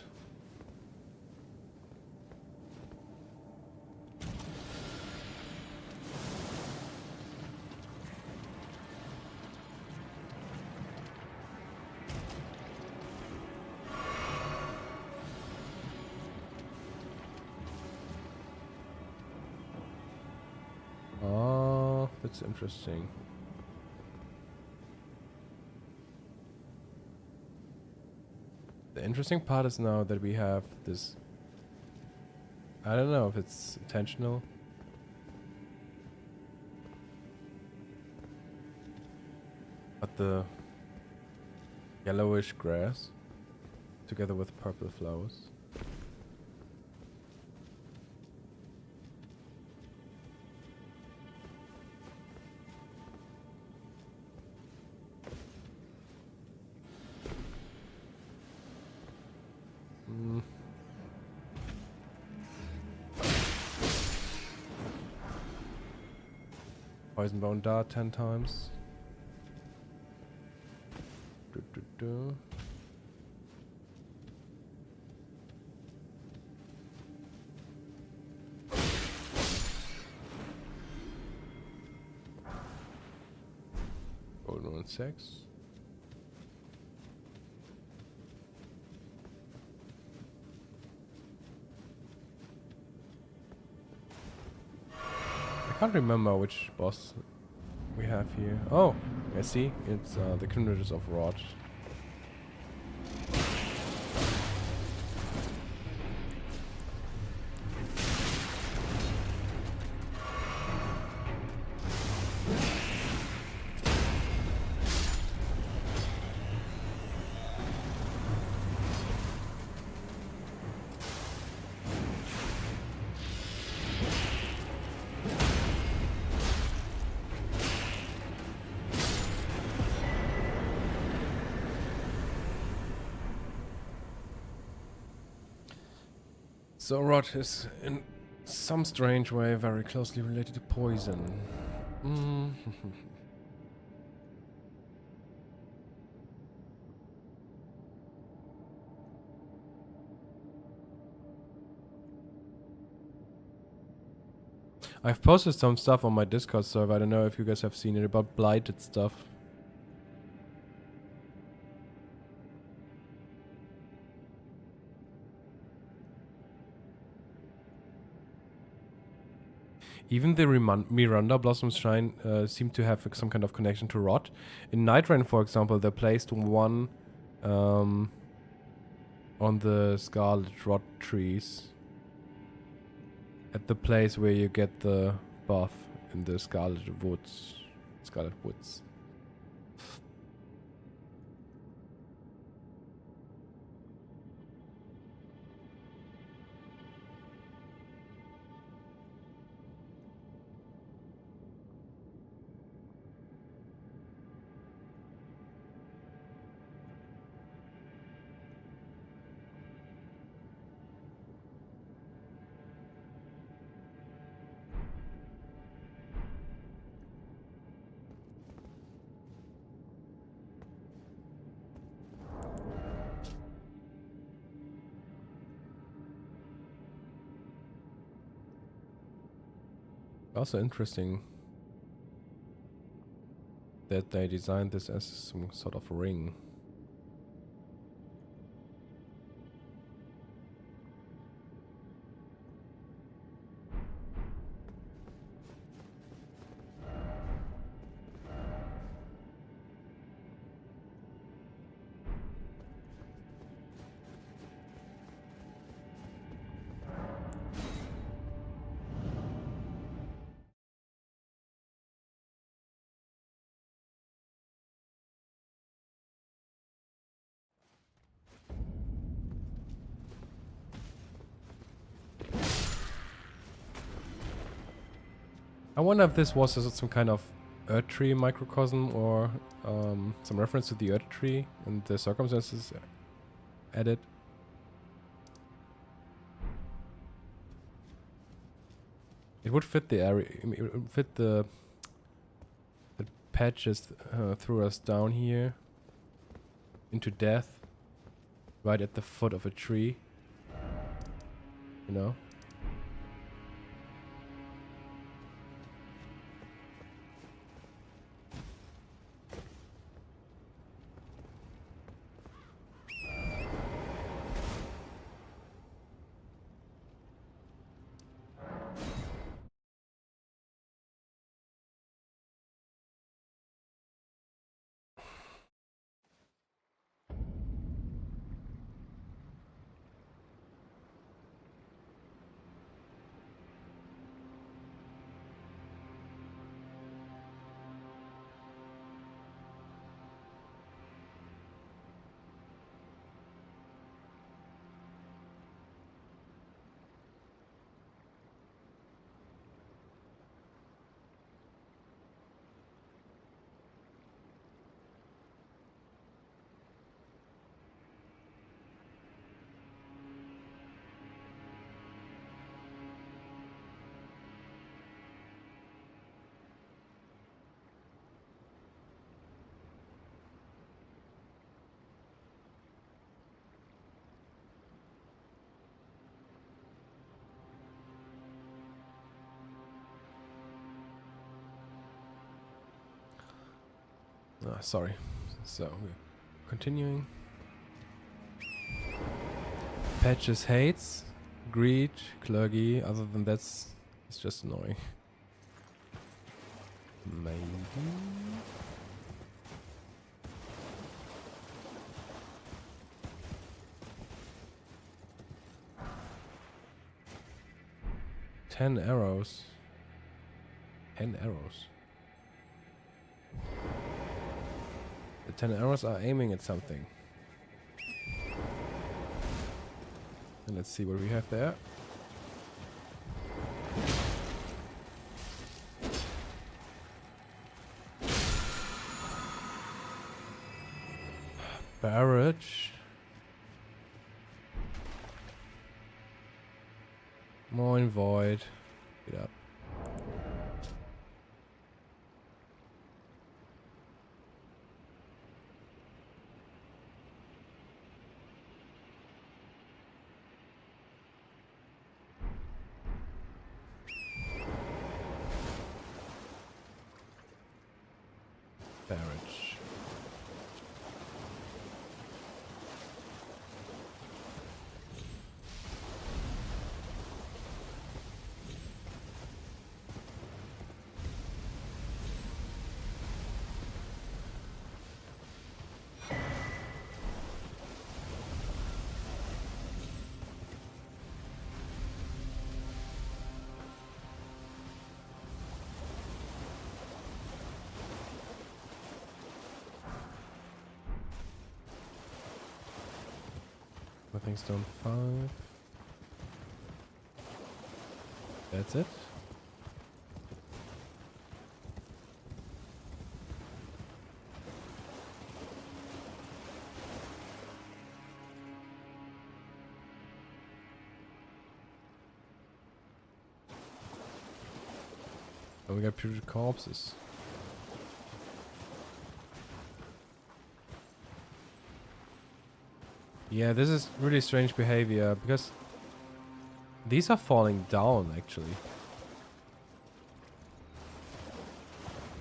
Oh, that's interesting. The interesting part is now that we have this. I don't know if it's intentional. But the yellowish grass together with purple flowers. Poison bone dart 10 times. Do. Golden Run 6. I can't remember which boss we have here. Oh, I see. It's the Kindreds of Rot. So rot is in some strange way very closely related to poison. I've posted some stuff on my Discord server. I don't know if you guys have seen it about blighted stuff. Even the Miranda Blossoms Shrine seem to have some kind of connection to rot. In Night Rain, for example, they placed one on the Scarlet Rot trees at the place where you get the buff in the Scarlet Woods. Also interesting that they designed this as some sort of ring. I wonder if this was some kind of Earth tree microcosm or some reference to the Earth tree and the circumstances added. It would fit the area. I mean, it would fit the patches threw us down here into death, right at the foot of a tree. You know. Ah, sorry. So we're continuing. Patches hates, greed, clergy. Other than that, it's just annoying. Maybe. Ten arrows. 10 arrows. The 10 arrows are aiming at something. And let's see what we have there. Barrage. More in void. Get up. Barrage. Nothing stone 5. That's it. And we got putrid corpses. Yeah, this is really strange behavior because these are falling down actually.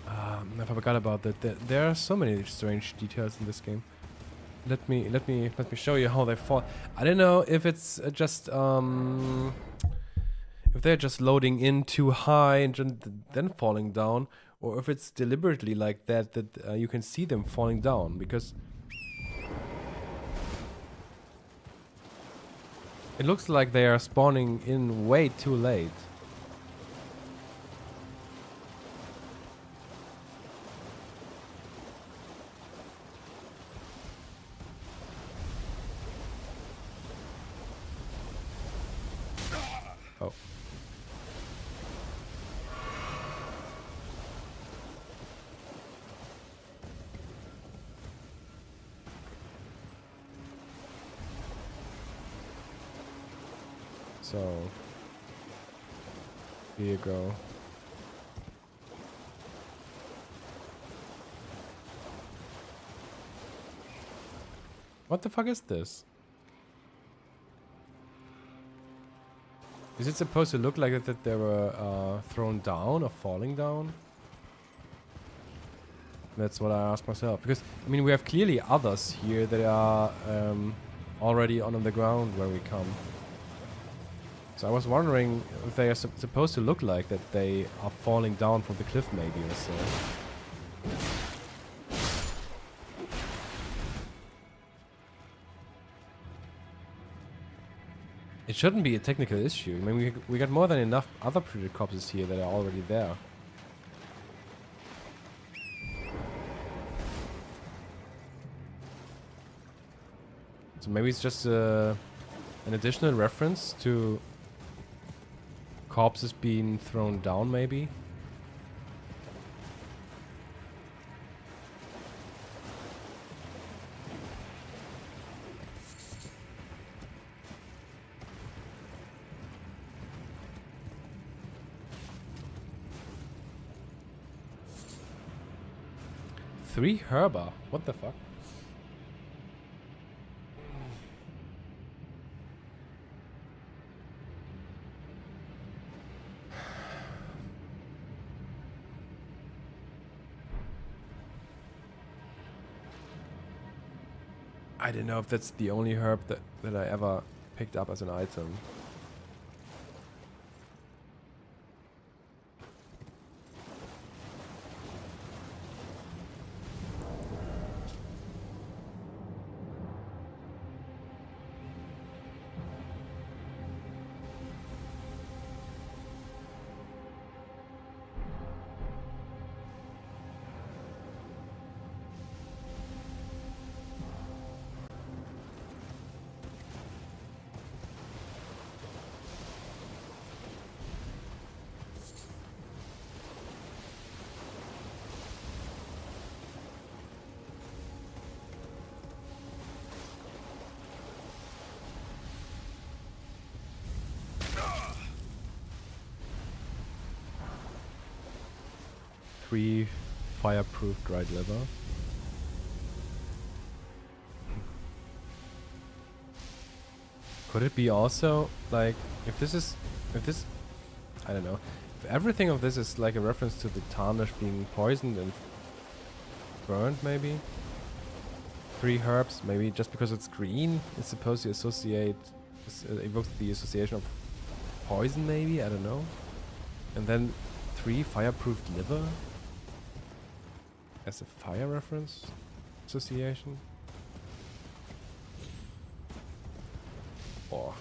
I forgot about that. There are so many strange details in this game. Let me show you how they fall. I don't know if it's just if they're just loading in too high and then falling down, or if it's deliberately like that you can see them falling down because. It looks like they are spawning in way too late. Oh. So here you go. What the fuck is this? Is it supposed to look like that they were thrown down or falling down? That's what I asked myself. Because, I mean, we have clearly others here that are already on the ground where we come. So I was wondering if they are supposed to look like that they are falling down from the cliff maybe or so. It shouldn't be a technical issue. I mean, we got more than enough other pretty corpses here that are already there. So maybe it's just an additional reference to corpses being thrown down, maybe? Three herba? What the fuck? I don't know if that's the only herb that I ever picked up as an item. Three fireproof dried liver. Could it be also like if this I don't know, if everything of this is like a reference to the tarnish being poisoned and burned, maybe? Three herbs, maybe just because it's green, it's supposed to associate, evoke the association of poison, maybe? I don't know. And then three fireproof liver as a fire reference association. Oh.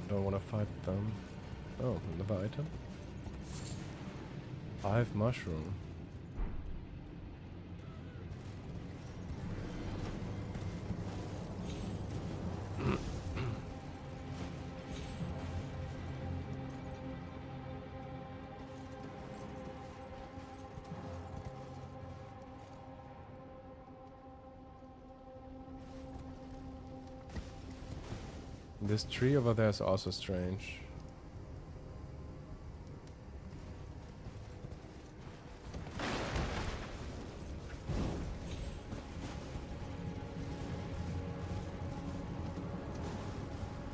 Don't want to fight them. Oh, another item. 5 mushroom. This tree over there is also strange.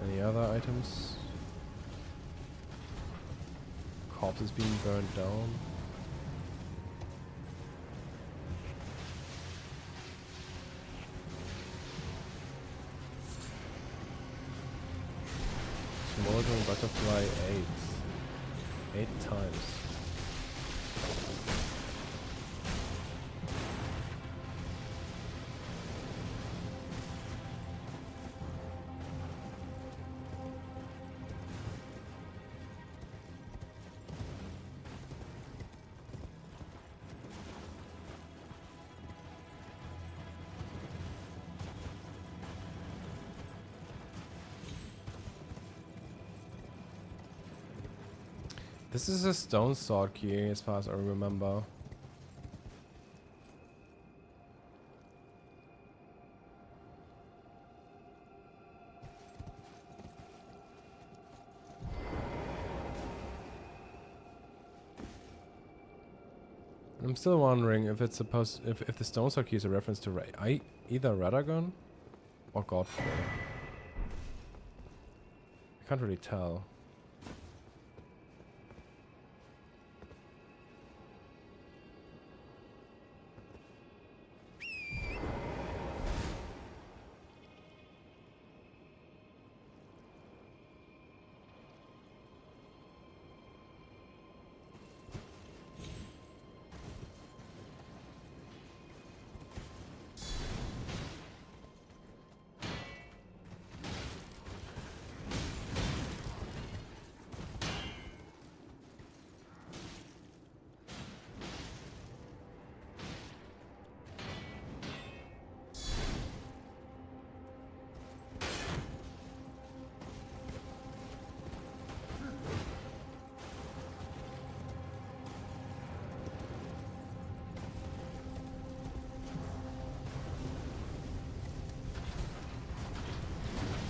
Any other items? Corpses being burned down. smoldering butterfly 8. 8 times. This is a stone sword key, as far as I remember. I'm still wondering if it's supposed, if the stone sword key is a reference to either Radagon or Godfrey. I can't really tell.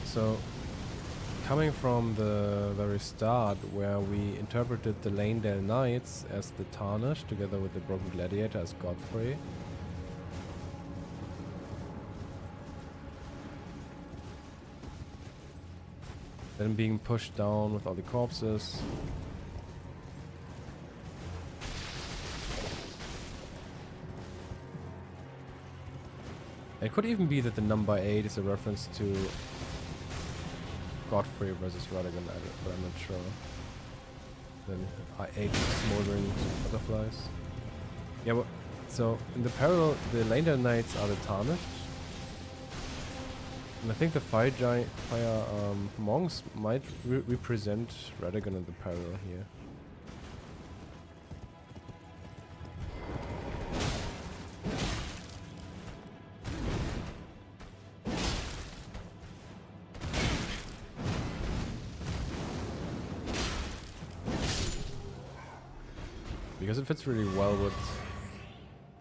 So, coming from the very start, where we interpreted the Lanedale Knights as the Tarnished, together with the Broken Gladiator as Godfrey. Then being pushed down with all the corpses. It could even be that the number 8 is a reference to Godfrey versus Radagon, but I'm not sure. Then I 8 smoldering butterflies. Yeah, well, so in the parallel, the Lanedale Knights are the Tarnished. And I think the fire monks might represent Radagon in the parallel here. Because it fits really well with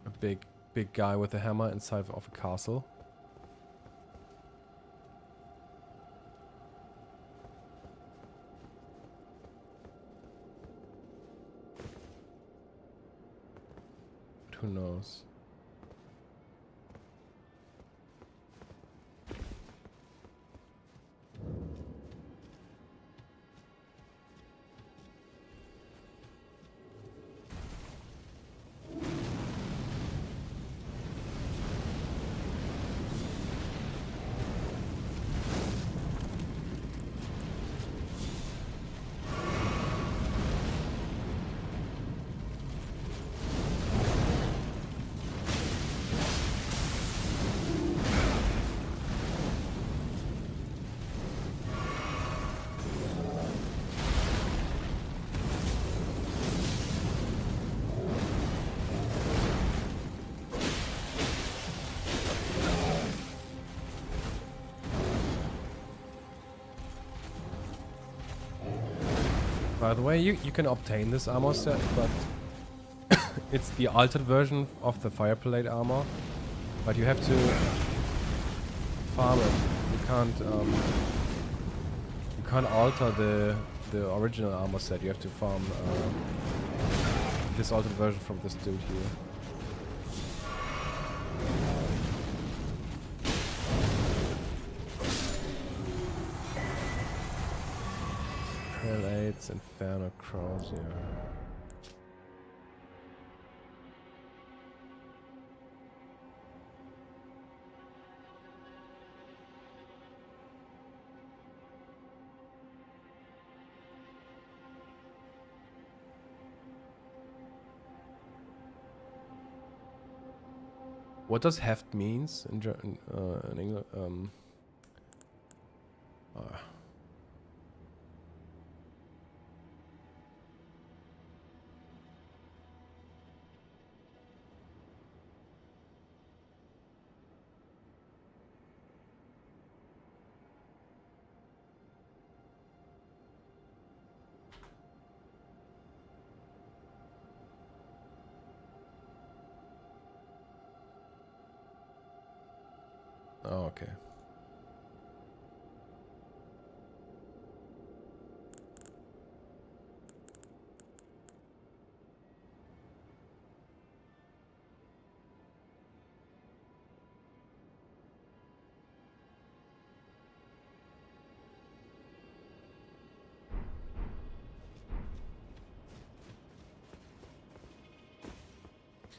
a big guy with a hammer inside of a castle. But who knows? By the way, you can obtain this armor set, but it's the altered version of the Fireplate armor. But you have to farm it. You can't alter the original armor set. You have to farm this altered version from this dude here. Prelates, Inferno Crows, yeah. What does heft means in in English? Uh, oh, okay.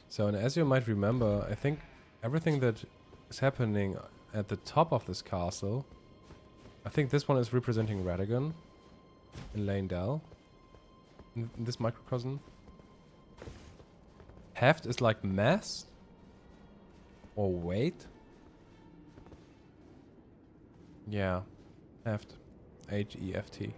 So, and as you might remember, I think everything that is happening at the top of this castle, I think this one is representing Radagon in Leyndell, in this microcosm. Heft is like mass or weight. Yeah, heft, H-E-F-T.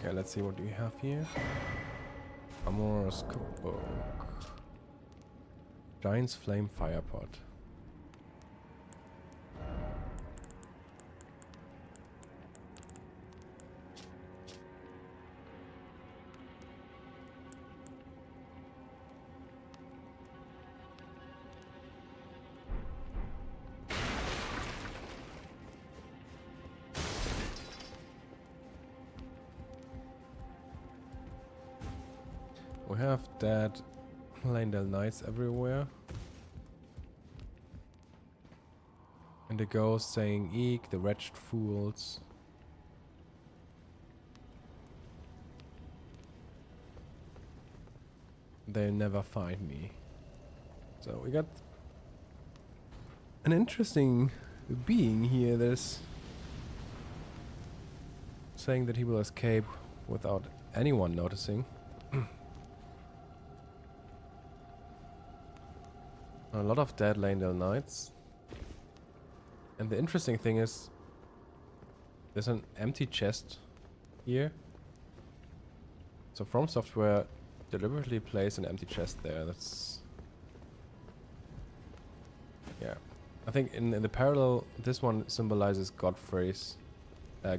Okay, let's see what we have here. Amorous cookbook. Giant's flame firepot. We have dead Leyndell knights everywhere. And the ghost saying, "Eek, the wretched fools." They'll never find me. So we got an interesting being here that's saying that he will escape without anyone noticing. A lot of dead Leyndell knights. And the interesting thing is, there's an empty chest here. So From Software deliberately placed an empty chest there. That's... yeah. I think in the parallel, this one symbolizes Godfrey's,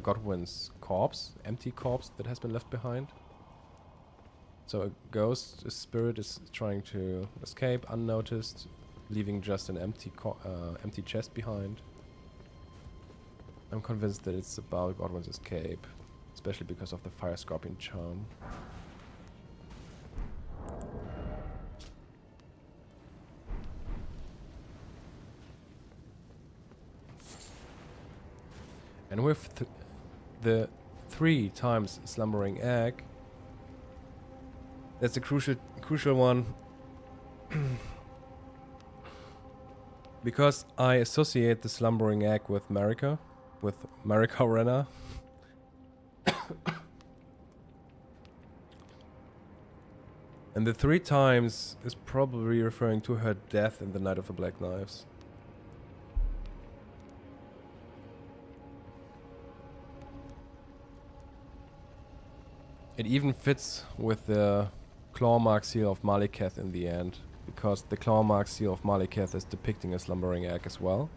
Godwyn's corpse, empty corpse that has been left behind. So a ghost, a spirit is trying to escape unnoticed, leaving just an empty chest behind. I'm convinced that it's about Godwyn's escape, especially because of the fire scorpion charm. And with the 3 times slumbering egg, that's a crucial one. Because I associate the slumbering egg with Marika Renna. And the 3 times is probably referring to her death in the Night of the Black Knives. It even fits with the claw mark seal of Maliketh in the end, because the claw mark seal of Maliketh is depicting a slumbering egg as well.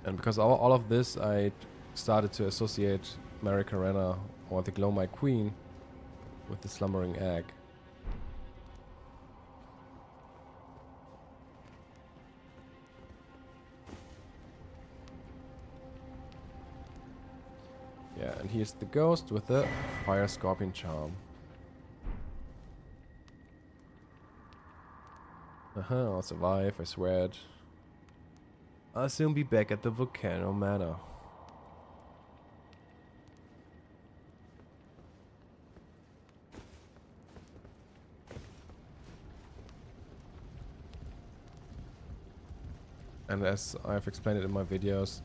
And because all of this, I started to associate Marika Renna, or the Glowmite Queen, with the slumbering egg. Yeah, and here's the ghost with the fire scorpion charm. I'll survive, I swear it. I'll soon be back at the Volcano Manor. And as I've explained it in my videos,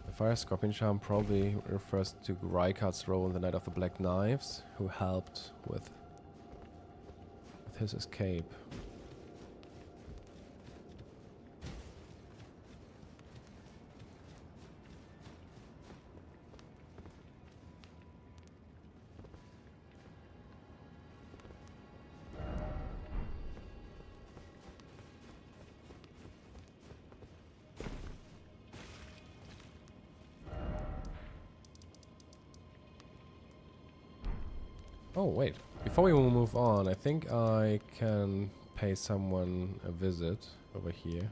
the Fire Scorpion Charm probably refers to Rykard's role in the Night of the Black Knives, who helped with his escape. Oh, wait. Before we move on, I think I can pay someone a visit over here.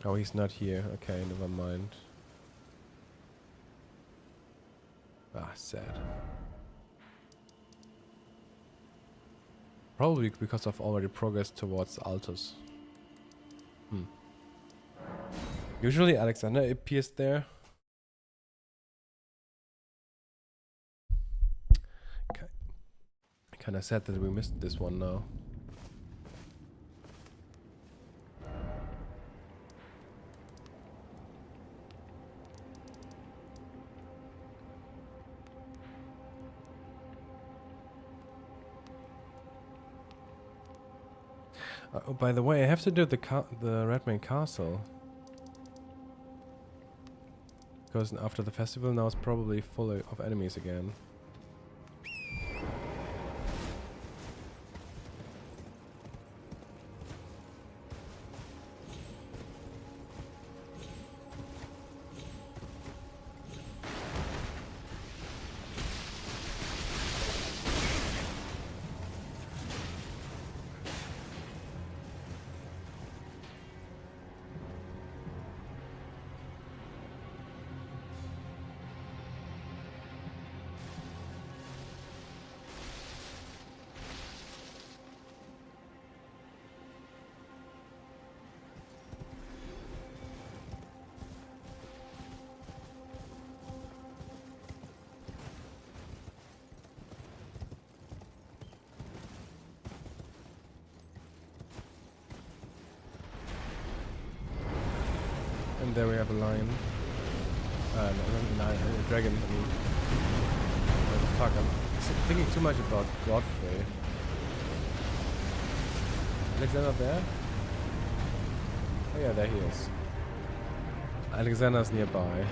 Oh, he's not here. Okay, never mind. Ah, sad. Probably because I've already progressed towards Altus. Usually Alexander appears there. Kinda sad that we missed this one now. Oh, by the way, I have to do the Redmane Castle. Because after the festival now it's probably full of enemies again. And there we have a lion. No, a dragon, I mean. What the fuck, I'm thinking too much about Godfrey. Alexander there? Oh yeah, there he is. Alexander's nearby.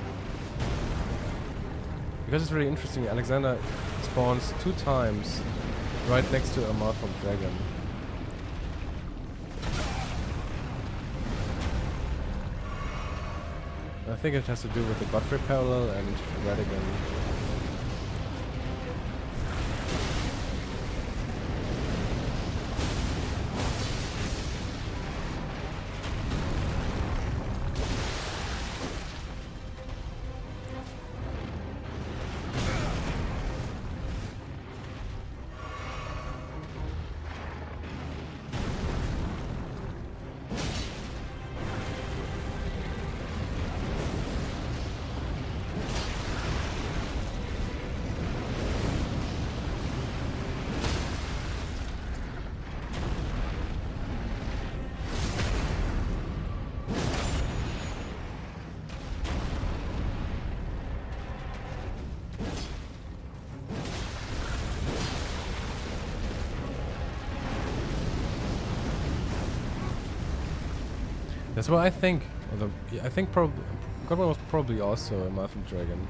Because it's really interesting, Alexander spawns 2 times right next to a Malformed dragon. I think it has to do with the Godfrey parallel and Radigan. That's what I think. Although, yeah, I think probably Godwyn was probably also a Malfam dragon.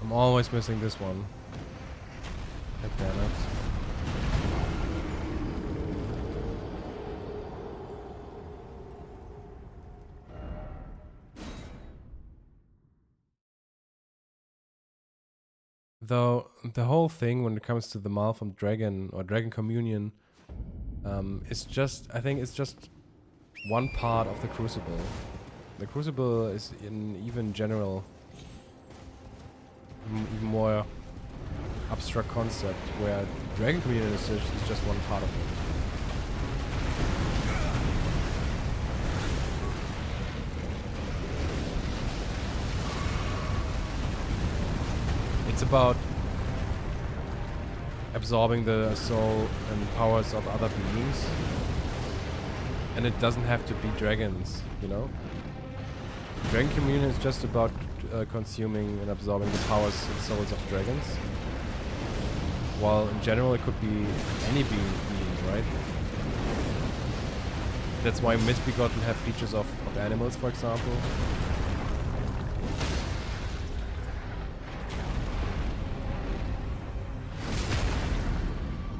I'm always missing this one. God damn it. Though the whole thing when it comes to the Malfam dragon or dragon communion is just, I think it's just one part of the Crucible. The Crucible is in even general even more abstract concept, where dragon communion is just one part of it. It's about absorbing the soul and powers of other beings. And it doesn't have to be dragons, you know? Dragon communion is just about consuming and absorbing the powers and souls of dragons. While in general it could be any being, right? That's why Misbegotten have features of animals, for example.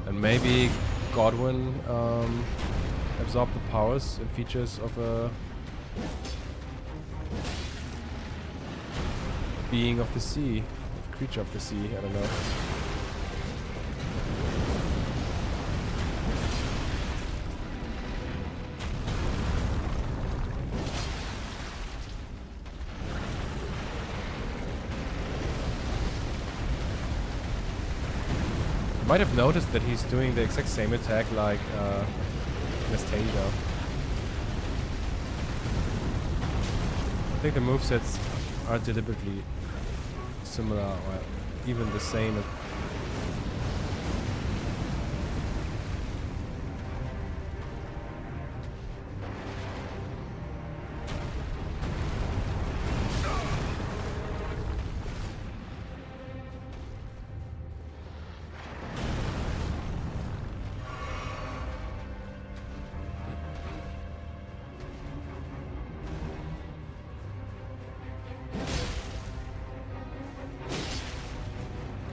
And maybe Godwyn absorbed the powers and features of a being of the sea, a creature of the sea, I don't know. You might have noticed that he's doing the exact same attack like Anastasia. I think the movesets are deliberately similar or even the same.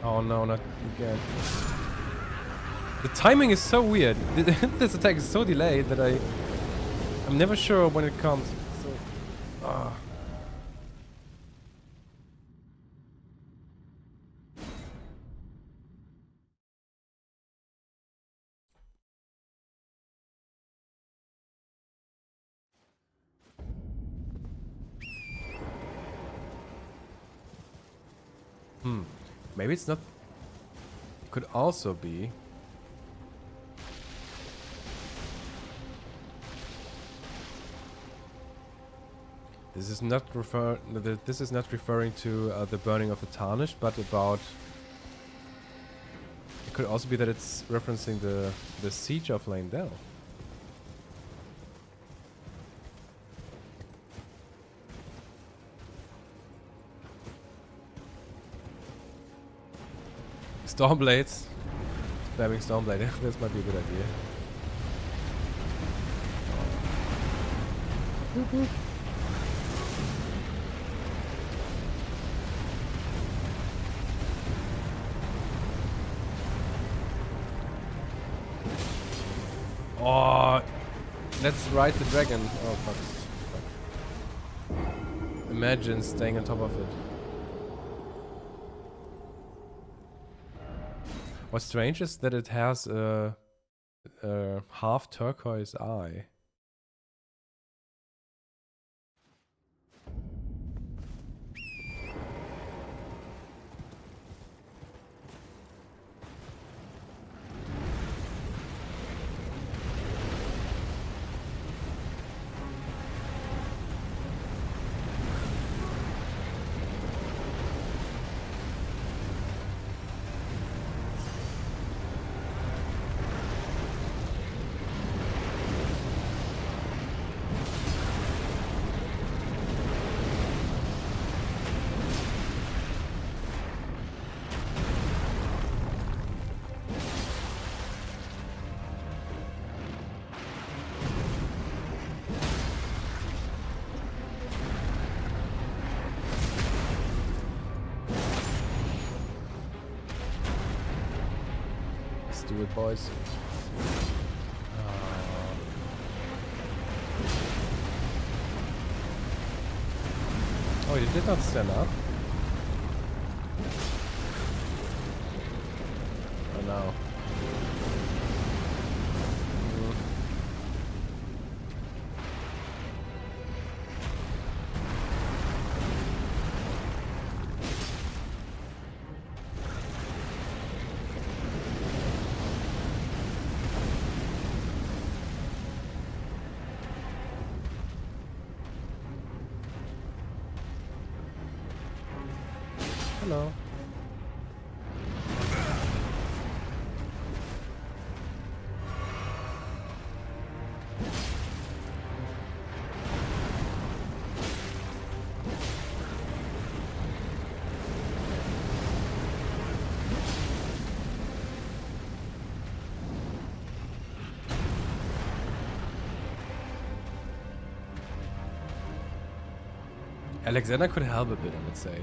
Oh no, not again. The timing is so weird. This attack is so delayed that I'm never sure when it comes. So, Maybe it's not. It could also be. This is not referring to the burning of the tarnished, but about. It could also be that it's referencing the siege of Leyndell. Stormblades. Spamming Stormblade. This might be a good idea. Oh, let's ride the dragon. Oh fuck. Imagine staying on top of it. What's strange is that it has a half turquoise eye. do it, boys. Oh, you did not stand up? Oh no. Hello. Alexander could help a bit, I would say.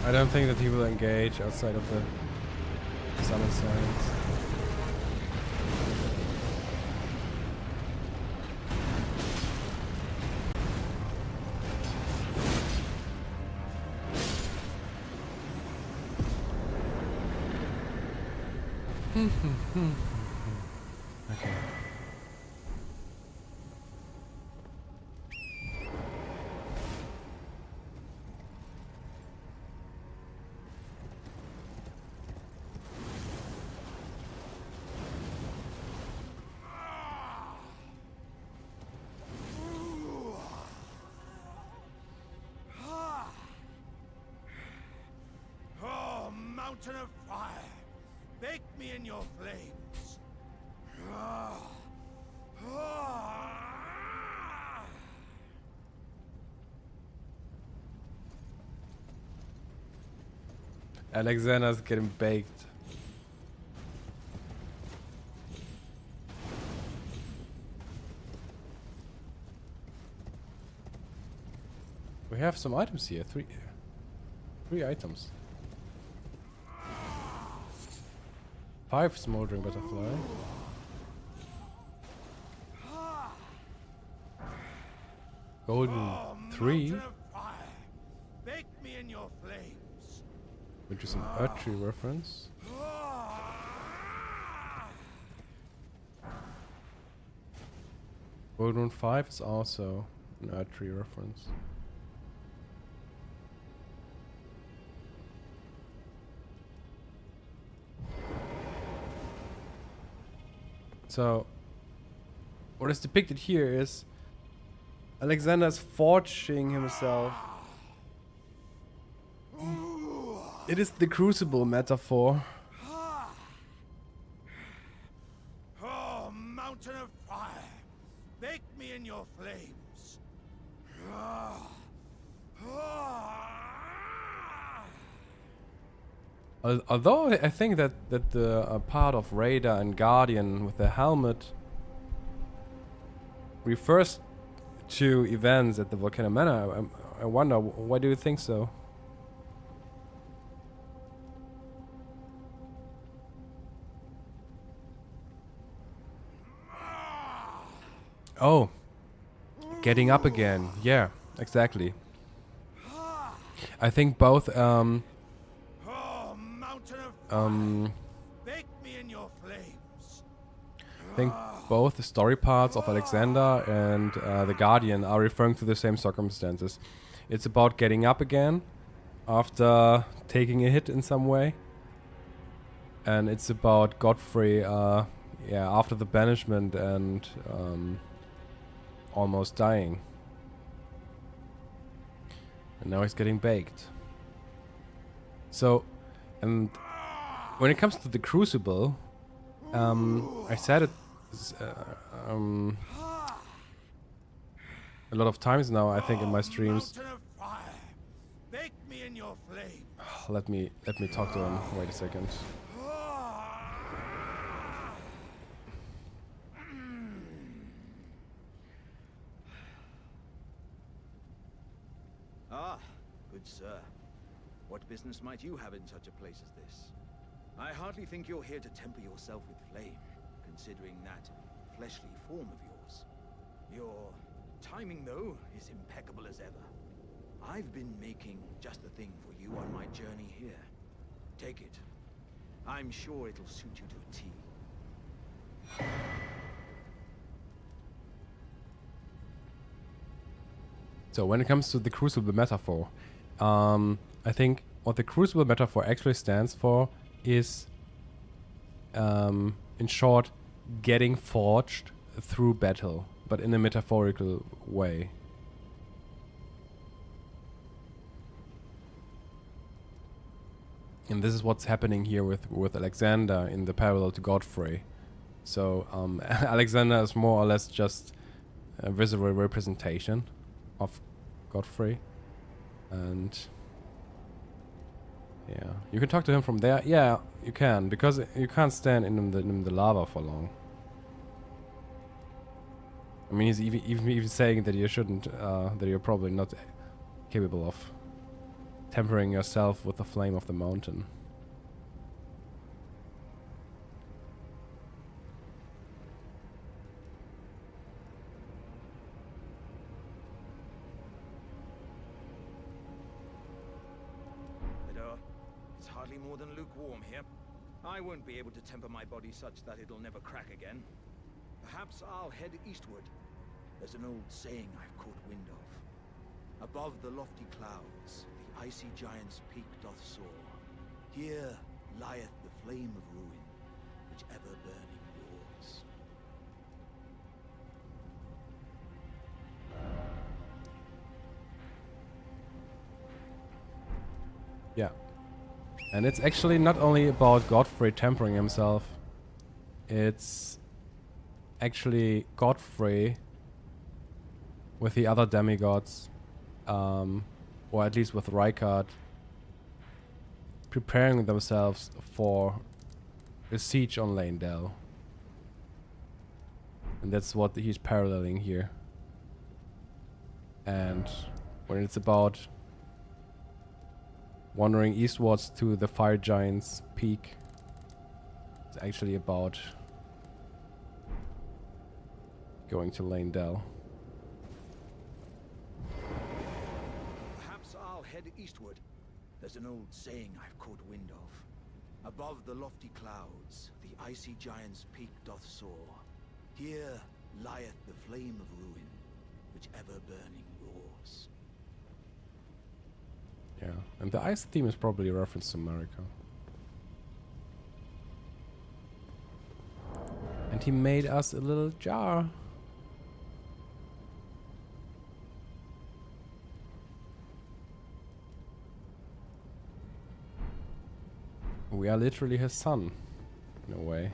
I don't think that he will engage outside of the summon signs. Okay. Mountain of fire, bake me in your flames. Alexander's getting baked. We have some items here. Three items. 5 smoldering butterfly. Golden 3. Bake me in your flames. Which is an archery reference. Golden 5 is also an archery reference. So, what is depicted here is Alexander's forging himself. It is the crucible metaphor. Oh, mountain of fire, bake me in your flames. Although I think that the part of Raider and Guardian with the helmet refers to events at the Volcano Manor. I wonder, why do you think so? Oh, getting up again. Yeah, exactly. I think both I think both the story parts of Alexander and the Guardian are referring to the same circumstances. It's about getting up again after taking a hit in some way. And it's about Godfrey, yeah, after the banishment and almost dying. And now he's getting baked. So, and when it comes to the Crucible, I said it a lot of times now, I think, in my streams. Let me talk to him. Wait a second. Ah, good sir. What business might you have in such a place as this? I hardly think you're here to temper yourself with flame, considering that fleshly form of yours. Your timing, though, is impeccable as ever. I've been making just the thing for you on my journey here. Take it. I'm sure it'll suit you to a T. So when it comes to the Crucible metaphor, I think what the Crucible metaphor actually stands for is, in short, getting forged through battle, but in a metaphorical way. And this is what's happening here with Alexander in the parallel to Godfrey. So Alexander is more or less just a visual representation of Godfrey, and yeah, you can talk to him from there. Yeah, you can, because you can't stand in the lava for long. I mean, he's even saying that you shouldn't, that you're probably not capable of tempering yourself with the flame of the mountain. It's hardly more than lukewarm here. I won't be able to temper my body such that it'll never crack again. Perhaps I'll head eastward. There's an old saying I've caught wind of. Above the lofty clouds, the icy giant's peak doth soar. Here lieth the flame of ruin, which ever burning roars. Yeah. And it's actually not only about Godfrey tempering himself. It's actually Godfrey with the other demigods, or at least with Rykard, preparing themselves for a siege on Leyndell. And that's what he's paralleling here. And when it's about wandering eastwards to the Fire Giant's peak, it's actually about going to Leyndell. Perhaps I'll head eastward. There's an old saying I've caught wind of. Above the lofty clouds, the icy giant's peak doth soar. Here lieth the flame of ruin, which ever burning roars. Yeah, and the ice theme is probably a reference to America. And he made us a little jar. We are literally his son, in a way.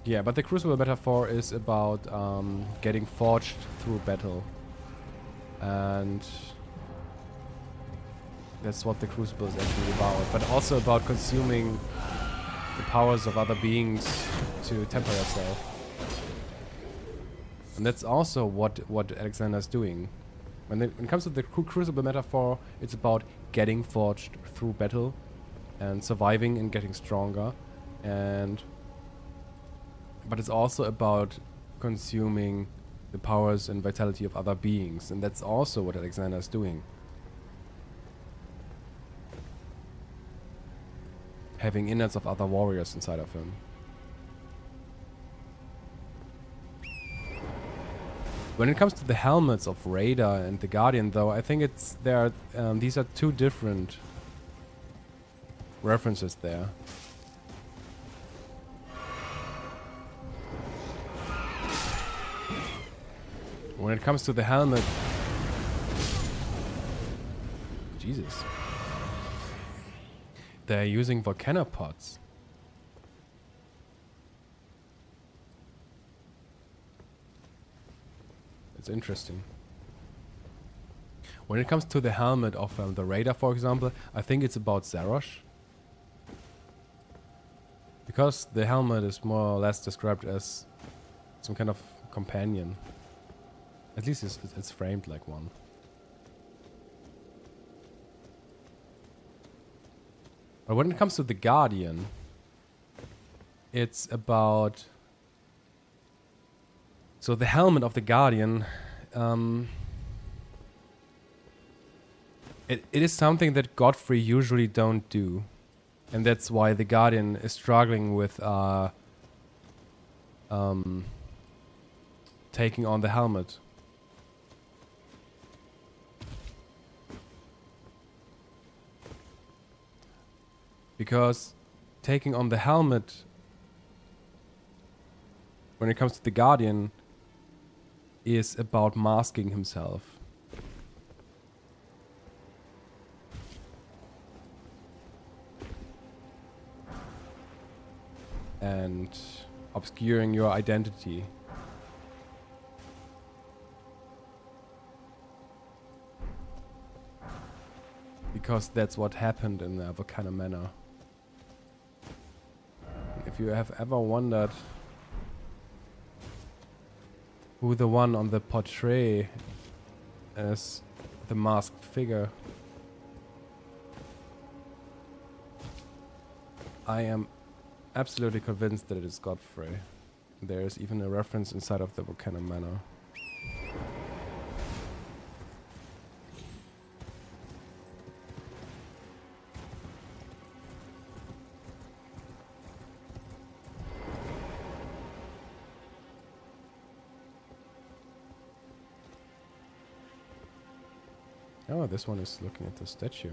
Yeah, but the Crucible metaphor is about getting forged through battle. And that's what the Crucible is actually about. But also about consuming the powers of other beings to temper yourself. And that's also what Alexander's doing. When it comes to the Crucible metaphor, it's about getting forged through battle and surviving and getting stronger. But it's also about consuming the powers and vitality of other beings. And that's also what Alexander's doing. having innards of other warriors inside of him. When it comes to the helmets of Raider and the Guardian, though, I think these are two different references there. When it comes to the helmet, Jesus, they're using volcanopods. It's interesting. When it comes to the helmet of the Raider, for example, I think it's about Zarosh. Because the helmet is more or less described as some kind of companion. At least it's framed like one. But when it comes to the Guardian, it's about... So the helmet of the Guardian, it is something that Godfrey usually don't do. And that's why the Guardian is struggling with taking on the helmet. Because taking on the helmet, when it comes to the Guardian, is about masking himself. And obscuring your identity. Because that's what happened in the Volcano Manor. If you have ever wondered who the one on the portrait as the masked figure, I am absolutely convinced that it is Godfrey. There is even a reference inside of the Volcano Manor. Oh, this one is looking at the statue.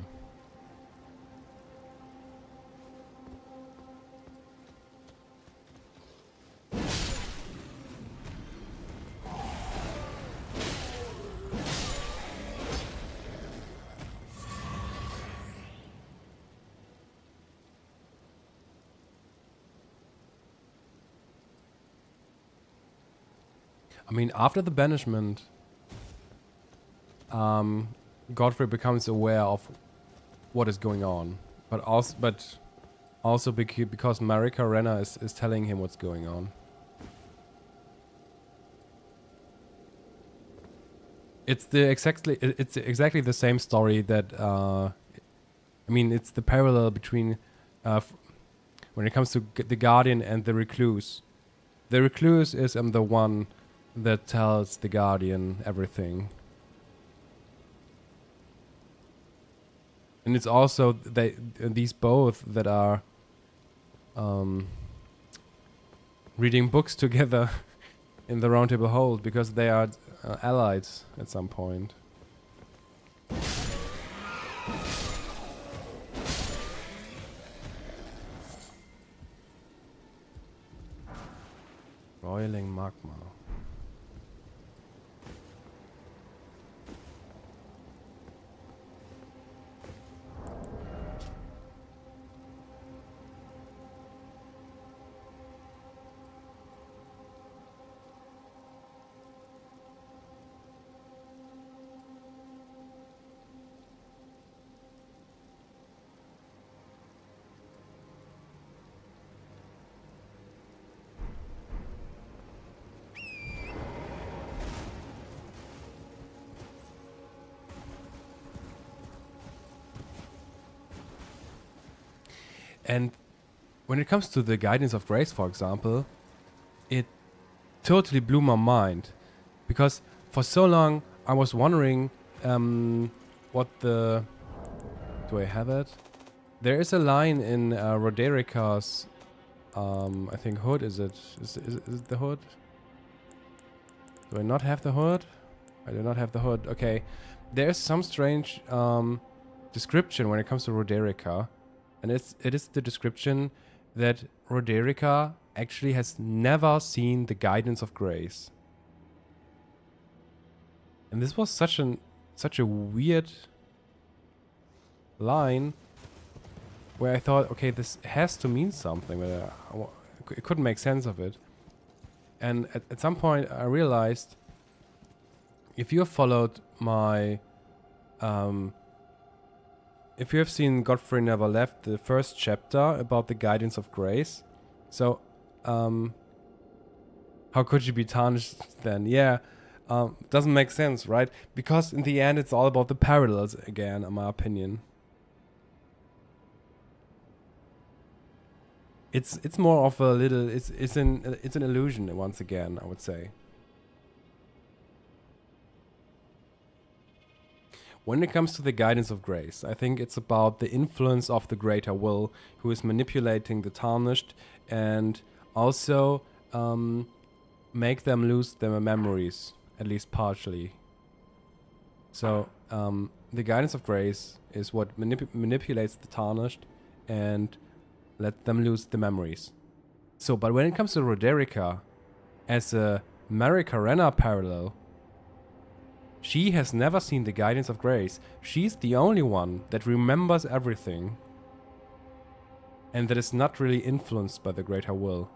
I mean, after the banishment, Godfrey becomes aware of what is going on, but also because Marika Renna is telling him what's going on. It's exactly the same story that I mean, it's the parallel between when it comes to the Guardian and the Recluse. The Recluse is the one that tells the Guardian everything. And it's also these both that are reading books together in the Round Table Hold because they are allies at some point. Boiling magma. And when it comes to the Guidance of Grace, for example, it totally blew my mind. Because for so long, I was wondering what the... Do I have it? There is a line in Roderica's, I think hood, is it? Is it the hood? Do I not have the hood? I do not have the hood. Okay. There's some strange description when it comes to Roderica. And it is the description that Roderica actually has never seen the guidance of grace. And this was such a weird line where I thought, okay, this has to mean something, but I couldn't make sense of it. And at some point I realized, if you have followed my, if you have seen Godfrey Never Left, the first chapter about the guidance of grace, so, how could you be tarnished then? Yeah, doesn't make sense, right? Because in the end it's all about the parallels again, in my opinion. It's more of a little, it's an illusion once again, I would say. When it comes to the guidance of grace, I think it's about the influence of the greater will, who is manipulating the tarnished and also make them lose their memories, at least partially. So the guidance of grace is what manipulates the tarnished and let them lose the memories. So, but when it comes to Roderica, as a Marika Renna parallel, she has never seen the guidance of grace. She's the only one that remembers everything and that is not really influenced by the greater will.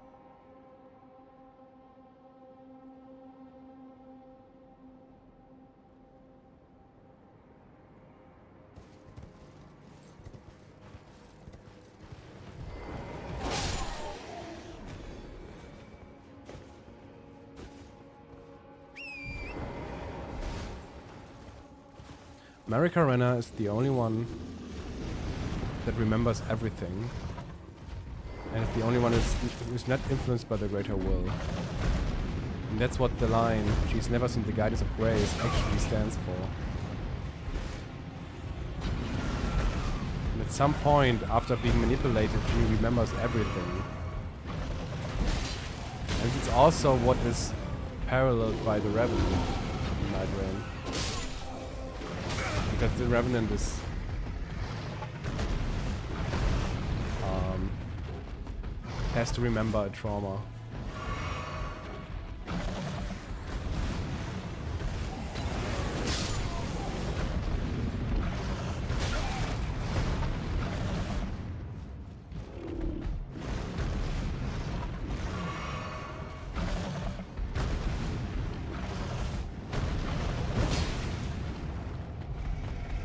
Marika Renna is the only one that remembers everything, and is the only one who's not influenced by the greater will. And that's what the line, "She's never seen the guidance of grace," actually stands for. And at some point, after being manipulated, she remembers everything. And it's also what is paralleled by the Revenant in my brain. Because the Revenant is has to remember a trauma.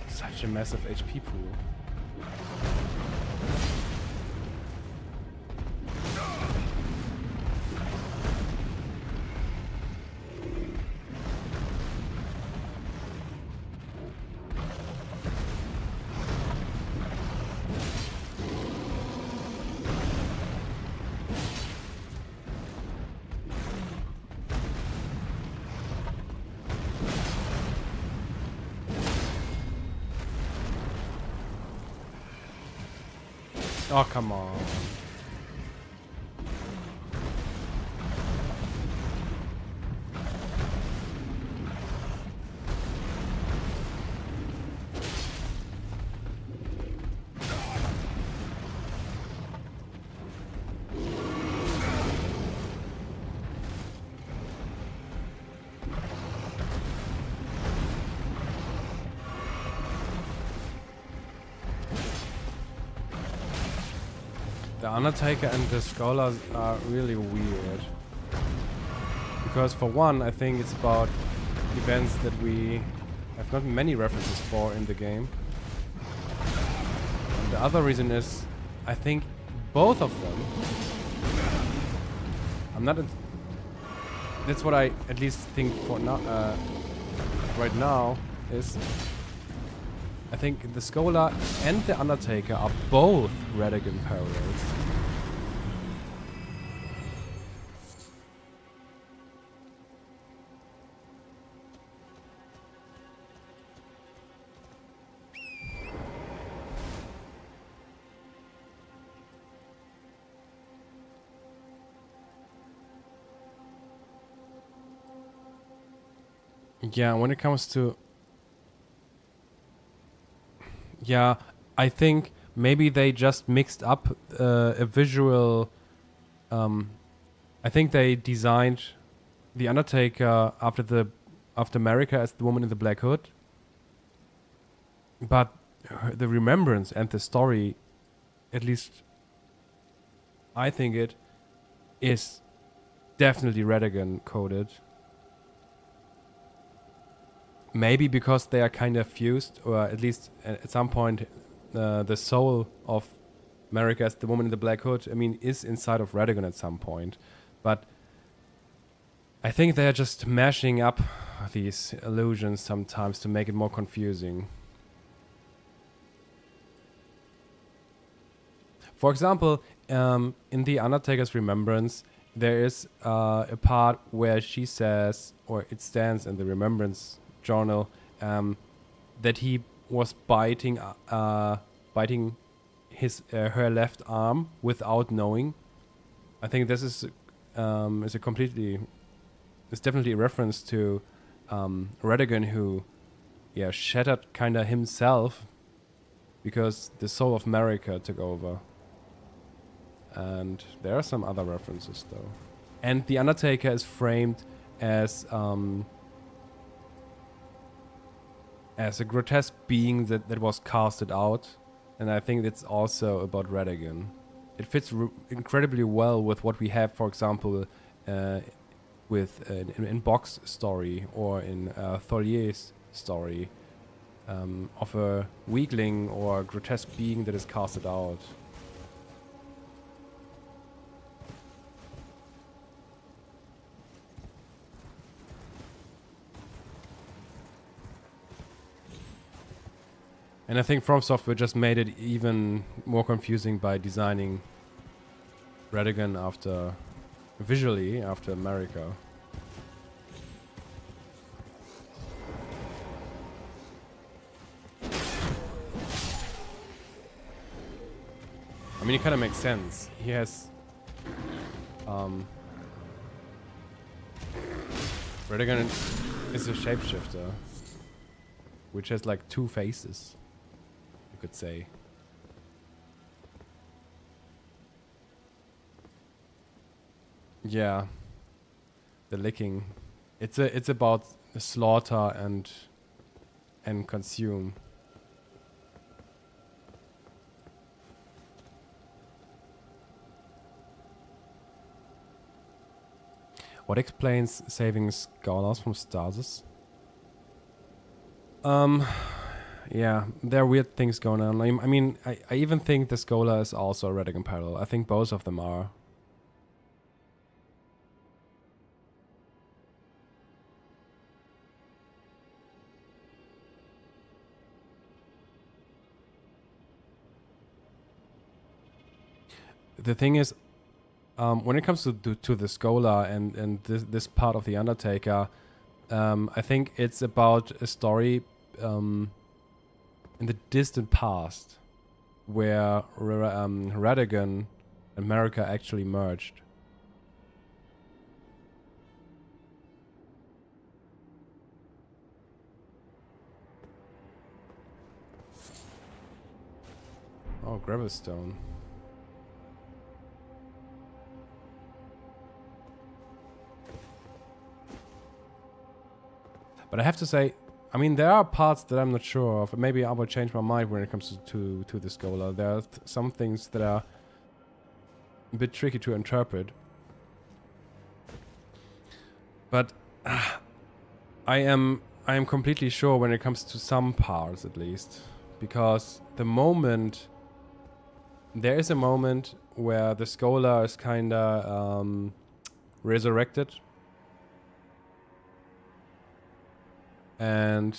Such a massive HP pool. Oh, come on. The Undertaker and the Scholars are really weird. Because for one, I think it's about events that we have not many references for in the game. And the other reason is, I think both of them... that's what I at least think for now, right now, is... I think the Scholar and the Undertaker are both Radigan parallels. Yeah, when it comes to... Yeah, I think maybe they just mixed up a visual... I think they designed the Undertaker after America as the woman in the black hood. But the remembrance and the story, at least I think it, is definitely Radigan coded. Maybe because they are kind of fused, or at least at some point the soul of America as the woman in the black hood, I mean, is inside of Radigan at some point. But I think they're just mashing up these illusions sometimes to make it more confusing. For example, in The Undertaker's Remembrance, there is a part where she says, or it stands in the Remembrance journal, that he was biting his her left arm without knowing. I think this is definitely a reference to Radigan, who shattered kinda himself because the soul of America took over. And there are some other references though. And the Undertaker is framed as a grotesque being that was casted out, and I think it's also about Radigan. It fits incredibly well with what we have, for example, with in Bock's story or in Thollier's story of a weakling or grotesque being that is casted out. And I think From Software just made it even more confusing by designing Radigan visually after America. I mean, it kind of makes sense. He has Radigan is a shapeshifter, which has like two faces, you could say. Yeah, the licking. It's about slaughter and consume. What explains saving scholars from stasis? Yeah, there are weird things going on. I mean, I even think the Scholar is also a Radigan parallel. I think both of them are. The thing is, when it comes to the Scholar and this part of the Undertaker, I think it's about a story in the distant past where Radigan and America actually merged. Oh, Gravelstone. But I have to say, I mean, there are parts that I'm not sure of. Maybe I will change my mind when it comes to the Scholar. There are some things that are a bit tricky to interpret. But I am completely sure when it comes to some parts, at least, because there is a moment where the Scholar is kinda resurrected. And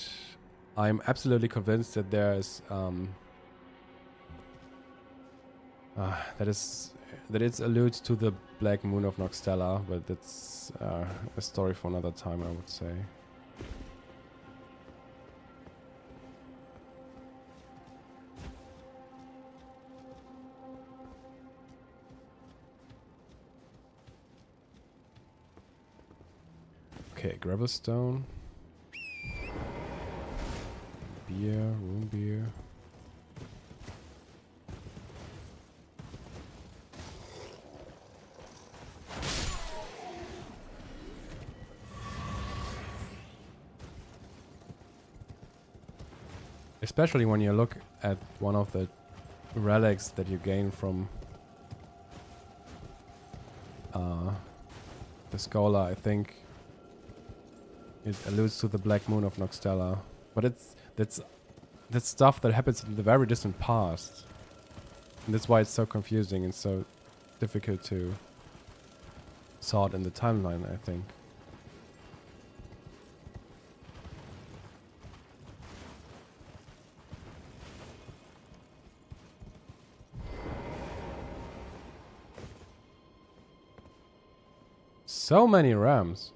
I'm absolutely convinced that there is that it alludes to the Black Moon of Noxtella, but that's a story for another time, I would say. Okay, Gravelstone. beer, room beer. Especially when you look at one of the relics that you gain from the Scholar, I think it alludes to the Black Moon of Noxtella. But that's stuff that happens in the very distant past. And that's why it's so confusing and so difficult to sort in the timeline, I think. So many rams.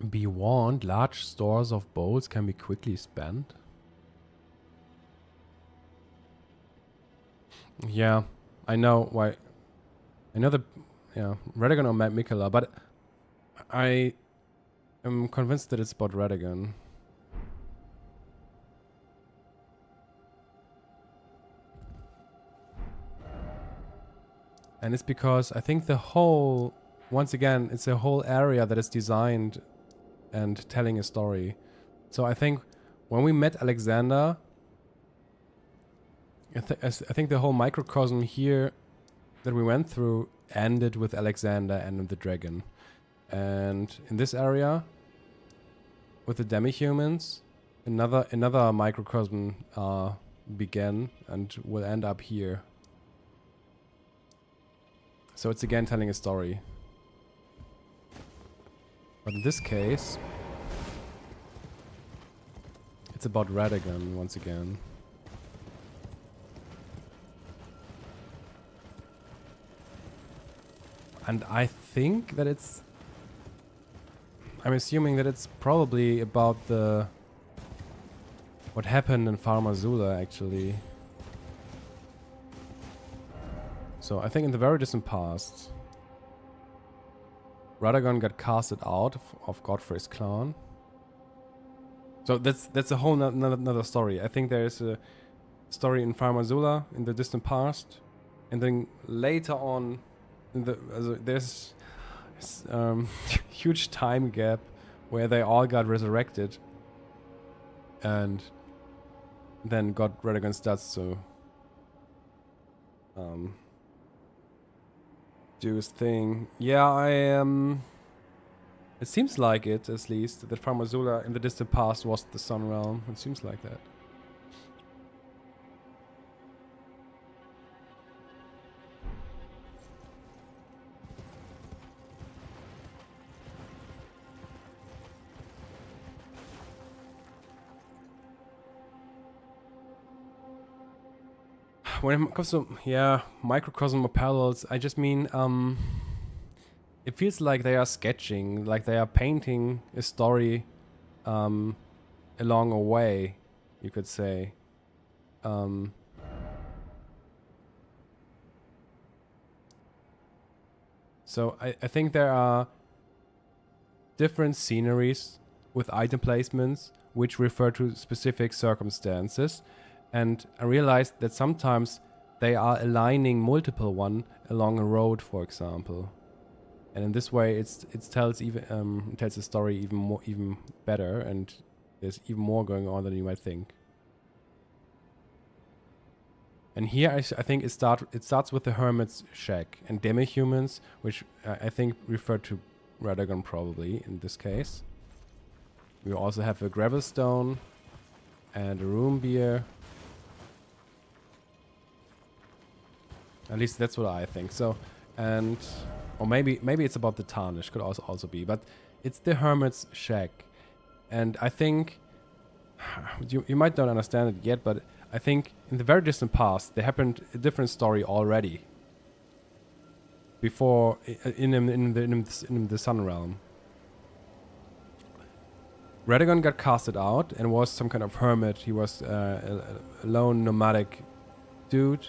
Be warned, large stores of bowls can be quickly spent. Yeah, I know why. I know the, yeah, Radagon or Mad Mikola, but I am convinced that it's about Radagon. And it's because I think the whole, once again, it's a whole area that is designed and telling a story. So I think when we met Alexander, I think the whole microcosm here that we went through ended with Alexander and the dragon. And in this area, with the demi-humans, another microcosm began and will end up here. So it's again telling a story. But in this case, it's about Radagon once again. And I think that it's... I'm assuming that it's probably about the... what happened in Farmazula, actually. So I think in the very distant past, Radagon got casted out of Godfrey's clan. So that's a whole another story. I think there's a story in Farmazula in the distant past, and then later on, in the there's huge time gap where they all got resurrected, and then Radagon starts to do his thing. Yeah, I am. It seems like it, at least, that Farmazula in the distant past was the Sun Realm. It seems like that. When it comes to, yeah, microcosm or parallels, I just mean, it feels like they are sketching, like they are painting a story along a way, you could say. So I think there are different sceneries with item placements which refer to specific circumstances. And I realized that sometimes they are aligning multiple one along a road, for example. And in this way, it tells the story even better, and there's even more going on than you might think. And here I think it starts with the hermit's shack and demi-humans, which I think refer to Radagon probably in this case. We also have a gravelstone and a room beer. At least that's what I think. So, and or maybe it's about the tarnish, could also be, but it's the hermit's shack. And I think you might not understand it yet, but I think in the very distant past there happened a different story already. Before in the Sun Realm, Radagon got casted out and was some kind of hermit. He was a lone nomadic dude,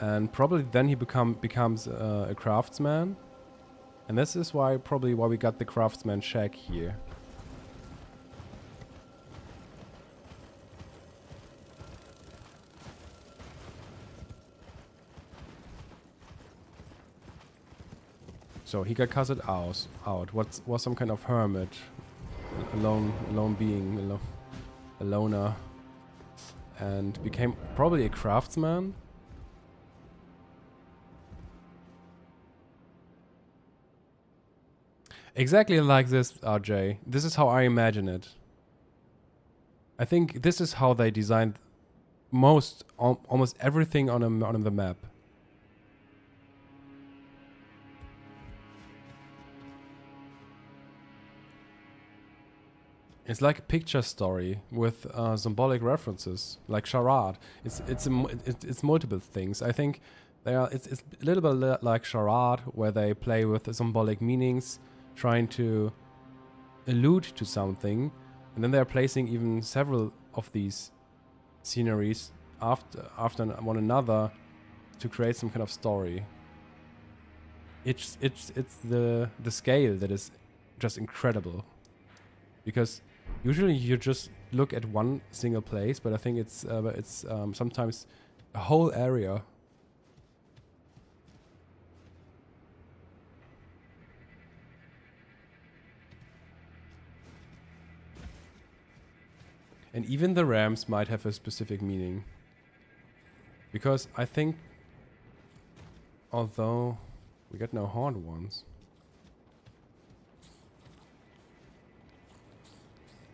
and probably then he becomes a craftsman, and this is probably why we got the craftsman shack here. So he got casted out. Was some kind of hermit, a lone being, a loner, and became probably a craftsman. Exactly like this, RJ. This is how I imagine it. I think this is how they designed almost everything on the map. It's like a picture story with symbolic references, like charade. It's multiple things. I think it's a little bit like charade, where they play with the symbolic meanings, trying to allude to something, and then they're placing even several of these sceneries after one another to create some kind of story. It's the scale that is just incredible, because usually you just look at one single place, but I think it's sometimes a whole area. And even the rams might have a specific meaning. Because I think, although we got no horned ones.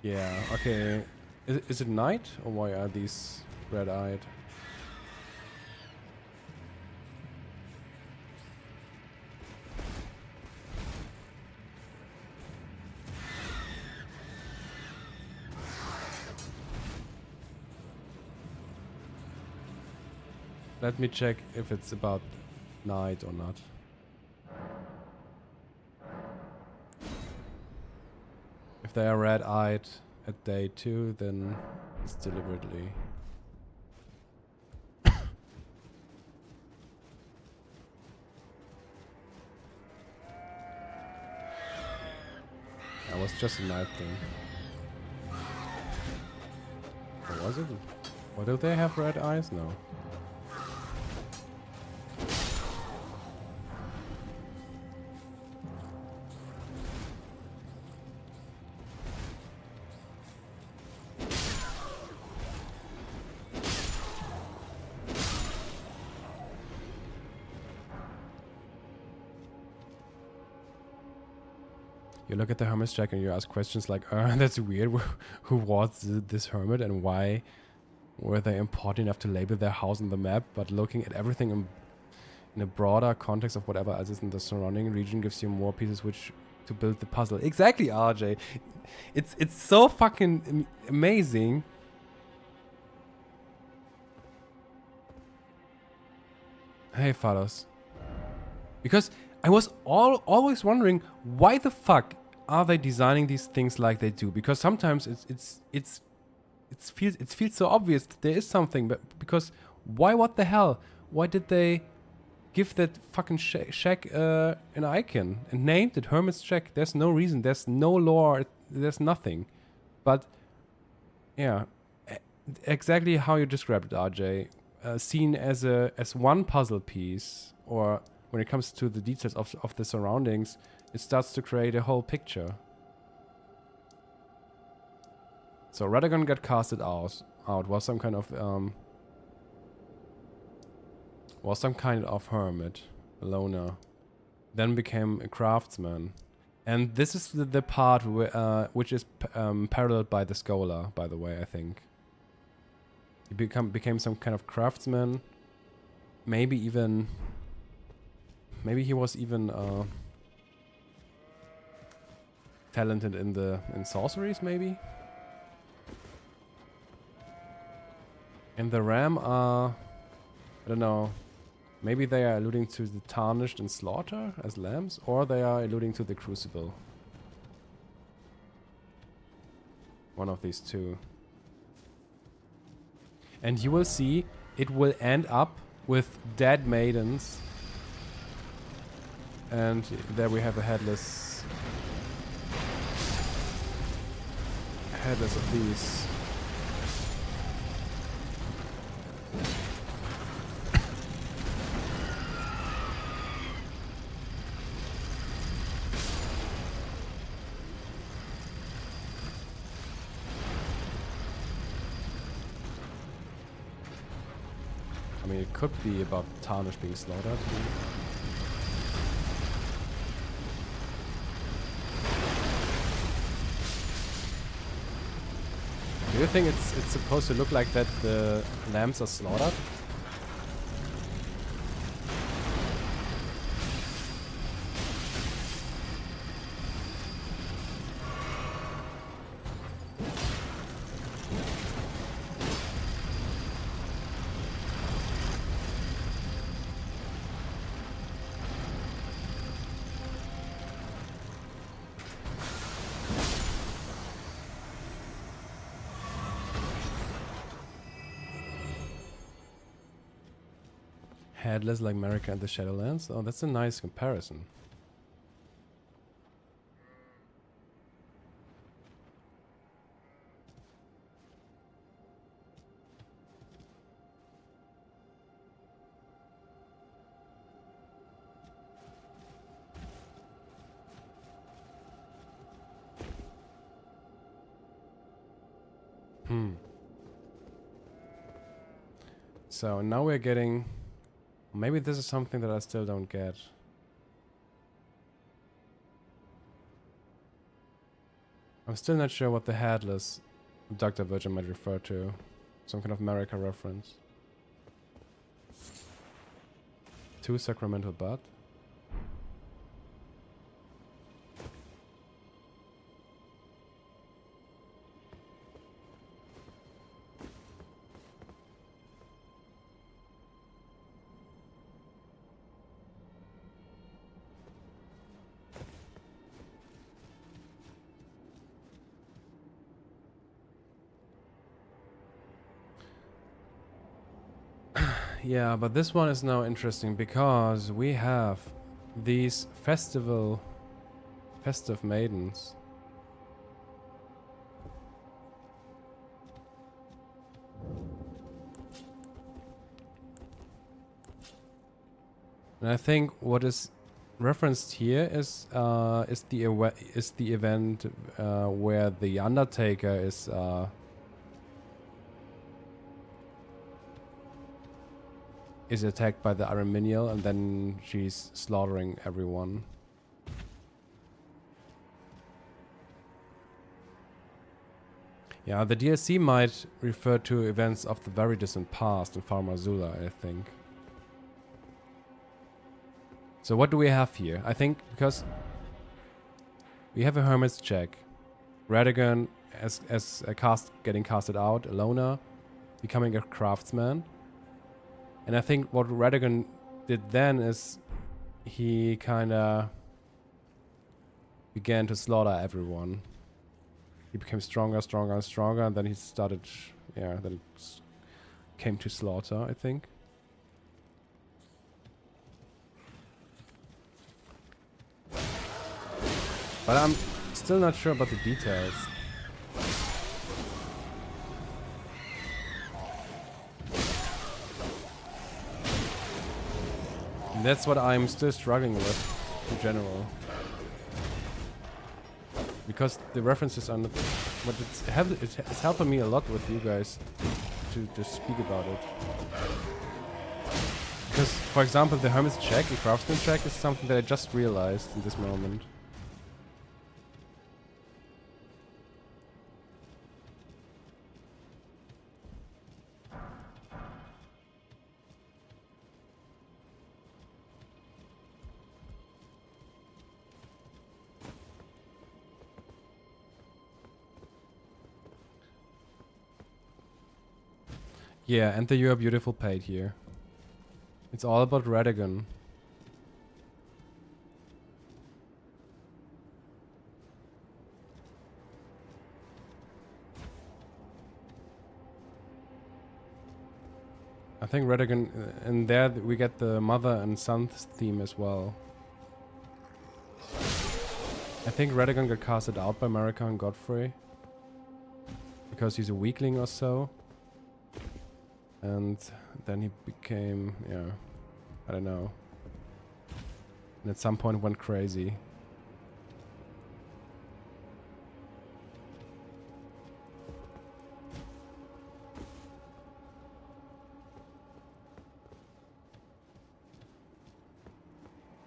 Yeah, okay. Is it night, or why are these red-eyed? Let me check if it's about night or not. If they are red-eyed at day 2, then it's deliberately. That was just a night thing. Or was it? Or do they have red eyes? No. You look at the hermit's shack and you ask questions like, that's weird. Who was this hermit, and why were they important enough to label their house on the map? But looking at everything in a broader context of whatever else is in the surrounding region gives you more pieces to build the puzzle. Exactly, RJ. It's so fucking amazing. Hey, Phalos. Because I was always wondering, why the fuck are they designing these things like they do? Because sometimes it feels so obvious that there is something, but because why? What the hell? Why did they give that fucking shack an icon and named it Hermit's Shack. There's no reason. There's no lore. There's nothing. But yeah, exactly how you described it, RJ. Seen as one puzzle piece, or when it comes to the details of the surroundings, it starts to create a whole picture. So Radagon got casted out. Was some kind of hermit, a loner. Then became a craftsman. And this is the part which is paralleled by the scholar, by the way, I think. He became some kind of craftsman. Maybe he was even talented in sorceries, maybe. And the ram are, I don't know, maybe they are alluding to the tarnished and slaughter as lambs, or they are alluding to the crucible. One of these two. And you will see it will end up with dead maidens. And there we have a headless of these. I mean, it could be about Tarnish being slaughtered. Do you think it's supposed to look like that the lambs are slaughtered? Headless like America and the Shadowlands? Oh, that's a nice comparison. So now we're getting... Maybe this is something that I still don't get. I'm still not sure what the headless Dr. Virgin might refer to. Some kind of America reference. 2 Sacramental Bud. Yeah, but this one is now interesting because we have these festive maidens. And I think what is referenced here is the event where the Undertaker is attacked by the Araminial, and then she's slaughtering everyone. Yeah, the DLC might refer to events of the very distant past in Far Marzula, I think. So what do we have here? I think because we have a Hermit's Check, Radagon as getting casted out, a loner, becoming a craftsman. And I think what Radagon did then is he kinda began to slaughter everyone. He became stronger, stronger, and stronger, and then he started, yeah, then it came to slaughter, I think. But I'm still not sure about the details. And that's what I'm still struggling with in general. Because the references are not... But it's helping me a lot with you guys to just speak about it. Because, for example, the Hermit's check, the Craftsman check, is something that I just realized in this moment. Yeah, and the You Are Beautiful paid here. It's all about Radagon. I think Radagon, and there we get the mother and son theme as well. I think Radagon got casted out by Marika and Godfrey. Because he's a weakling or so. And then he became, yeah, I don't know. And at some point went crazy.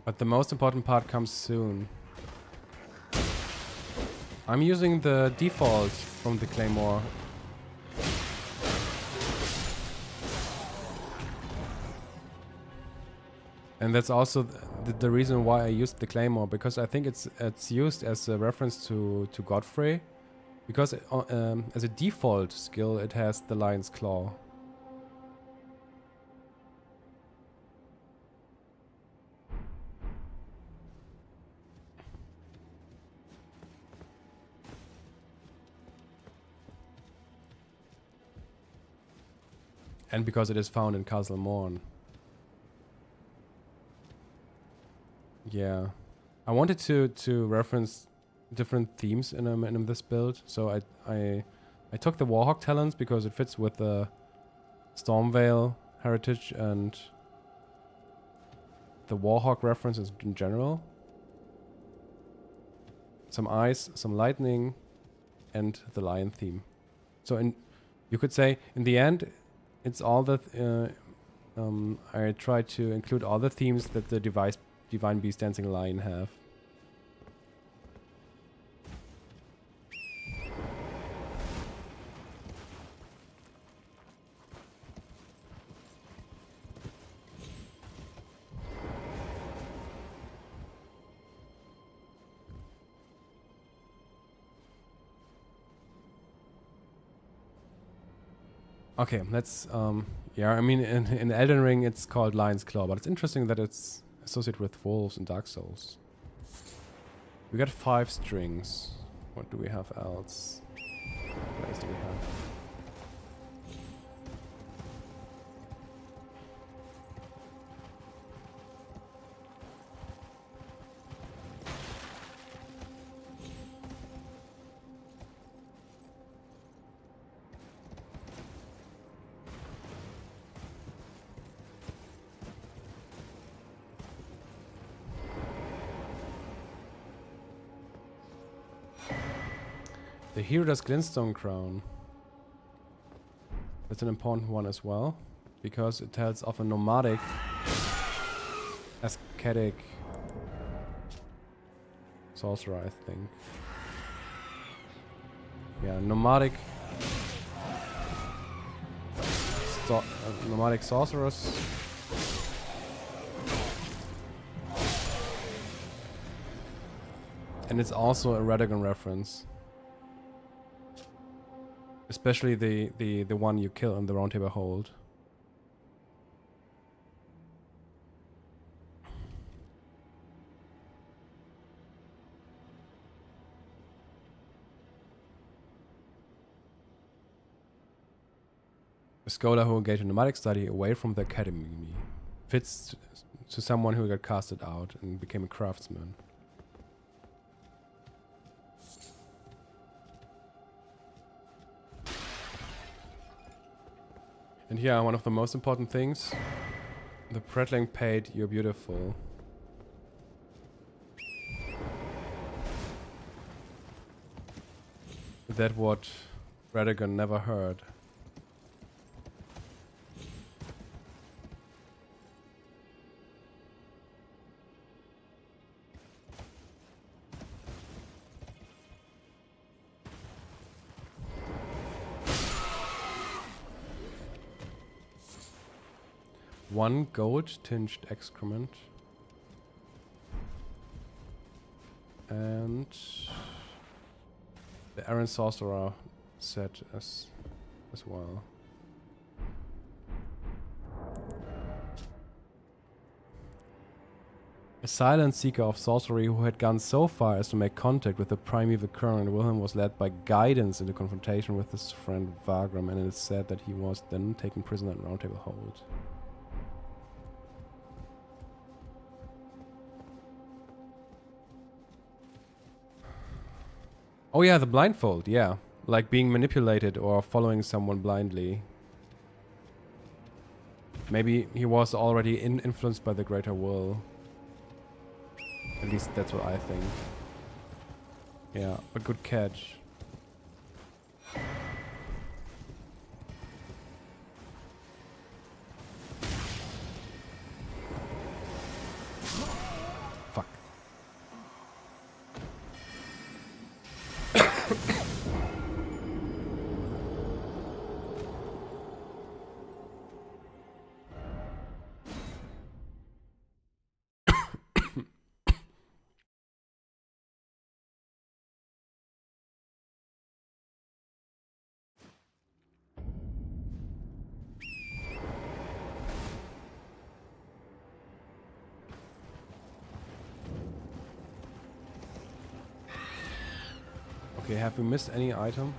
But the most important part comes soon. I'm using the default from the Claymore. And that's also the reason why I used the Claymore, because I think it's used as a reference to Godfrey, because as a default skill it has the Lion's Claw. And because it is found in Castle Morn. Yeah, I wanted to reference different themes in this build, so I took the Warhawk talents because it fits with the Stormveil heritage and the Warhawk references in general. Some ice, some lightning, and the lion theme. So you could say in the end, it's all the I tried to include all the themes that the Divine Beast Dancing Lion have. Okay, let's yeah, I mean in Elden Ring it's called Lion's Claw, but it's interesting that it's associated with wolves and Dark Souls. We got 5 strings. What do we have else? What else do we have? The Hero's Glintstone Crown. That's an important one as well, because it tells of a nomadic, ascetic sorcerer, I think. Yeah, nomadic nomadic sorcerers. And it's also a Radagon reference. Especially the one you kill in the Roundtable Hold. A scholar who engaged in nomadic study away from the academy fits to someone who got casted out and became a craftsman. And yeah, one of the most important things, the prattling paid, you're beautiful. That what Radagon never heard. One gold-tinged excrement. And the Iron Sorcerer set as well. A silent seeker of sorcery who had gone so far as to make contact with the primeval current, Wilhelm was led by guidance into confrontation with his friend Vagram, and it is said that he was then taken prisoner at Roundtable Hold. Oh yeah, the blindfold, yeah. Like being manipulated or following someone blindly. Maybe he was already influenced by the greater will. At least that's what I think. Yeah, a good catch. Fuck. Okay, have we missed any item?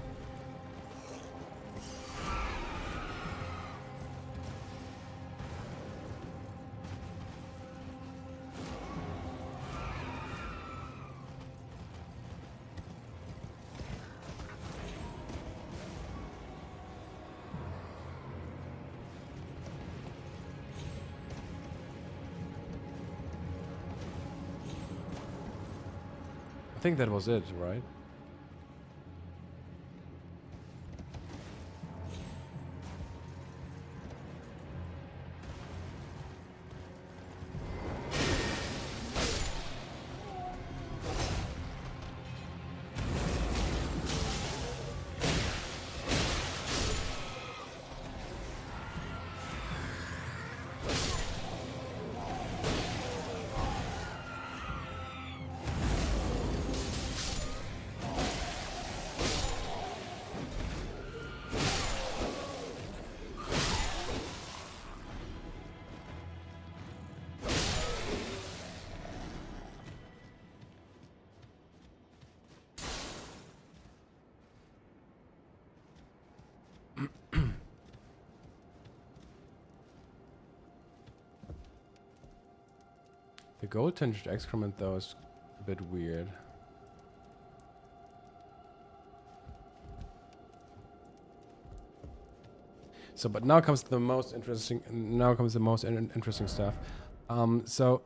I think that was it, right? The gold-tinged excrement though is a bit weird. So, but now comes the most interesting. Now comes the most interesting stuff. So.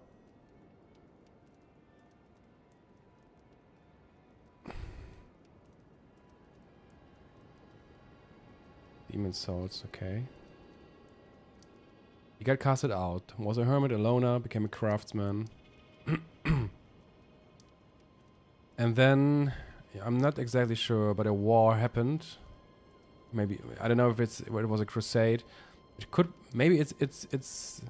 Demon souls, okay. He got casted out, was a hermit, a loner, became a craftsman. And then, yeah, I'm not exactly sure, but a war happened. Maybe, I don't know if it was a crusade. It could, maybe it's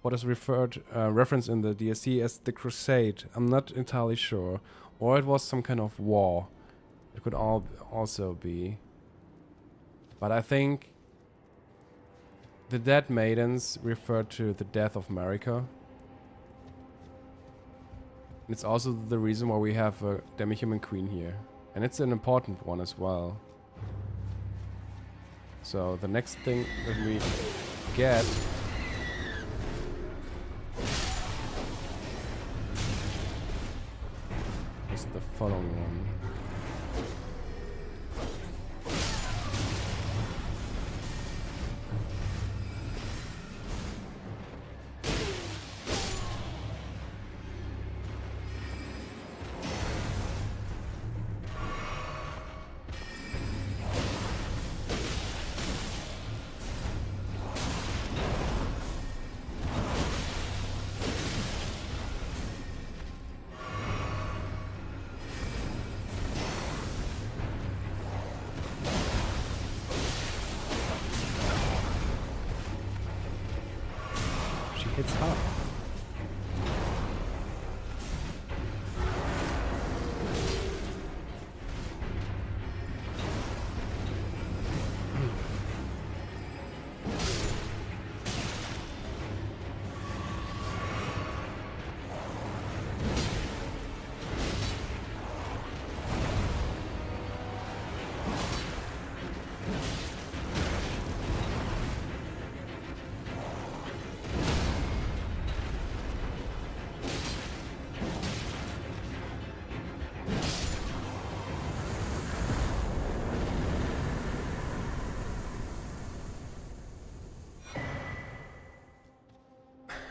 what is referenced in the DSC as the crusade. I'm not entirely sure. Or it was some kind of war. It could also be. But I think the Dead Maidens refer to the death of Marika. It's also the reason why we have a demi-human queen here. And it's an important one as well. So the next thing that we get is the following one. It's hard.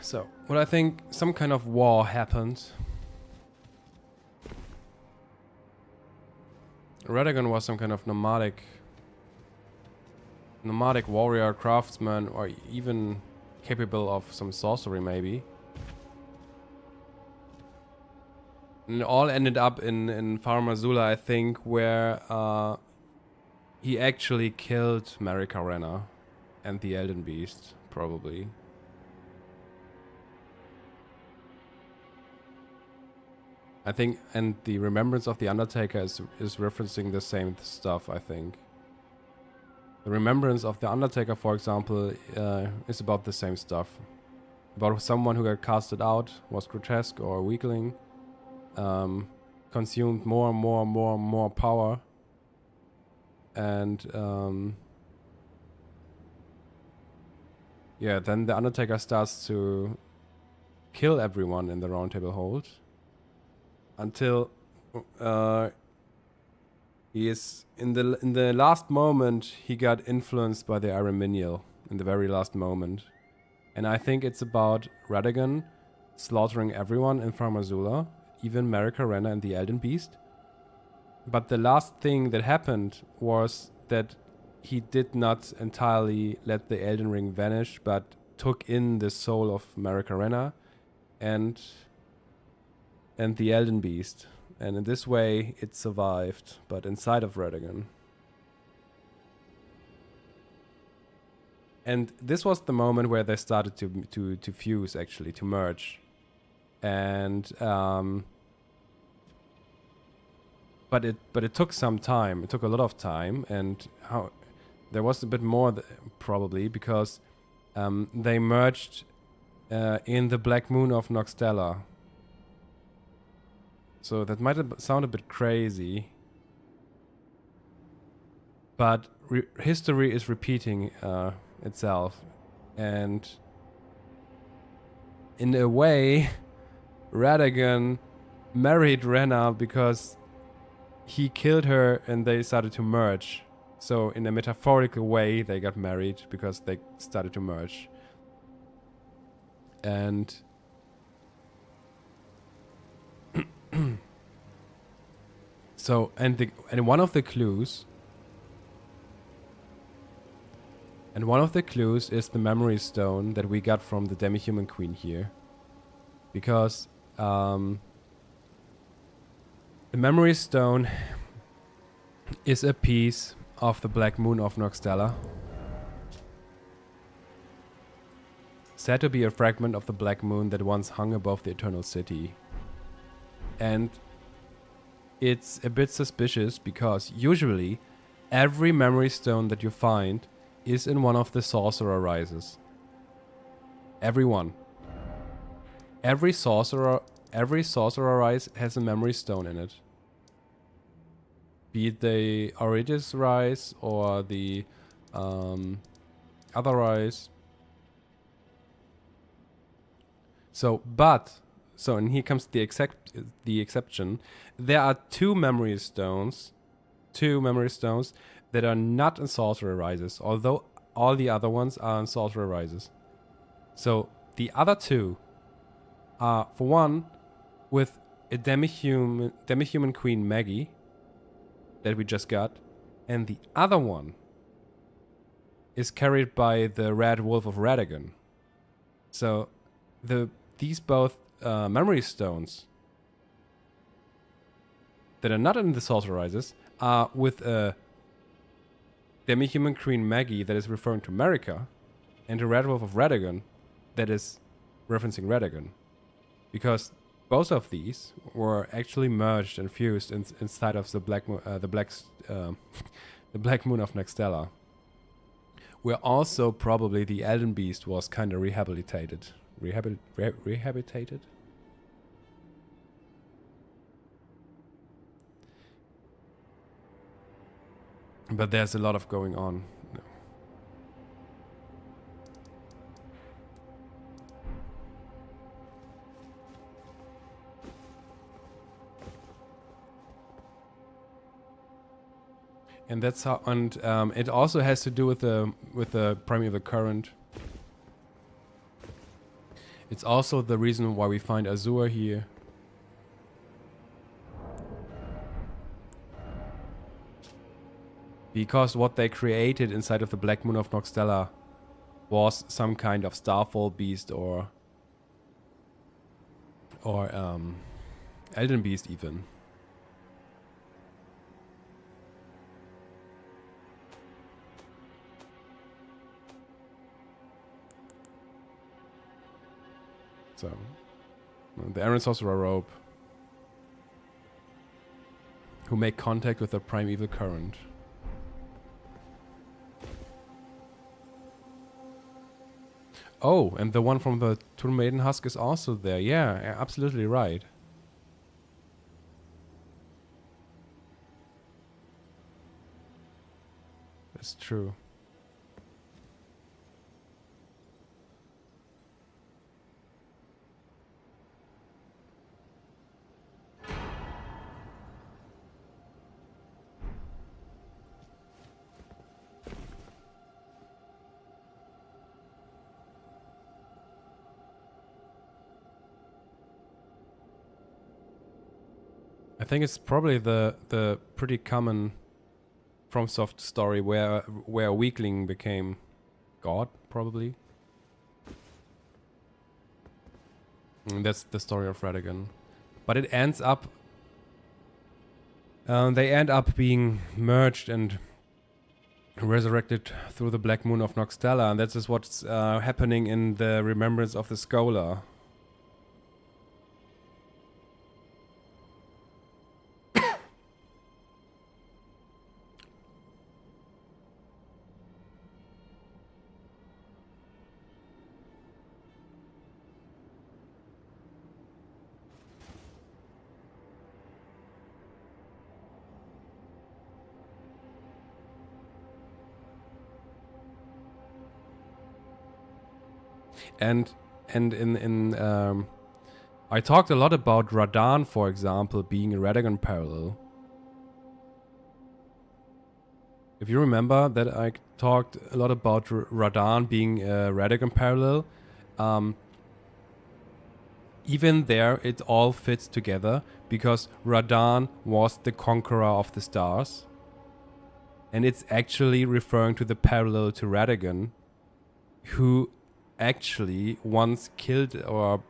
So, what I think, some kind of war happened. Radagon was some kind of nomadic warrior, craftsman, or even capable of some sorcery, maybe. And it all ended up in Farum Azula, I think, where he actually killed Marika Renna and the Elden Beast, probably. I think, and the Remembrance of the Undertaker is referencing the same stuff, I think. The Remembrance of the Undertaker, for example, is about the same stuff. About someone who got casted out, was grotesque or a weakling, consumed more and more power, and yeah, then the Undertaker starts to kill everyone in the Round Table Hold. Until he is in the last moment, he got influenced by the Iron Minial in the very last moment, and I think it's about Radagon slaughtering everyone in Farum Azula, even Marika Renna and the Elden Beast. But the last thing that happened was that he did not entirely let the Elden Ring vanish, but took in the soul of Marika Renna and the Elden Beast, and in this way it survived, but inside of Radagon. And this was the moment where they started to fuse, actually, to merge. And but it took some time. It took a lot of time, and there was a bit more probably because they merged in the Black Moon of Noxtella. So that might sound a bit crazy, but history is repeating itself, and in a way, Radagon married Renna because he killed her and they started to merge. So in a metaphorical way, they got married because they started to merge. And so, and one of the clues is the memory stone that we got from the Demi-Human Queen here, because the memory stone is a piece of the Black Moon of Noxtella, said to be a fragment of the Black Moon that once hung above the Eternal City. And it's a bit suspicious because usually every memory stone that you find is in one of the Sorcerer Rises. Every one. Every Sorcerer Rise has a memory stone in it. Be it the Auritus Rise or the other Rise. So, and here comes the exception. There are two memory stones that are not in Sorcerer Rises, although all the other ones are in Sorcerer Rises. So the other two are, for one, with a demi-human Queen Maggie that we just got, and the other one is carried by the Red Wolf of Radagon. So these both memory stones that are not in the Sorcerer Rises are with a Demi-Human Queen Maggie that is referring to Marika, and the Red Wolf of Radagon that is referencing Radagon, because both of these were actually merged and fused inside of the Black Moon of Nextella, where also probably the Elden Beast was kind of rehabilitated. Rehabilitated? But there's a lot of going on. And that's how, and it also has to do with the primeval current. It's also the reason why we find Azure here. Because what they created inside of the Black Moon of Noxtella was some kind of Starfall beast or Elden Beast even. So, the Iron Sorcerer Robe, who make contact with the primeval current. Oh, and the one from the Toon Maiden Husk is also there. Yeah, absolutely right. That's true. I think it's probably the pretty common FromSoft story where a weakling became God, probably. And that's the story of Radagon. But it ends up... they end up being merged and resurrected through the Black Moon of Noxtella, and that is what's happening in the Remembrance of the Scholar. And I talked a lot about Radahn, for example, being a Radagon parallel. If you remember that I talked a lot about Radahn being a Radagon parallel, even there it all fits together because Radahn was the conqueror of the stars. And it's actually referring to the parallel to Radagon, who actually once killed or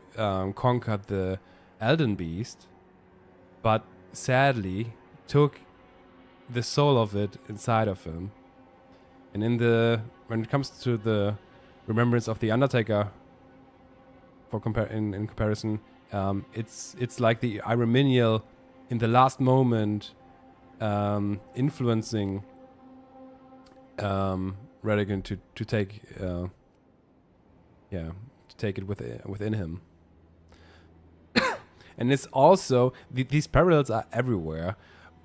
conquered the Elden Beast, but sadly took the soul of it inside of him. And when it comes to the Remembrance of the Undertaker, in comparison, it's like the Ireminial in the last moment influencing Radagon to take to take it within him. And it's also these parallels are everywhere.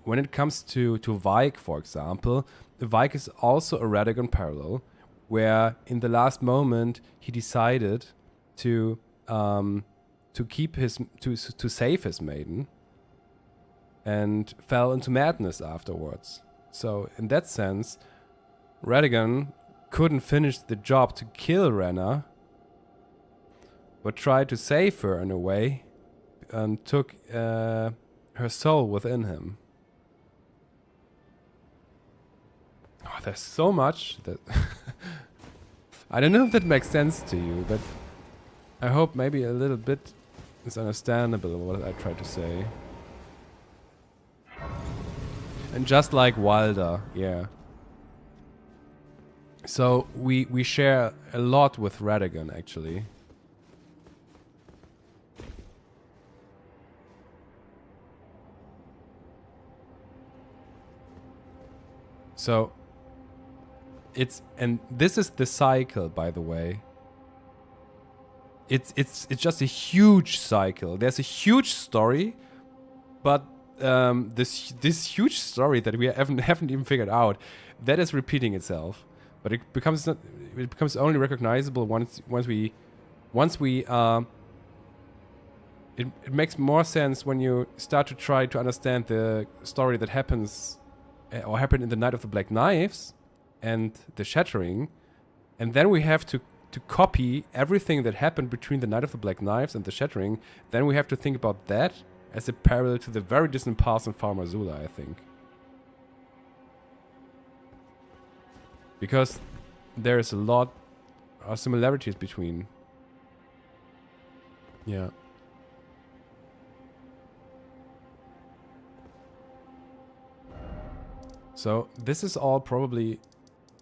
When it comes to Vaik, for example, Vaik is also a Radagon parallel, where in the last moment he decided to save his maiden, and fell into madness afterwards. So in that sense, Radagon couldn't finish the job to kill Renna, but tried to save her in a way, and took her soul within him. Oh, there's so much that I don't know if that makes sense to you, but I hope maybe a little bit is understandable what I try to say. And just like Wilder, yeah. So we share a lot with Radagon, actually. So and this is the cycle, by the way. It's just a huge cycle. There's a huge story, but this huge story that we haven't even figured out, that is repeating itself. But it becomes only recognizable once we it makes more sense when you start to try to understand the story that happens or happened in the Night of the Black Knives and the Shattering, and then we have to copy everything that happened between the Night of the Black Knives and the Shattering. Then we have to think about that as a parallel to the very distant past in Farmer Zula, I think. Because there's a lot of similarities between. Yeah. So this is all probably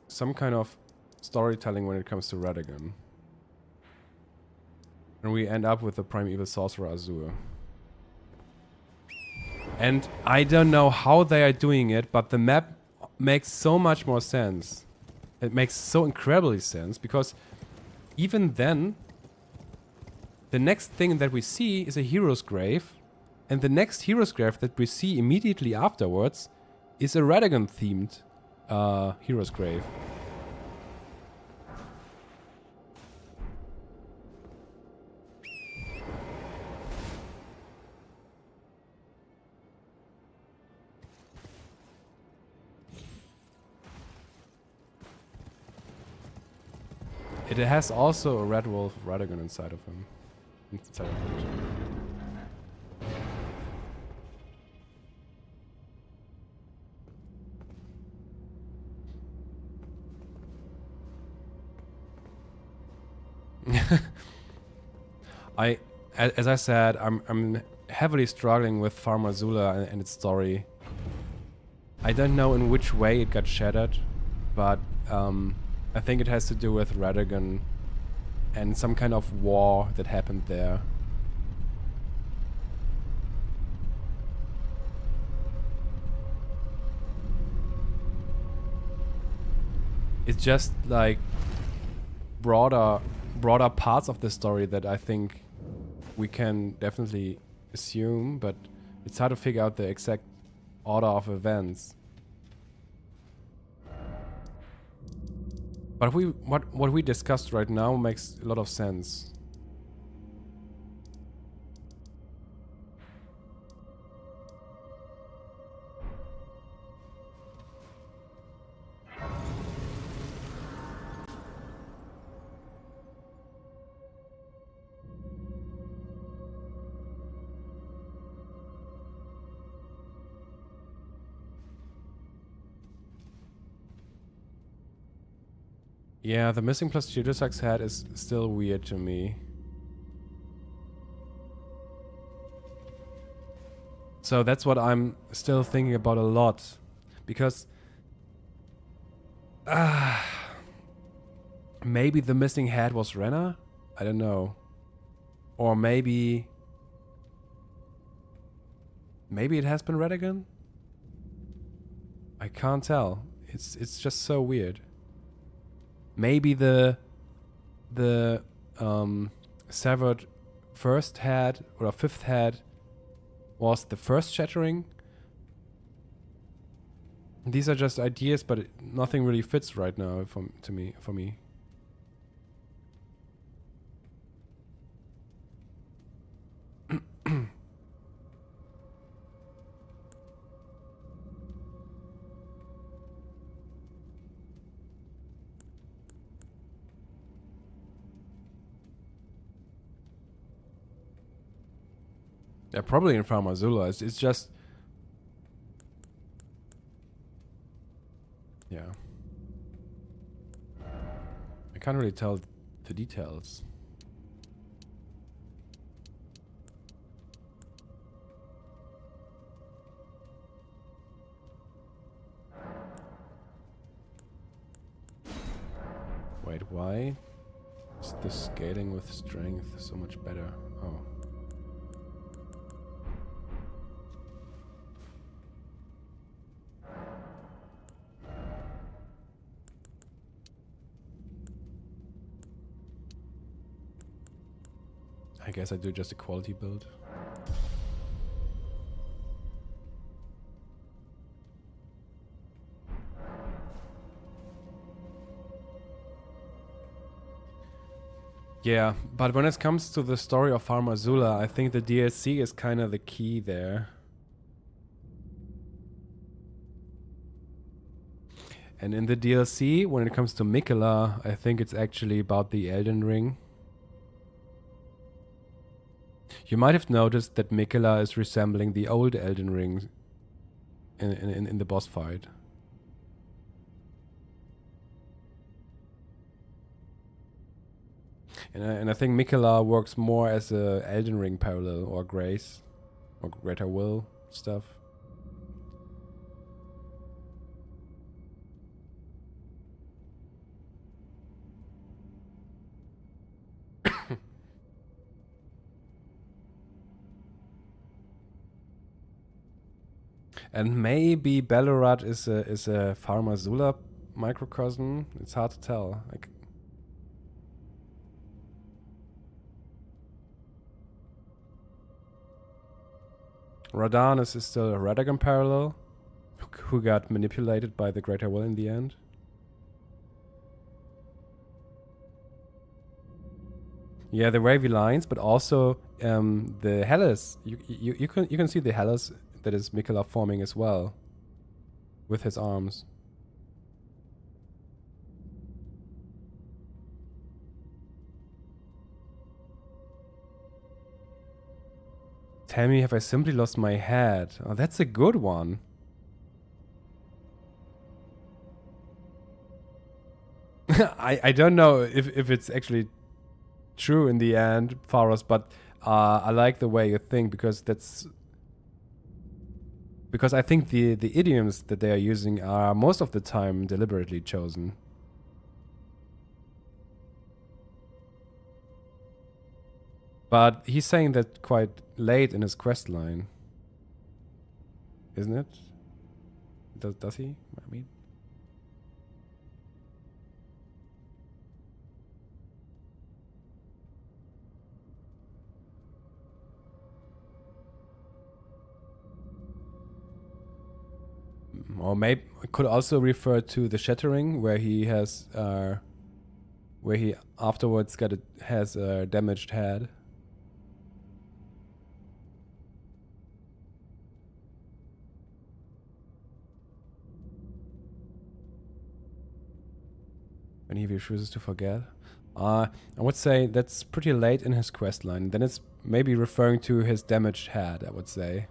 some kind of storytelling when it comes to Radagon. And we end up with the Primeval Sorcerer Azur. And I don't know how they are doing it, but the map makes so much more sense. It makes so incredibly sense, because even then, the next thing that we see is a hero's grave, and the next hero's grave that we see immediately afterwards is a Radagon-themed hero's grave. It has also a Red Wolf Radagon inside of him. Inside of it. As I said, I'm heavily struggling with Farmer Zula and its story. I don't know in which way it got shattered, but I think it has to do with Radagon and some kind of war that happened there. It's just like broader parts of the story that I think we can definitely assume, but it's hard to figure out the exact order of events. But what we discussed right now makes a lot of sense. Yeah, the missing Plastidusax head is still weird to me. So that's what I'm still thinking about a lot. Because maybe the missing head was Renna? I don't know. Or maybe it has been Radagon? I can't tell. It's just so weird. Maybe the severed first head or fifth head was the first Shattering. These are just ideas, but nothing really fits right now for me. Yeah, probably in Farmer Zula. It's just... Yeah. I can't really tell the details. Wait, why is the scaling with strength so much better? Oh. I guess I do just a quality build. Yeah, but when it comes to the story of Farmer Zula, I think the DLC is kind of the key there. And in the DLC, when it comes to Miquella, I think it's actually about the Elden Ring. You might have noticed that Miquella is resembling the old Elden Ring in the boss fight. And I think Miquella works more as a Elden Ring parallel, or Grace, or Greater Will stuff. And maybe Ballarat is a Farmer Zula microcosm. It's hard to tell. Like, Radahn is still a Radagon parallel, who got manipulated by the Greater Will in the end. Yeah, the wavy lines, but also the Hellas. You can see the Hellas that is Miquella forming as well, with his arms. Tell me, have I simply lost my head? Oh, that's a good one. I don't know if it's actually true in the end, Pharos, but I like the way you think, because I think the idioms that they are using are most of the time deliberately chosen. But he's saying that quite late in his quest line, isn't it? Does he? I mean, or maybe it could also refer to the Shattering, where he has, where he afterwards has a damaged head. When he refuses to forget. I would say that's pretty late in his quest line. Then it's maybe referring to his damaged head, I would say.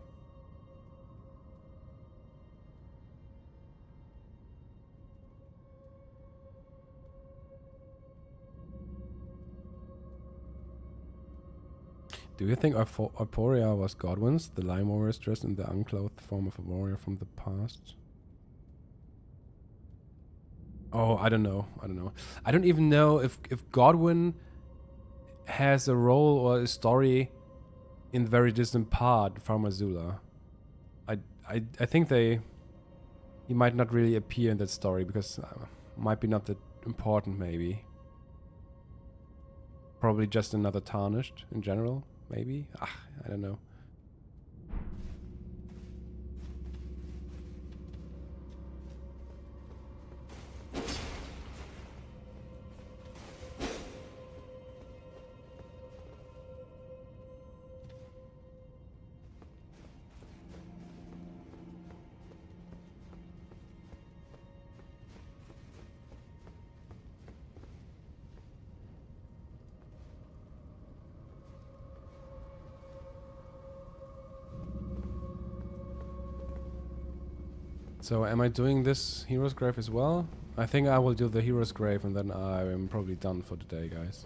Do you think Arporia was Godwyn's, the Lime Warriors dressed in the unclothed form of a warrior from the past? Oh, I don't know. I don't even know if Godwyn has a role or a story in the very distant part, Farmer Zula. I think he might not really appear in that story, because might be not that important, maybe. Probably just another Tarnished in general, maybe? I don't know. So am I doing this Hero's Grave as well? I think I will do the Hero's Grave, and then I am probably done for today, guys.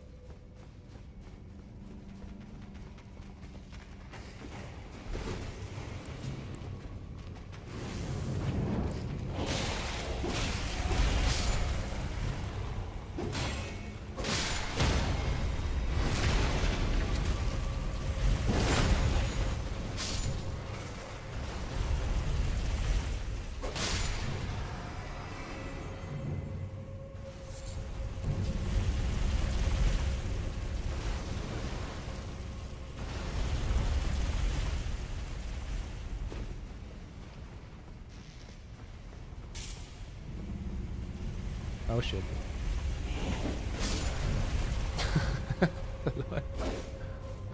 Oh shit.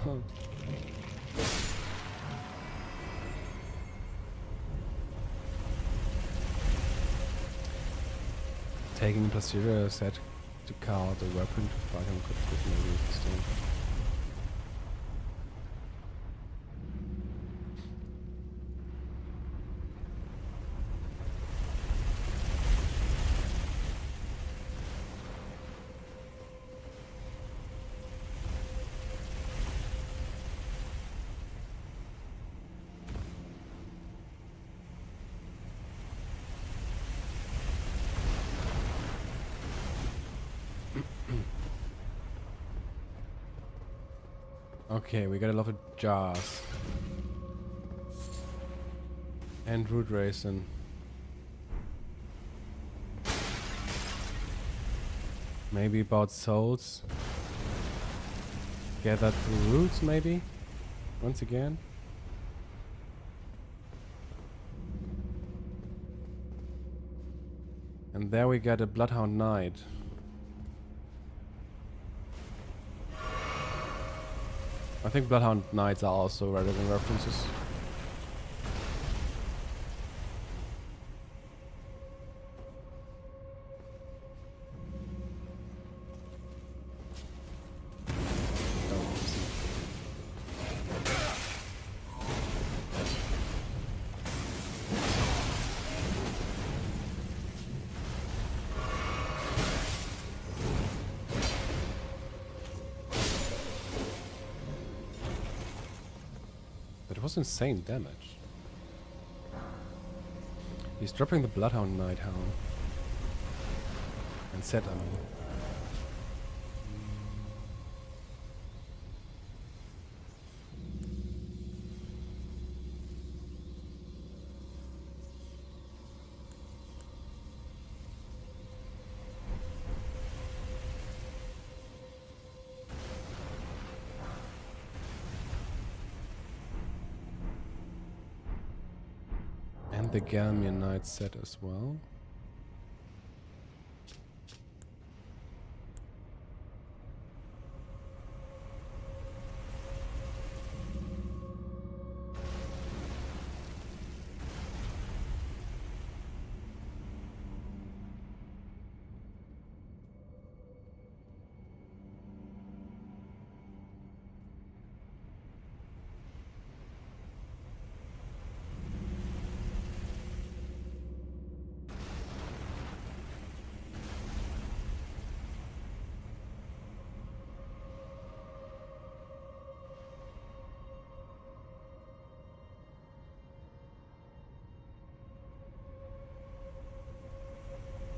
Oh. Taking Placiria set to card a weapon to fight him could maybe still. Okay, we got a lot of jars. And root raisin. Maybe about souls. Gather through roots, maybe? Once again? And there we got a Bloodhound Knight. I think Bloodhound Knights are also relevant references. It was insane damage. He's dropping the Bloodhound Knight Hound. And set, I mean. The Galmian Knight set as well.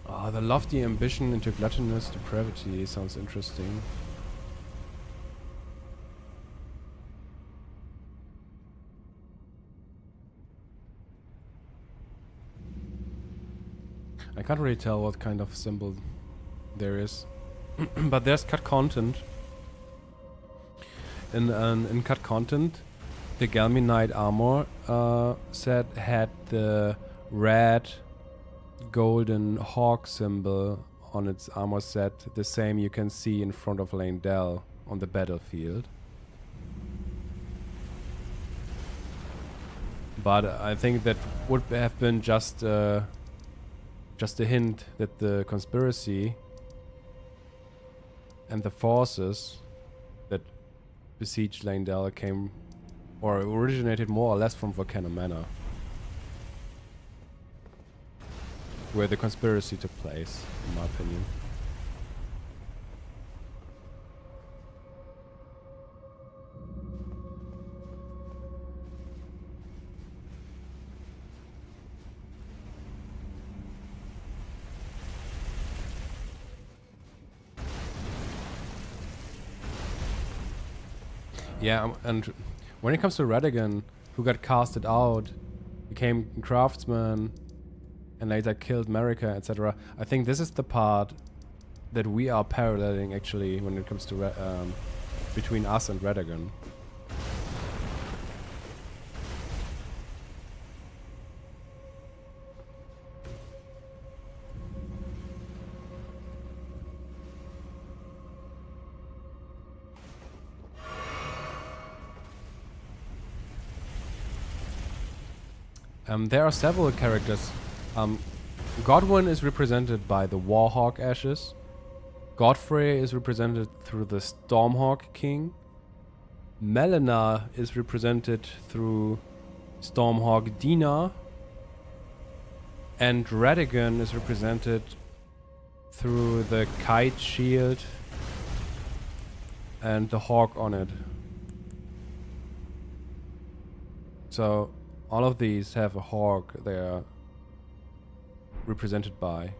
Ah, the lofty ambition into gluttonous depravity sounds interesting. I can't really tell what kind of symbol there is, but there's cut content. In cut content, the Galmi Knight armor set had the red golden hawk symbol on its armor set, the same you can see in front of Leyndell on the battlefield. But I think that would have been just a hint that the conspiracy and the forces that besieged Leyndell came or originated more or less from Volcano Manor, where the conspiracy took place, in my opinion. Yeah, and when it comes to Radagon, who got casted out, became craftsman, and later killed Marika, etc. I think this is the part that we are paralleling actually when it comes to between us and Radagon. There are several characters. Godwyn is represented by the Warhawk Ashes. Godfrey is represented through the Stormhawk King. Melina is represented through Stormhawk Dina. And Radagon is represented through the Kite Shield and the Hawk on it. So all of these have a hawk they are represented by.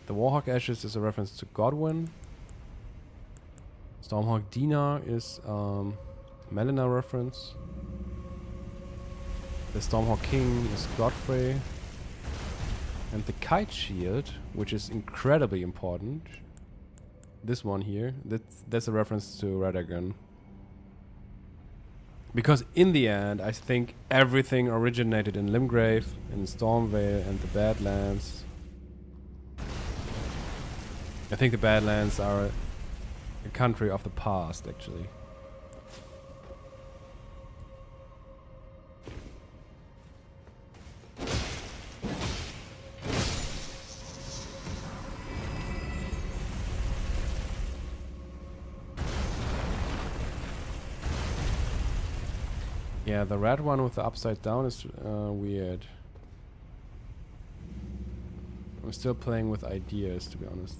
The Warhawk Ashes is a reference to Godwyn. Stormhawk Dina is Melina reference. The Stormhawk King is Godfrey. And the Kite Shield, which is incredibly important. This one here, that's a reference to Radagon. Because in the end, I think everything originated in Limgrave, in Stormvale and the Badlands. I think the Badlands are a country of the past, actually. Yeah, the red one with the upside down is weird. I'm still playing with ideas, to be honest.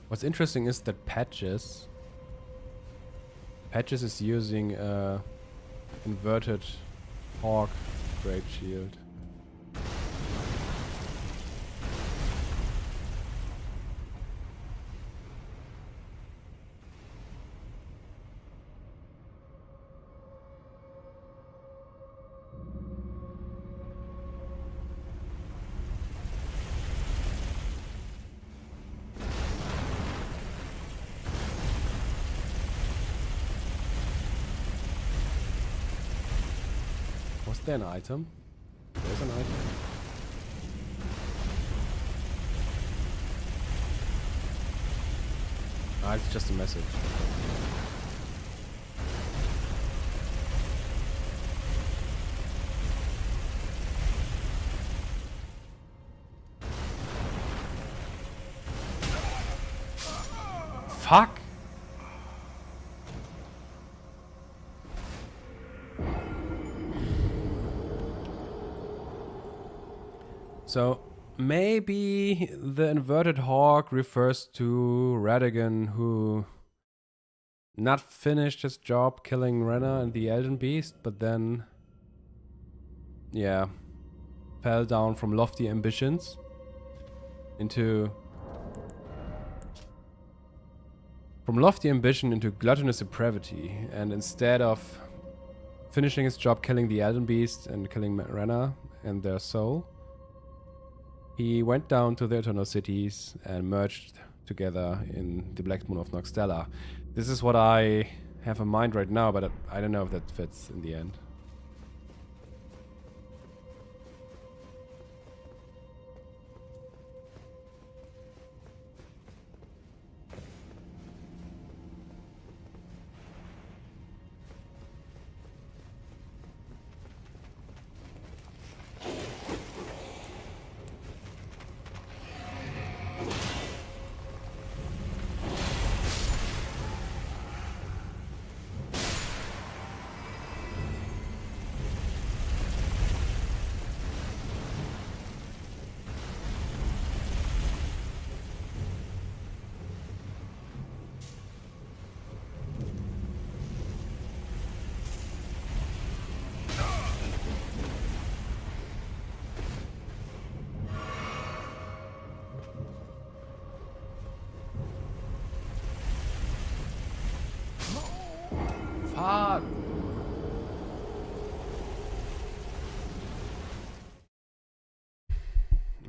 What's interesting is that Patches is using a inverted Hawk Great Shield. Was there an item? There's an item. Ah, it's just a message. Fuck! So maybe the inverted hawk refers to Radagon, who not finished his job killing Renna and the Elden Beast, but then, yeah, fell down from lofty ambitions into gluttonous depravity, and instead of finishing his job killing the Elden Beast and killing Renna and their soul, he went down to the Eternal Cities and merged together in the Black Moon of Noxtella. This is what I have in mind right now, but I don't know if that fits in the end.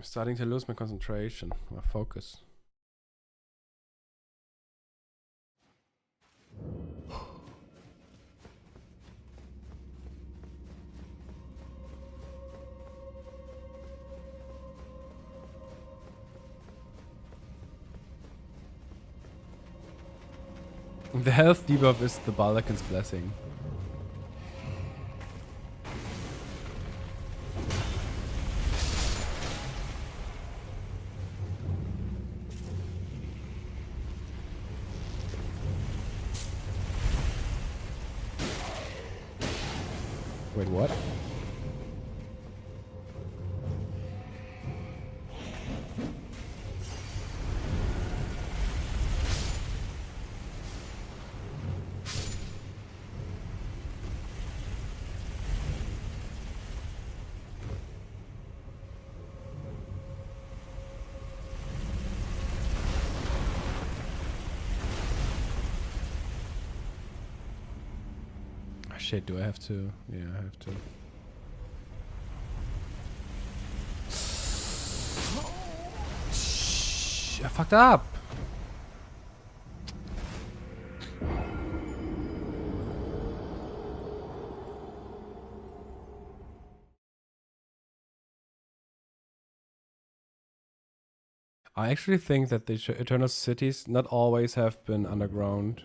starting to lose my concentration, my focus. The health debuff is the Balakin's blessing. Wait, what? Shit, do I have to? Yeah, I have to. Shh, I fucked up! I actually think that the Eternal Cities not always have been underground.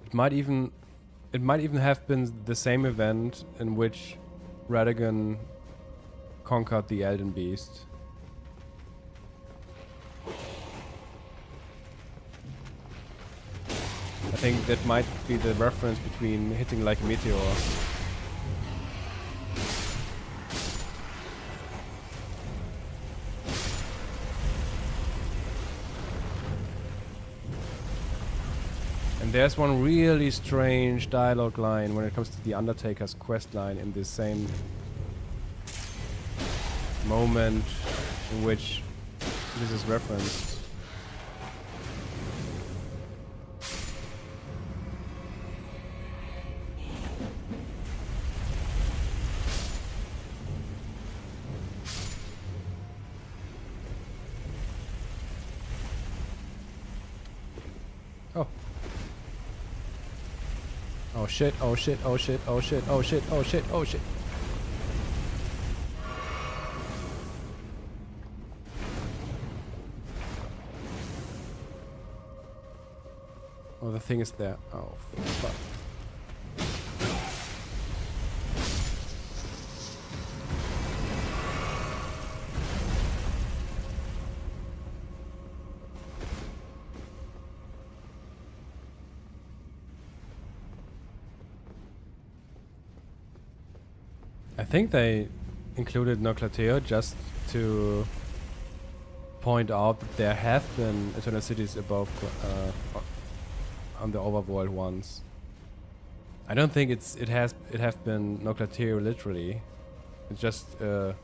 It might even have been the same event in which Radagon conquered the Elden Beast. I think that might be the reference between hitting like a meteor. And there's one really strange dialogue line when it comes to the Undertaker's quest line in this same moment in which this is referenced. Oh. Oh shit, oh shit, oh shit, oh shit, oh shit, oh shit, oh shit. Oh, the thing is there. Oh, fuck. I think they included Noclateo just to point out that there have been Eternal Cities above on the overworld once. I don't think it have been Noclateo literally. It's just a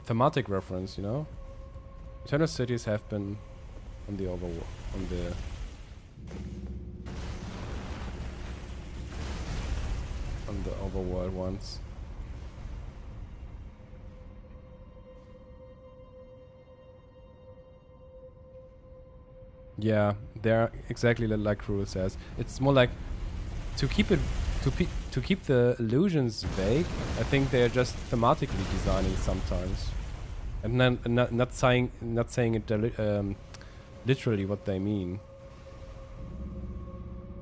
thematic reference, you know. Eternal Cities have been on the overworld on the overworld once. Yeah, they're exactly like Cruel says. It's more like to keep it to keep the illusions vague. I think they're just thematically designing sometimes, and then not saying it literally what they mean.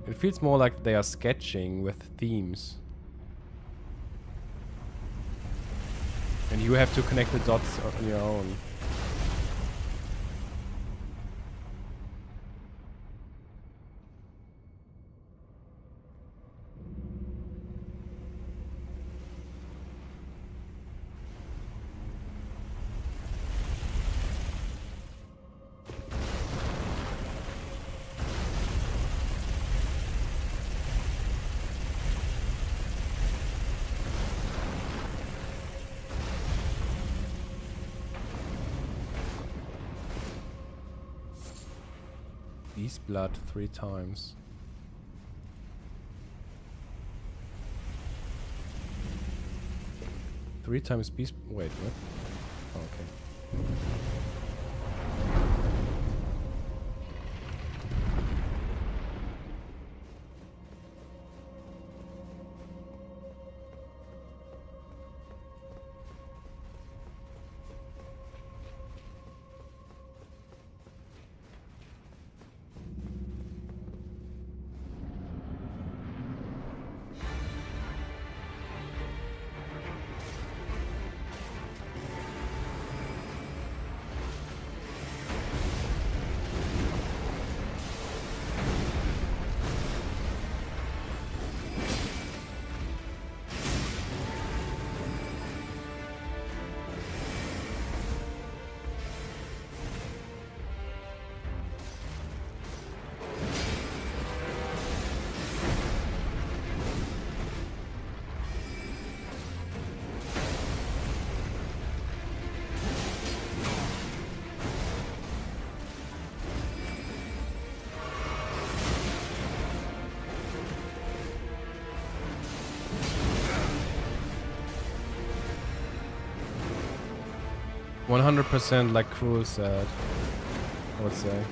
It feels more like they are sketching with themes, and you have to connect the dots on your own. Beast blood 3 times. 3 times beast. Wait, what? Oh, okay. 100% like Cruel said, I would say.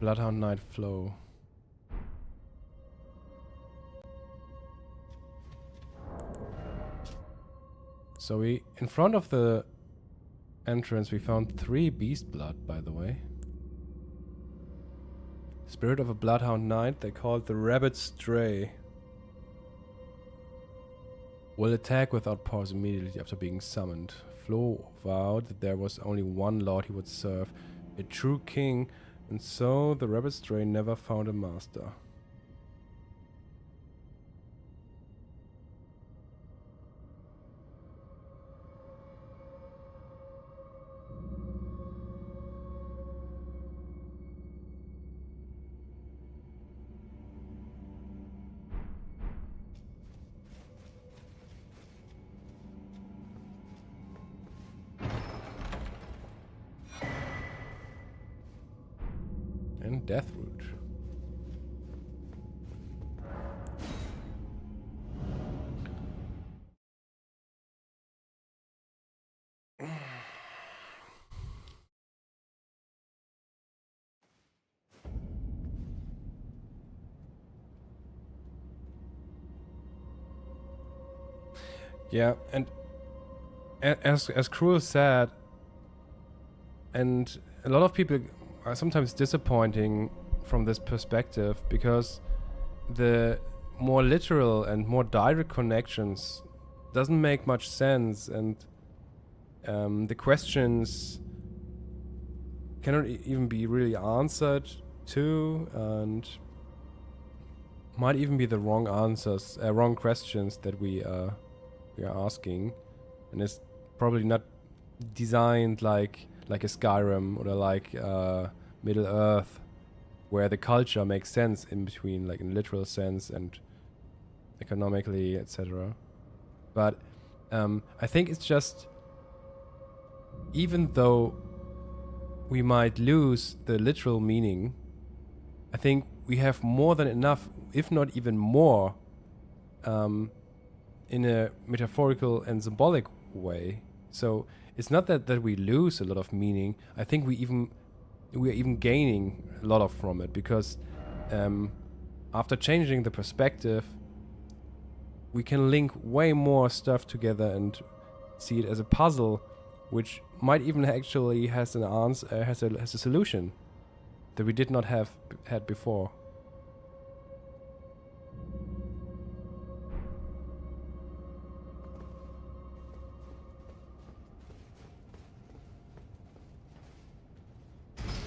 Bloodhound Night Flow. So we, in front of the entrance, we found 3 beast blood, by the way. Spirit of a Bloodhound Knight, they call it the Rabbit Stray. Will attack without pause immediately after being summoned. Flo vowed that there was only one lord he would serve, a true king, and so the Rabbit Stray never found a master. And Deathroot. Yeah, and as Cruel said, and a lot of people are sometimes disappointing from this perspective because the more literal and more direct connections doesn't make much sense, and the questions cannot even be really answered to, and might even be the wrong answers, wrong questions that we are asking, and it's probably not designed like a Skyrim or like Middle Earth, where the culture makes sense in between, like in literal sense and economically, etc. But I think it's just, even though we might lose the literal meaning, I think we have more than enough, if not even more, in a metaphorical and symbolic way. So it's not that we lose a lot of meaning. I think we are even gaining a lot of from it, because after changing the perspective, we can link way more stuff together and see it as a puzzle, which might even actually has an answer, has a solution that we did not have had before.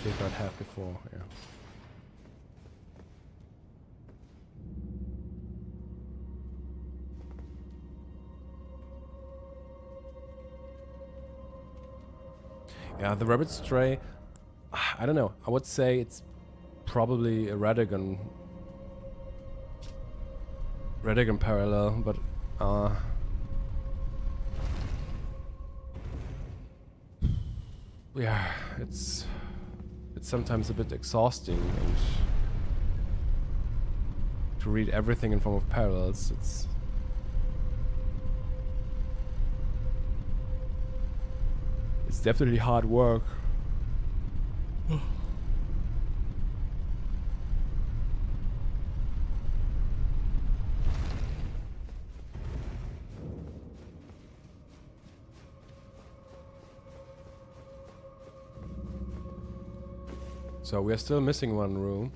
Did not have before, yeah. Yeah, the Rabbit Stray, I don't know. I would say it's probably a Radagon parallel, but yeah, it's sometimes a bit exhausting, and to read everything in form of parallels, it's definitely hard work. So we are still missing one room.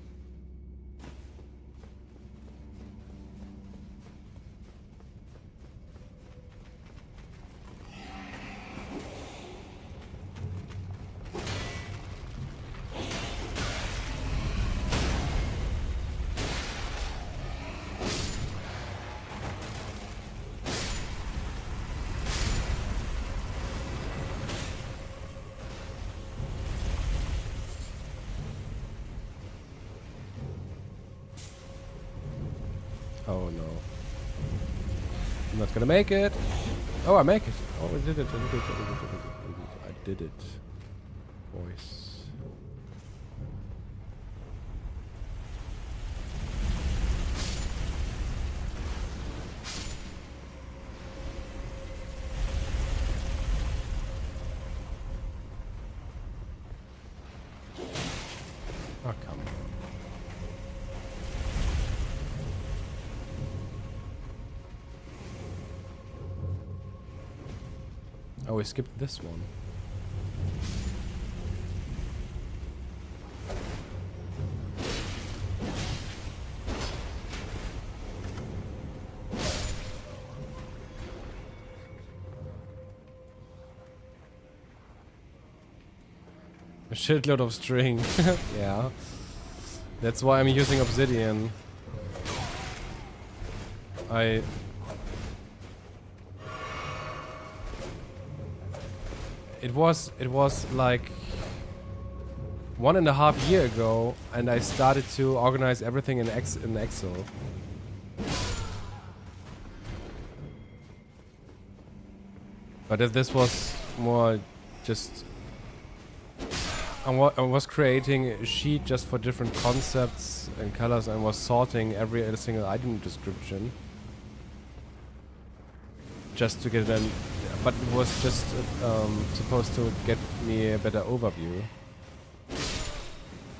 Oh no. I'm not gonna make it. Oh, I make it. Oh, I did it. I did it. Boys. Oh, come on. Oh, we skipped this one. A shitload of string. Yeah. That's why I'm using obsidian. It was like 1.5 years ago, and I started to organize everything in Excel. But if this was more just, I was creating a sheet just for different concepts and colors, and was sorting every single item description just to get an. But it was just supposed to get me a better overview.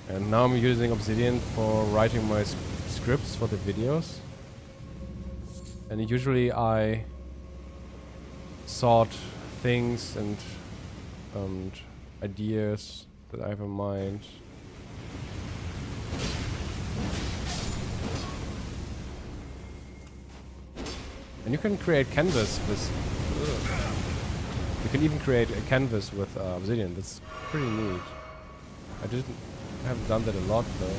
And now I'm using Obsidian for writing my scripts for the videos. And usually I sort things and ideas that I have in mind. And you can create canvas with... You can even create a canvas with Obsidian. That's pretty neat. I haven't done that a lot though.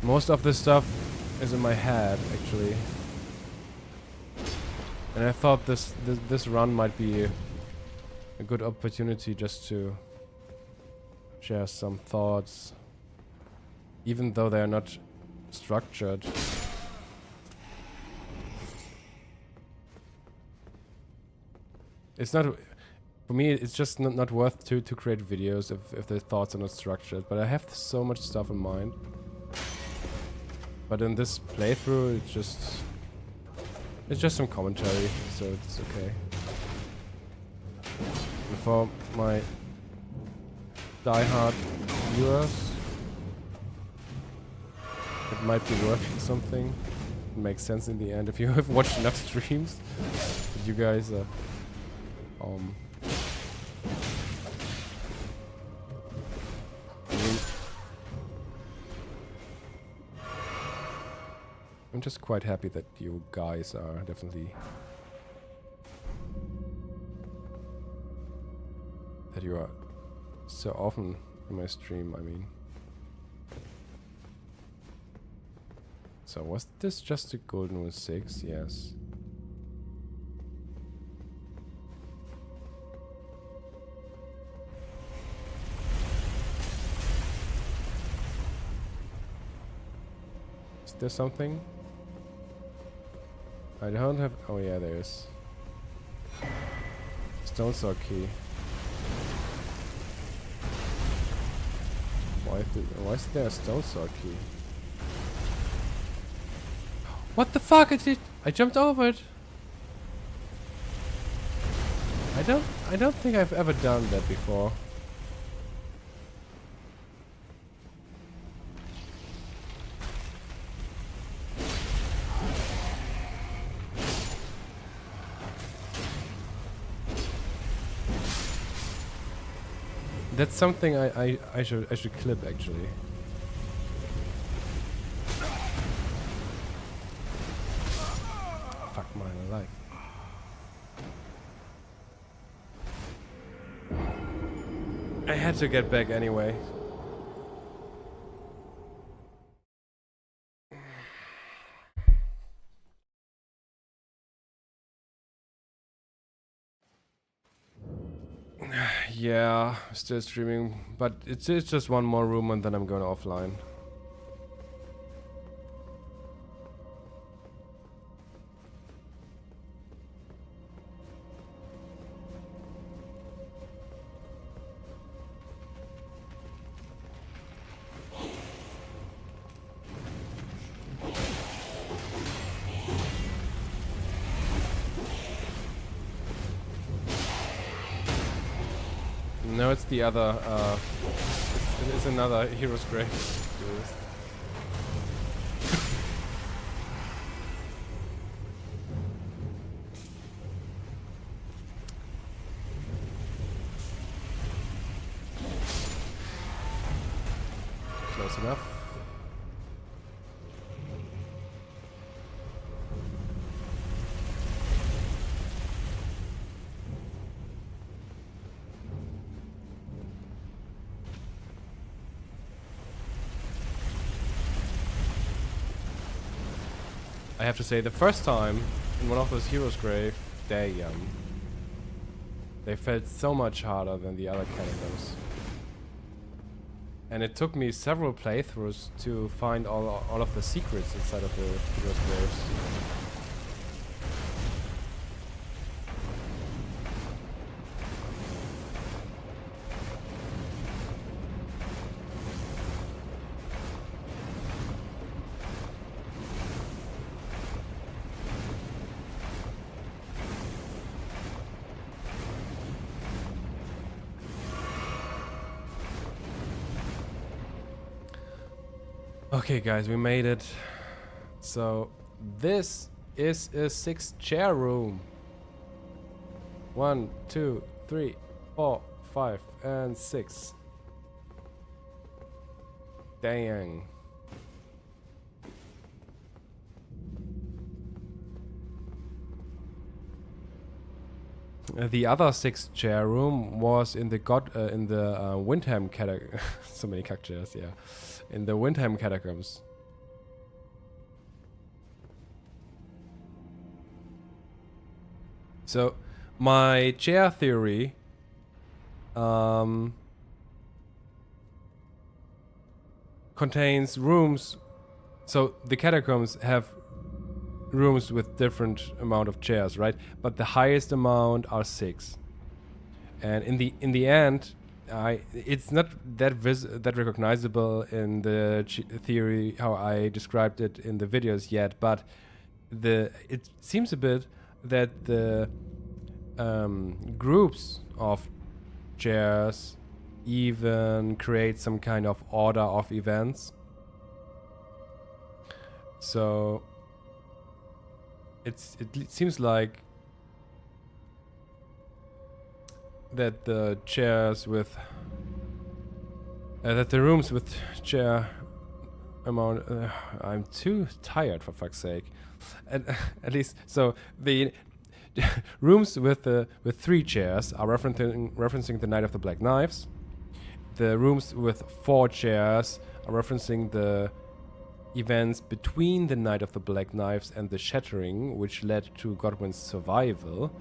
Most of this stuff is in my head, actually. And I thought this run might be a good opportunity just to share some thoughts, even though they are not structured. It's not, for me, it's just not worth to create videos if the thoughts are not structured, but I have so much stuff in mind. But in this playthrough, it's just some commentary, so it's okay. And for my die-hard viewers, it might be worth something. It makes sense in the end if you have watched enough streams. But you guys I mean, I'm just quite happy that you guys are definitely that you are so often in my stream. I mean, So was this just a golden rule 6? Yes. Is there something? I don't have... Oh yeah, there is. Stone sword key. Why is there a stone sword key? What the fuck? I jumped over it. I don't think I've ever done that before. That's something I should clip actually. Fuck my life. I had to get back anyway. Yeah, still streaming, but it's just one more room and then I'm going offline. No, it's the other, it's another hero's grave. Close enough. I have to say, the first time in one of those heroes' grave, they felt so much harder than the other catacombs. And it took me several playthroughs to find all of the secrets inside of the heroes' graves. Okay guys, we made it. So this is a 6-chair room. 1, 2, 3, 4, 5, and 6. Dang. The other 6-chair room was in the Windham catacombs. So many cuck chairs, yeah. In the Windham catacombs. So my chair theory contains rooms. So the catacombs have rooms with different amount of chairs, right? But the highest amount are 6. And in the end, it's not that recognizable in the theory how I described it in the videos yet, but it seems a bit that the groups of chairs even create some kind of order of events. So it seems like that the chairs with that the rooms with chair amount I'm too tired for fuck's sake. At least so the rooms with 3 chairs are referencing the Knight of the Black Knives. The rooms with 4 chairs are referencing the events between the Night of the Black Knives and the Shattering, which led to Godwyn's survival.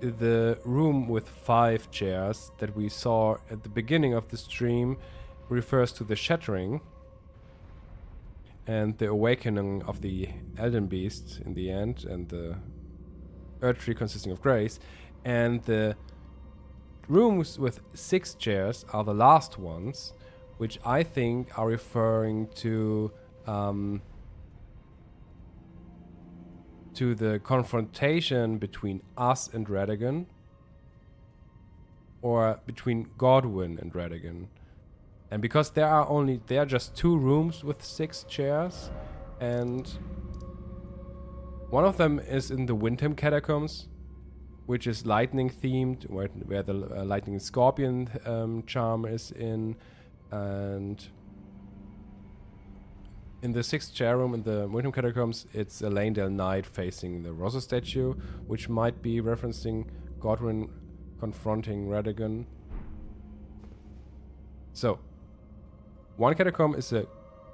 The room with 5 chairs that we saw at the beginning of the stream refers to the Shattering and the awakening of the Elden Beast in the end, and the Earth Tree consisting of grace. And the rooms with 6 chairs are the last ones, which I think are referring to the confrontation between us and Radagon, or between Godwyn and Radagon. And because there are just 2 rooms with 6 chairs, and one of them is in the Windham Catacombs, which is lightning themed, where the lightning scorpion charm is in, and in the 6th chair room in the Windham Catacombs, it's a Lanedale Knight facing the Rosa statue, which might be referencing Godwyn confronting Radagon. So, one catacomb is a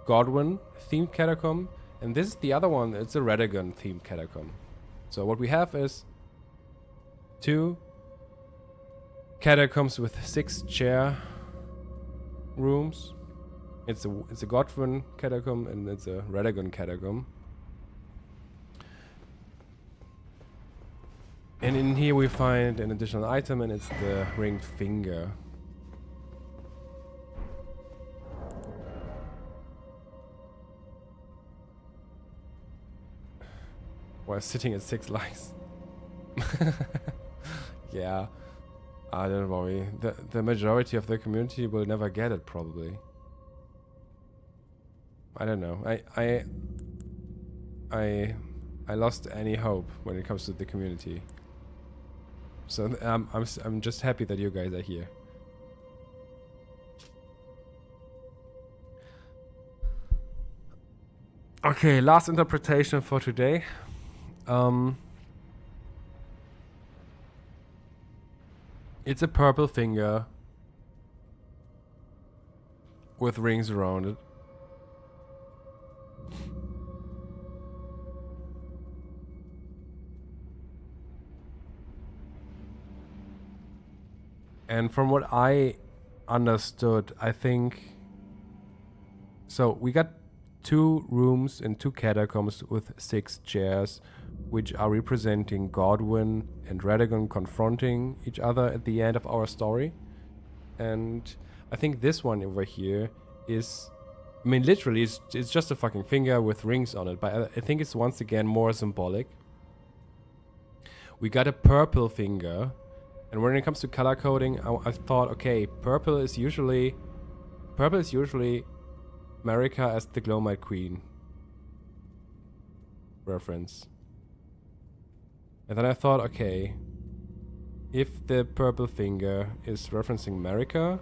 Godwyn themed catacomb, and this is the other one, it's a Radagon themed catacomb. So what we have is 2 catacombs with 6 chair rooms. It's a Godwyn catacomb and it's a Radagon catacomb. And in here we find an additional item, and it's the ringed finger. While sitting at 6 likes. Yeah, I don't worry. The majority of the community will never get it, probably. I don't know. I lost any hope when it comes to the community. So I'm just happy that you guys are here. Okay, last interpretation for today. It's a purple finger with rings around it. And from what I understood, I think... So, we got 2 rooms and 2 catacombs with 6 chairs, which are representing Godwyn and Radagon confronting each other at the end of our story. And I think this one over here is... I mean, literally, it's just a fucking finger with rings on it, but I think it's once again more symbolic. We got a purple finger. And when it comes to color coding, I thought, okay, purple is usually Marika as the Glowmite Queen reference. And then I thought, okay, if the purple finger is referencing Marika,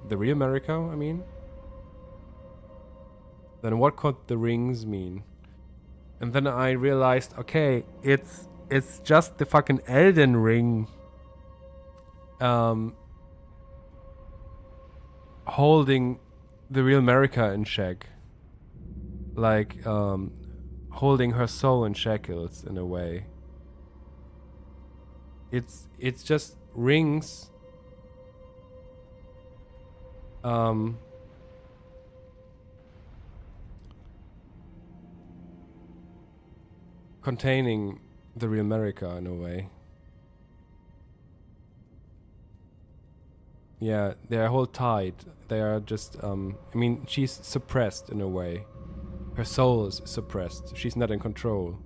the real Marika, I mean, then what could the rings mean? And then I realized, okay, it's just the fucking Elden Ring. Holding the real Marika in check, like holding her soul in shackles in a way. It's just rings containing the real Marika in a way. Yeah, they're all tied. They are just, I mean, she's suppressed in a way. Her soul is suppressed. She's not in control.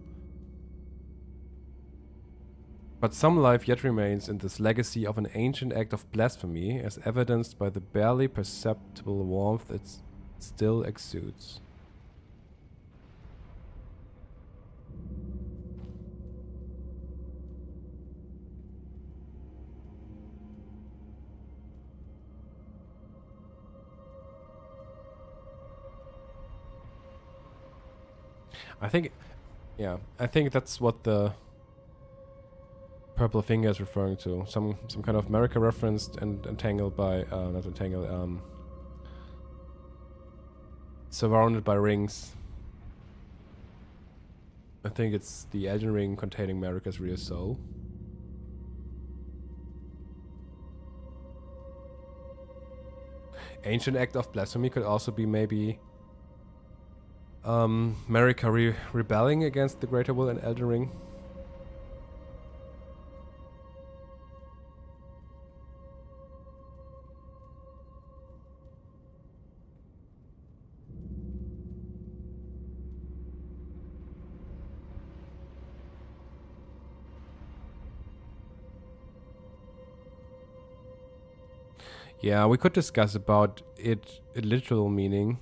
But some life yet remains in this legacy of an ancient act of blasphemy, as evidenced by the barely perceptible warmth it still exudes. I think that's what the purple finger is referring to. Some kind of Marika referenced and entangled by, not entangled, surrounded by rings. I think it's the Elden Ring containing Marika's real soul. Ancient act of blasphemy could also be maybe Marika rebelling against the Greater Will in Elden Ring. Yeah, we could discuss about it literal meaning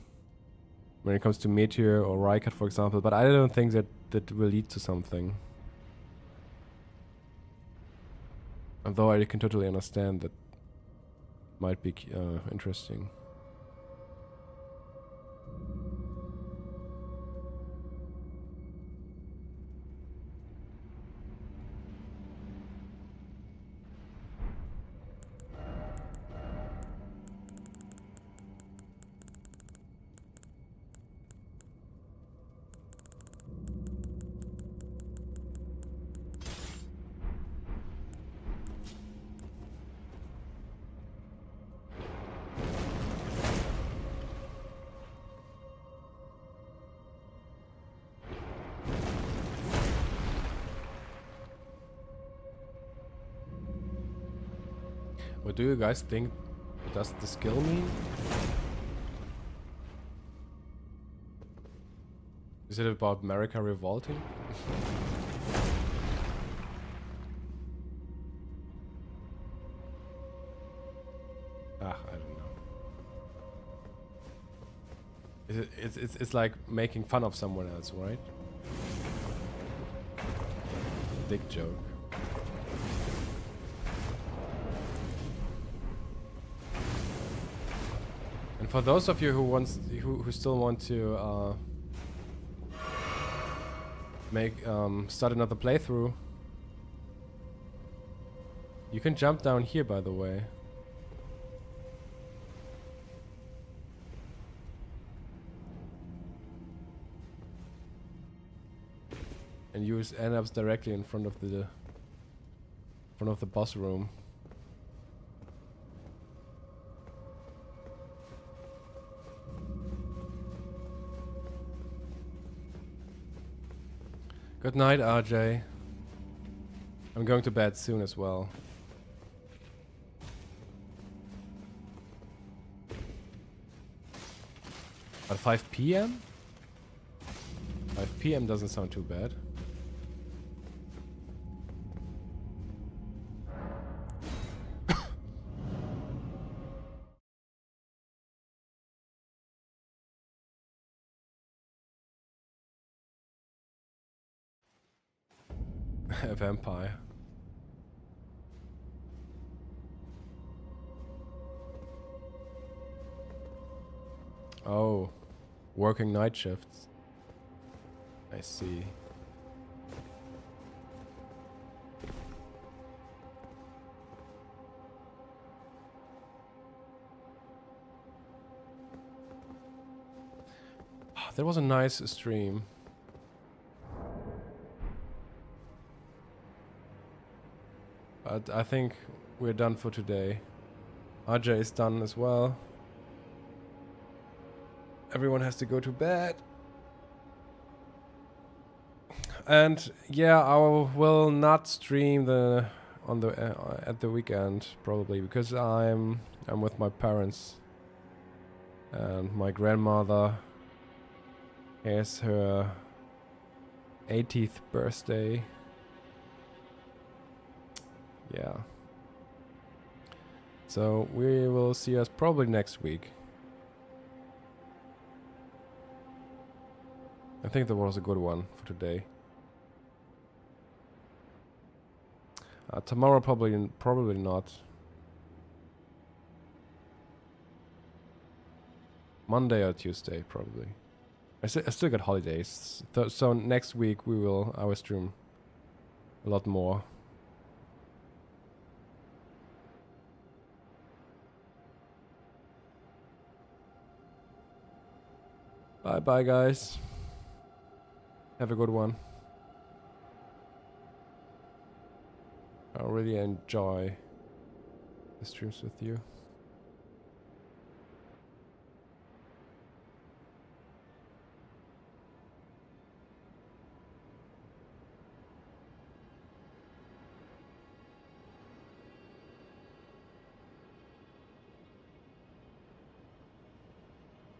when it comes to Meteor or Rykard, for example, but I don't think that will lead to something. Although I can totally understand that might be interesting. What do you guys think does the skill mean? Is it about Marika revolting? I don't know. It's like making fun of someone else, right? Dick joke. And for those of you who still want to start another playthrough, you can jump down here, by the way. And use N-ups directly in front of the boss room. Good night, RJ. I'm going to bed soon as well. At 5 p.m? 5 p.m. doesn't sound too bad. A vampire. Oh, working night shifts. I see. That was a nice stream. But I think we're done for today. RJ is done as well. Everyone has to go to bed. And yeah, I will not stream at the weekend probably because I'm with my parents and my grandmother has her 80th birthday. Yeah. So we will see us probably next week. I think that was a good one for today. Tomorrow probably not. Monday or Tuesday probably. I still got holidays, so next week I will stream a lot more. Bye bye guys. Have a good one. I really enjoy the streams with you.